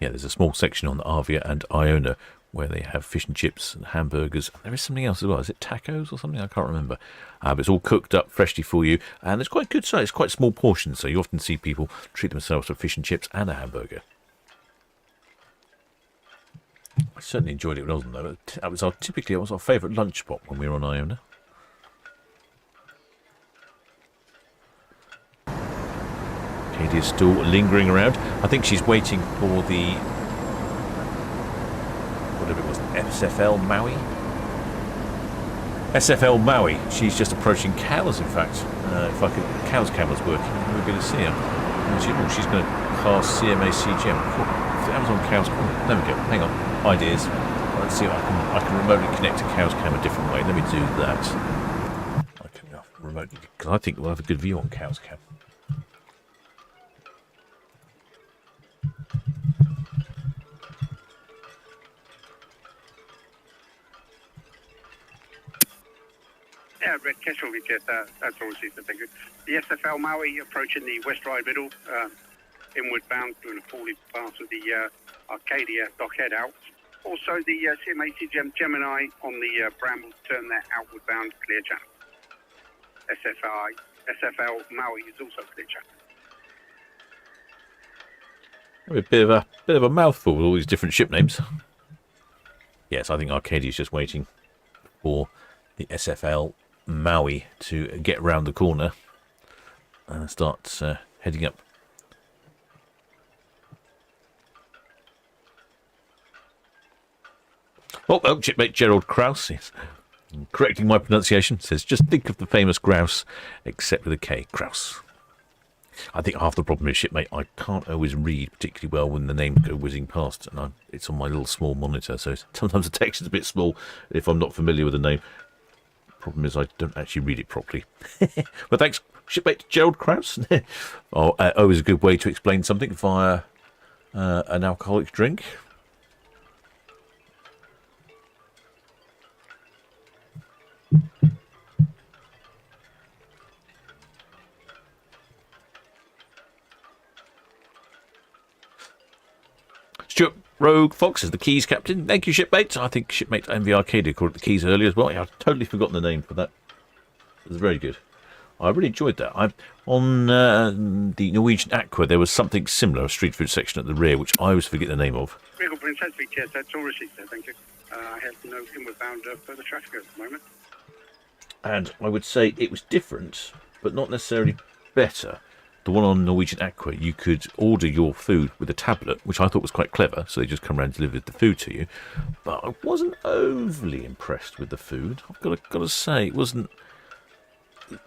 S3: Yeah, there's a small section on the Arcadia and Iona where they have fish and chips and hamburgers. There is something else as well. Is it tacos or something? I can't remember. But it's all cooked up freshly for you, and it's quite good size. It's quite small portions, so you often see people treat themselves to fish and chips and a hamburger. I certainly enjoyed it when I was on there. That was our favourite lunch spot when we were on Iona. Katie is still lingering around. I think she's waiting for the, whatever it was, SFL Maui. SFL Maui. She's just approaching Cowes, in fact. If I could, Cowes camera's working, we're going to see her. She's going to pass CMA CGM. Amazon Cowes. There we go. Hang on. Ideas. Let's see if I can remotely connect to Cowes cam a different way. Let me do that. I can remotely, because I think we'll have a good view on Cowes cam.
S2: Yeah, Red Kettle, that's all received, thank you. The SFL Maui approaching the West Ride Middle, inward bound, doing a 40 pass of the Arcadia dockhead out. Also, the CMA Gemini on the Bramble turn there outward bound, clear channel. SFL Maui is also clear channel.
S3: A bit of a mouthful with all these different ship names. Yes, I think Arcadia is just waiting for the SFL Maui to get round the corner and start heading up. Oh, shipmate Gerald Krause is correcting my pronunciation. Says, just think of the famous grouse, except with a K. Krause. I think half the problem is, shipmate, I can't always read particularly well when the names go whizzing past, and it's on my little small monitor, so sometimes the text is a bit small if I'm not familiar with the name. Problem is I don't actually read it properly. Well, thanks, shipmate Gerald Krause. Always a good way to explain something via an alcoholic drink. Stuart Rogue Fox is the Keys captain. Thank you, shipmate. I think shipmate MV Arcadia called it the Keys earlier as well. Yeah, I've totally forgotten the name for that. It was very good. I really enjoyed that. On the Norwegian Aqua, there was something similar, a street food section at the rear, which I always forget the name of.
S2: Regal Princess, yes, that's all received there, thank you. I have no inward bound further traffic at the moment.
S3: And I would say it was different, but not necessarily better. The one on Norwegian Aqua, you could order your food with a tablet, which I thought was quite clever, so they just come around and deliver the food to you. But I wasn't overly impressed with the food. I've got to say, it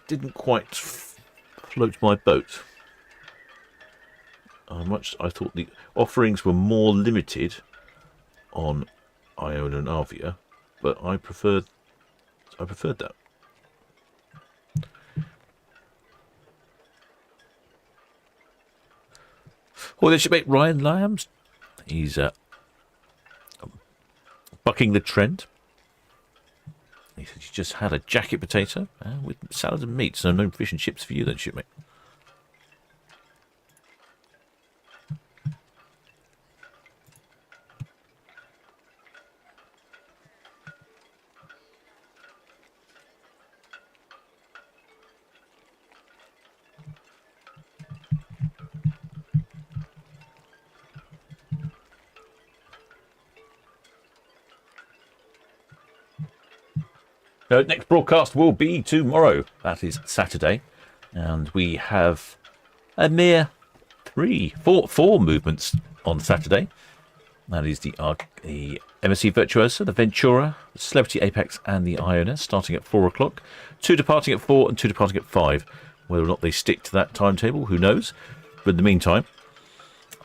S3: didn't quite float my boat. I thought the offerings were more limited on Iona and Avia, but I preferred that. Well, there should be Ryan Lambs. He's bucking the trend. He said you just had a jacket potato with salad and meat, so no fish and chips for you then, shipmate. Next broadcast will be tomorrow. That is Saturday. And we have a mere four movements on Saturday. That is the MSC Virtuosa, the Ventura, the Celebrity Apex, and the Iona, starting at 4 o'clock. 2 departing at 4 and 2 departing at 5. Whether or not they stick to that timetable, who knows? But in the meantime,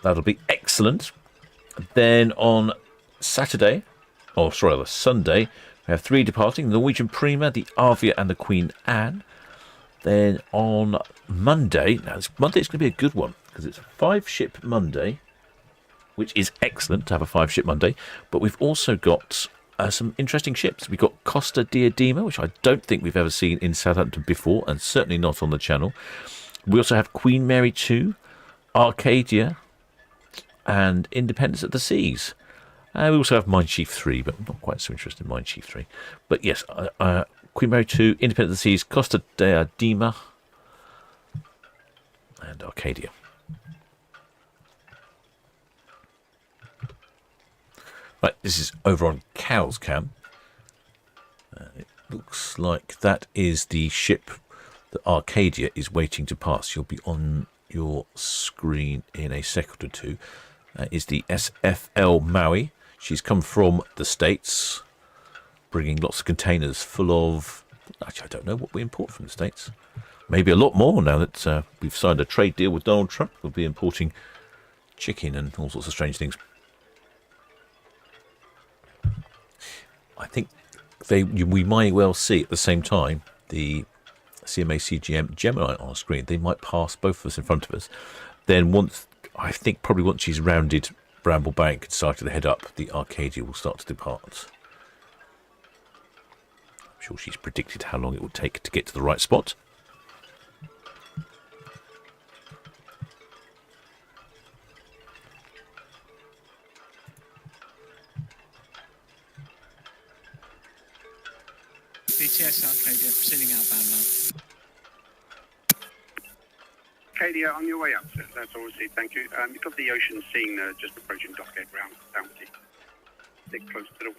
S3: that'll be excellent. Then on Sunday, we have 3 departing, the Norwegian Prima, the Avia, and the Queen Anne. Then on Monday, Monday's going to be a good one, because it's a 5-ship Monday, which is excellent to have a 5-ship Monday. But we've also got some interesting ships. We've got Costa Diadema, which I don't think we've ever seen in Southampton before, and certainly not on the channel. We also have Queen Mary 2, Arcadia, and Independence of the Seas. We also have Mine Chief 3, but I'm not quite so interested in Mine Chief 3. But yes, Queen Mary 2, Independence of the Seas, Costa Diadema, and Arcadia. Right, this is over on Cowes Cam. It looks like that is the ship that Arcadia is waiting to pass. She'll be on your screen in a second or two. Is the SFL Maui. She's come from the States, bringing lots of containers full of... Actually, I don't know what we import from the States. Maybe a lot more now that we've signed a trade deal with Donald Trump. We'll be importing chicken and all sorts of strange things. I think we might well see at the same time the CMA CGM Gemini on screen. They might pass both of us in front of us. Then probably once she's rounded Bramblebank and started to head up, the Arcadia will start to depart. I'm sure she's predicted how long it will take to get to the right spot.
S16: BTS Arcadia, proceeding outbound now.
S2: Arcadia, on your way up, sir. That's all received, thank you. You've got the ocean scene just approaching dockhead round Town Quay. Stick close to the...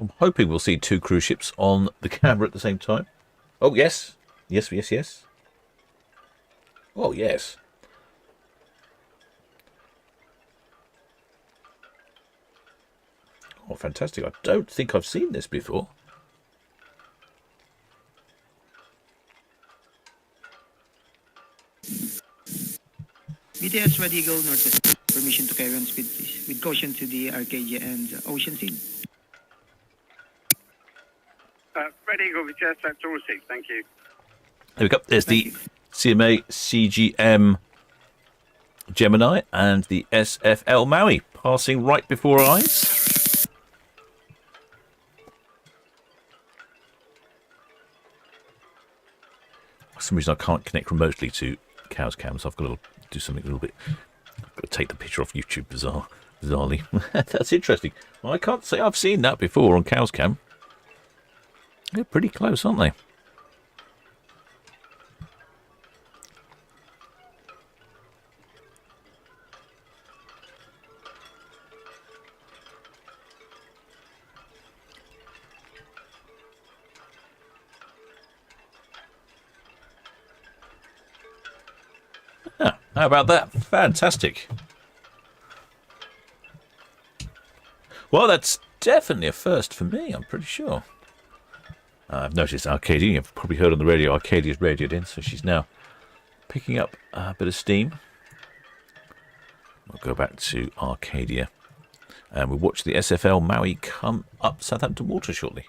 S3: I'm hoping we'll see 2 cruise ships on the camera at the same time. Oh, yes. Yes, yes, yes. Oh, yes. Oh, fantastic. I don't think I've seen this before.
S16: BTS Red Eagle, Northwest. Permission to carry on speed, please. With caution to the Arcadia and Ocean Scene.
S2: Red Eagle, BTS, that's all received, thank you.
S3: There we go. There's the CMA CGM Gemini and the SFL Maui passing right before our eyes. For some reason I can't connect remotely to Cow's Cam, so I've got to do something a little bit. I've got to take the picture off YouTube bizarrely. That's interesting. Well, I can't say I've seen that before on Cow's Cam. They're pretty close, aren't they? Ah, how about that? Fantastic. Well, that's definitely a first for me, I'm pretty sure. I've noticed Arcadia, you've probably heard on the radio, Arcadia's radioed in, so she's now picking up a bit of steam. We'll go back to Arcadia and we'll watch the SFL Maui come up Southampton water shortly.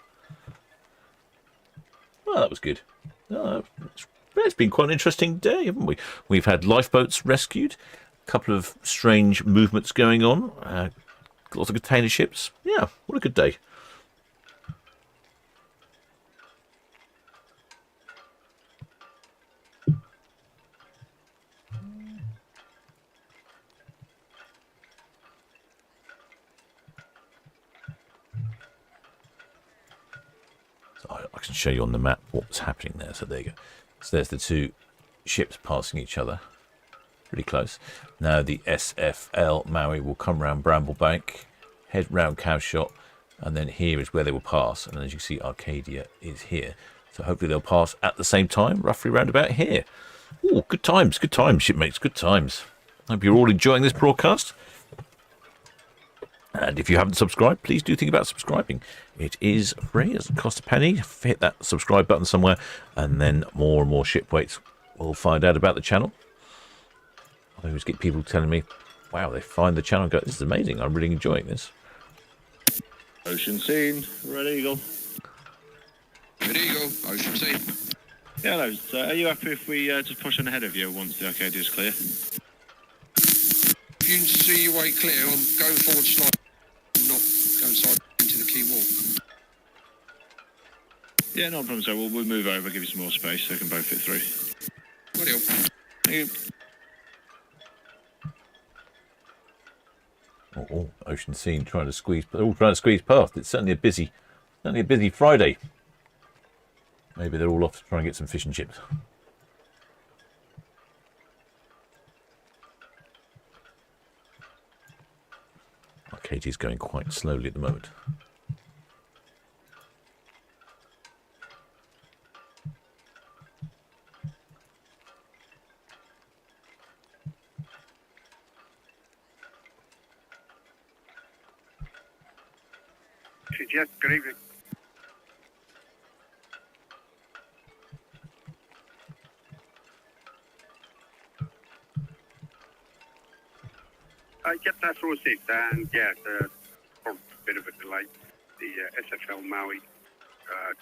S3: Well, that was good. It's been quite an interesting day, haven't we? We've had lifeboats rescued, a couple of strange movements going on, lots of container ships. Yeah, what a good day. I can show you on the map what's happening there. So there you go. So there's the 2 ships passing each other. Pretty close. Now the SFL Maui will come round Bramblebank, head round Cowshot, and then here is where they will pass. And as you see, Arcadia is here. So hopefully they'll pass at the same time, roughly round about here. Oh, good times, shipmates, good times. Hope you're all enjoying this broadcast. And if you haven't subscribed, please do think about subscribing. It is free, it doesn't cost a penny. Hit that subscribe button somewhere, and then more and more shipmates will find out about the channel. I always get people telling me, wow, they find the channel and go, this is amazing, I'm really enjoying this.
S17: Ocean Scene, Red Eagle.
S14: Red Eagle, Ocean Scene.
S17: Yeah, hello. So are you happy if we just push on ahead of you once the Arcadia is clear?
S14: If you can see your way clear, I'm going forward slightly, not going side into the quay wall.
S17: Yeah, no problem, sir. We'll move over, give you some more space so we can both fit through.
S14: Good deal.
S17: Thank you.
S3: Oh, Ocean Scene trying to squeeze past. It's certainly a busy Friday. Maybe they're all off to try and get some fish and chips. Arcadia's going quite slowly at the moment.
S2: Yes, good evening. Yep, that's all it. And yeah, a bit of a delay. The SFL Maui,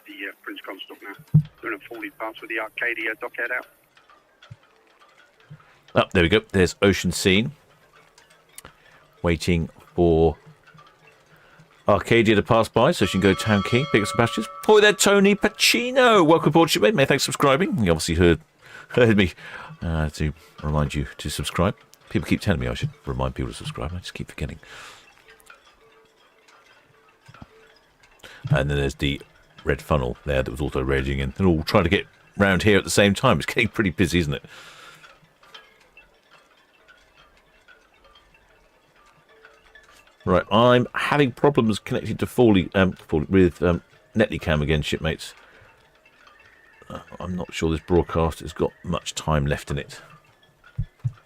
S2: the Prince Consort now, doing a 40 pass with the Arcadia dockhead out.
S3: Oh, there we go. There's Ocean Scene. Waiting for Arcadia to pass by so she can go to Town Quay, pick up some passengers. Oh, there, Tony Pacino. Welcome aboard, shipmate. Many thanks for subscribing. You obviously heard me to remind you to subscribe. People keep telling me I should remind people to subscribe. I just keep forgetting. And then there's the red funnel there that was also raging, and they're all trying to get round here at the same time. It's getting pretty busy, isn't it? Right, I'm having problems connected to with Netlycam again, shipmates. I'm not sure this broadcast has got much time left in it,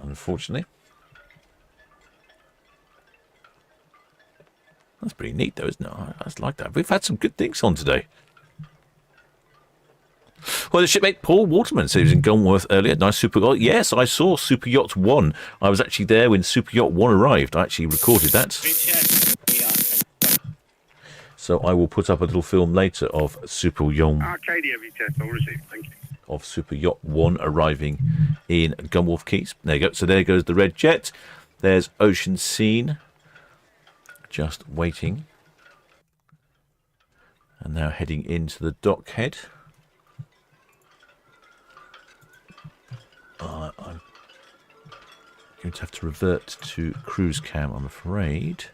S3: unfortunately. That's pretty neat, though, isn't it? I just like that. We've had some good things on today. Well, the shipmate Paul Waterman said he was in Gunworth earlier. Nice super yacht. Yes, I saw Super Yacht 1. I was actually there when Super Yacht 1 arrived. I actually recorded that. So I will put up a little film later of Super Yacht.
S2: Arcadia VTS, all received. Thank you.
S3: Of Super Yacht 1 arriving in Gunworth Keys. There you go. So there goes the red jet. There's Ocean Scene. Just waiting. And now heading into the dockhead. I'm going to have to revert to cruise cam, I'm afraid.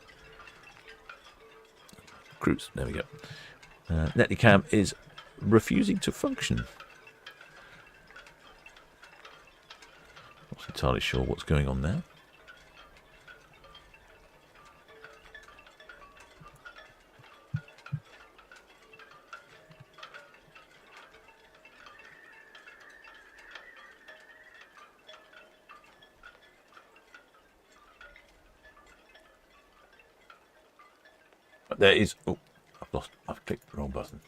S3: Cruise, there we go. Netlycam is refusing to function. Not entirely sure what's going on there. There is. Oh, I've clicked the wrong button.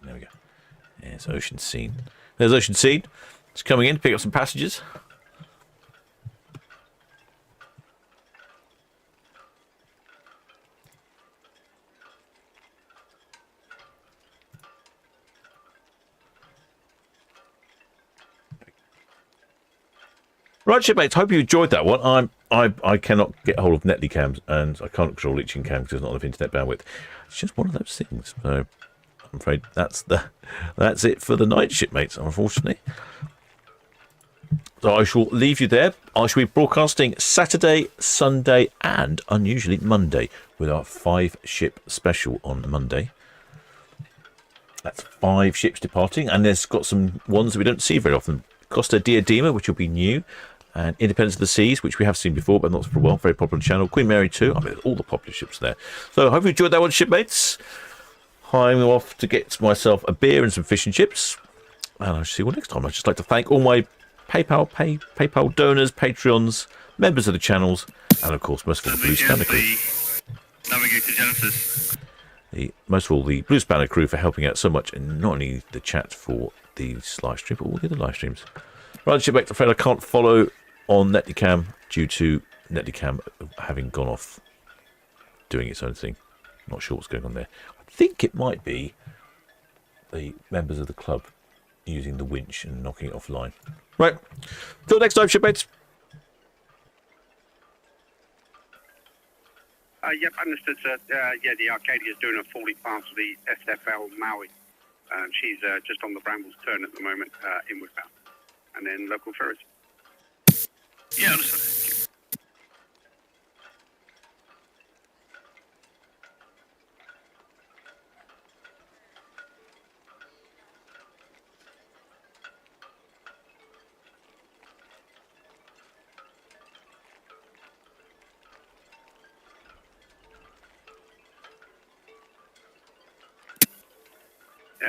S3: There we go. There's Ocean Scene. There's Ocean Scene. It's coming in to pick up some passengers. Right, shipmates, hope you enjoyed that one. I cannot get hold of Netlycams, and I can't control each cam because there's not enough internet bandwidth. It's just one of those things. So I'm afraid that's it for the night, shipmates, unfortunately. So I shall leave you there. I shall be broadcasting Saturday, Sunday, and unusually Monday with our 5-ship special on Monday. That's 5 ships departing, and there's got some ones that we don't see very often. Costa Diadema, which will be new, and Independence of the Seas, which we have seen before, but not for a while. Very popular channel. Queen Mary 2. I mean, all the popular ships there. So I hope you enjoyed that one, shipmates. I'm off to get myself a beer and some fish and chips. And I'll see you all next time. I'd just like to thank all my PayPal donors, Patreons, members of the channels, and of course, most of all, the Blue Spanner crew.
S18: Navigator Genesis.
S3: Most of all, the Blue Spanner crew for helping out so much, and not only the chat for these live streams, but all the other live streams. Right, shipmates, I'm afraid I can't follow on Netlycam due to Netlycam having gone off doing its own thing. Not sure what's going on there. I think it might be the members of the club using the winch and knocking it offline. Right, till next time, shipmates.
S2: Yep, understood, sir. Yeah, the Arcadia is doing a 40 pass for the SFL Maui. She's just on the Brambles turn at the moment, inward bound. And then local ferries.
S18: Yeah, understood.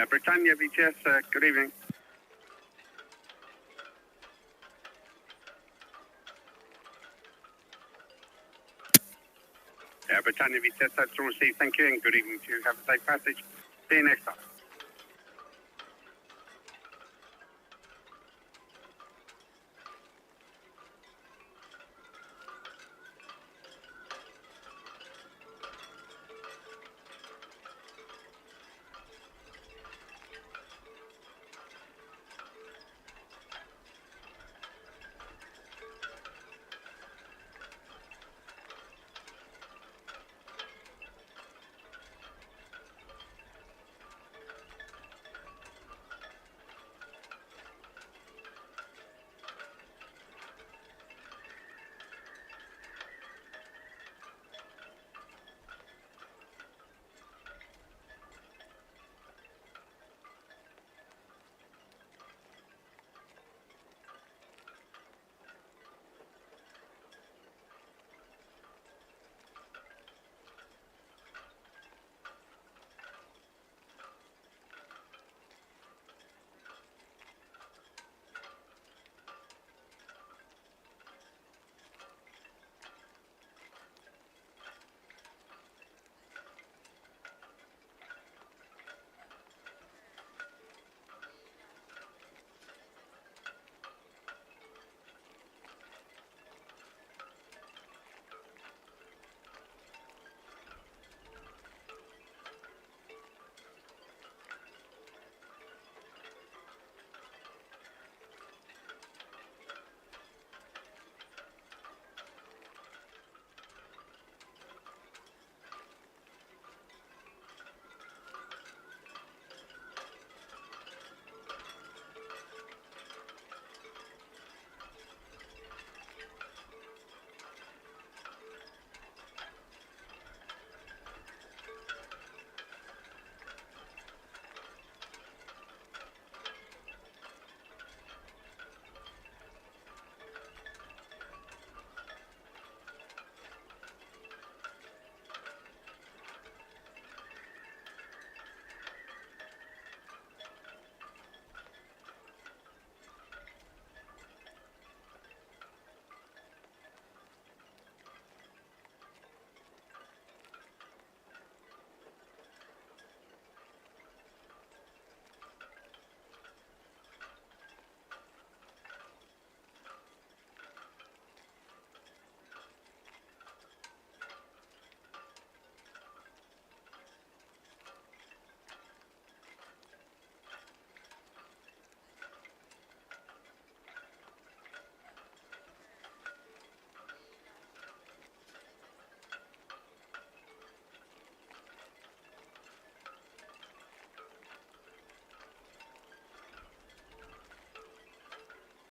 S2: Britannia VTS, good evening. Britannia, Vitesse, that's all received. Thank you and good evening to you. Have a safe passage. See you next time.